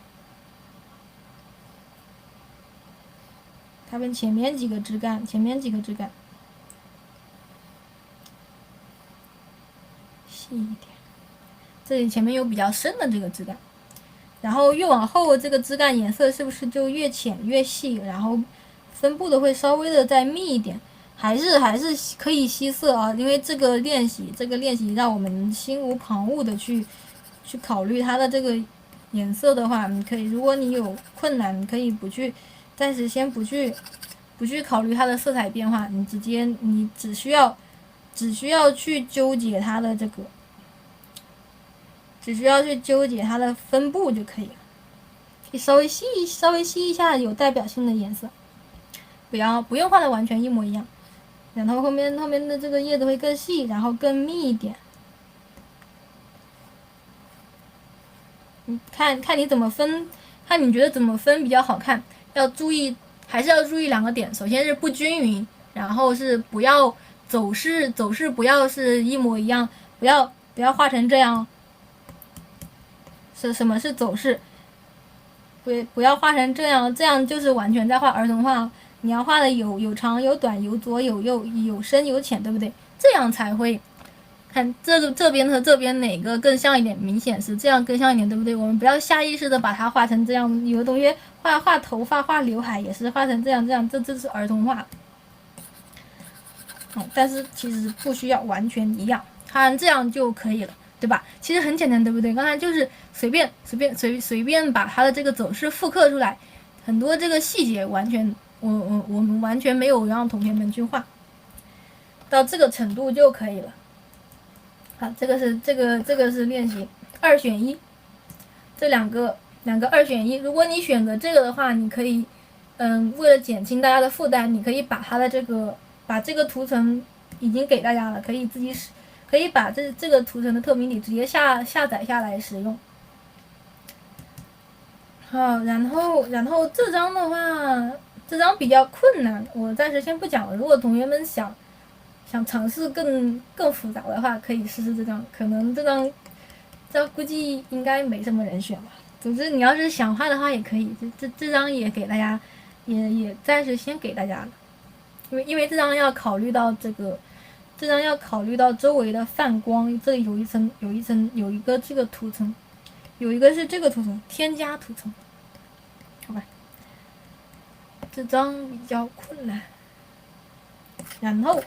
它们前面几个枝干？细一点，这里前面有比较深的这个枝干，然后越往后这个枝干颜色是不是就越浅越细，然后分布的会稍微的再密一点，还是可以吸色啊，因为这个练习让我们心无旁骛的去考虑它的这个颜色的话，你可以，如果你有困难，你可以暂时先不去考虑它的色彩变化，你只需要去纠结它的这个。只需要去纠结它的分布就可以了，可以稍微吸一下有代表性的颜色，不用画的完全一模一样。然后后面的这个叶子会更细，然后更密一点。你看你怎么分，看你觉得怎么分比较好看，还是要注意两个点，首先是不均匀，然后是不要走势不要是一模一样，不要画成这样。什么是走势？不要画成这样，这样就是完全在画儿童画。你要画的有长有短，有左有右，有深有浅，对不对？这样才会看这边和这边哪个更像一点，明显是这样更像一点，对不对？我们不要下意识的把它画成这样。有的同学画头发、画刘海也是画成这样，这是儿童画。但是其实不需要完全一样，看这样就可以了。对吧？其实很简单，对不对？刚才就是随便把它的这个走势复刻出来，很多这个细节完全我们完全没有让同学们去画，到这个程度就可以了。好，这个是练习2选1，这两个2选1。如果你选择这个的话，你可以为了减轻大家的负担，你可以把它的把这个图层已经给大家了，可以自己使。可以把这个图层的透明体直接下载下来使用。好，然后这张的话，这张比较困难，我暂时先不讲了。如果同学们想尝试更复杂的话，可以试试这张。可能这张估计应该没什么人选吧。总之，你要是想画的话也可以。这张也给大家，也暂时先给大家了，因为这张要考虑到周围的泛光，这里有一个这个图层，有一个是这个图层，添加图层，好吧？这张比较困难。然后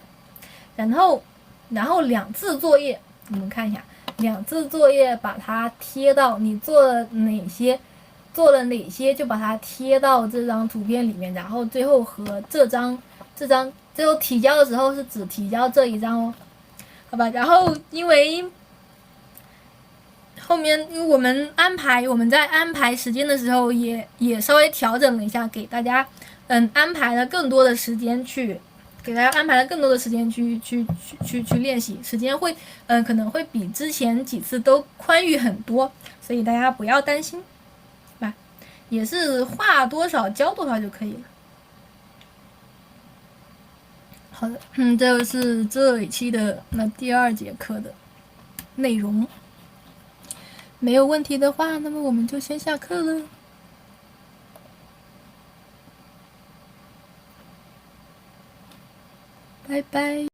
2次作业，你们看一下，2次作业把它贴到你做了哪些就把它贴到这张图片里面，然后最后和这张最后提交的时候是只提交这一张哦，好吧？然后因为后面我们在安排时间的时候也稍微调整了一下，给大家安排了更多的时间去练习，时间会可能会比之前几次都宽裕很多，所以大家不要担心，吧？也是画多少教多少就可以了。好的，这就是这一期的第2节课的内容。没有问题的话，那么我们就先下课了。拜拜。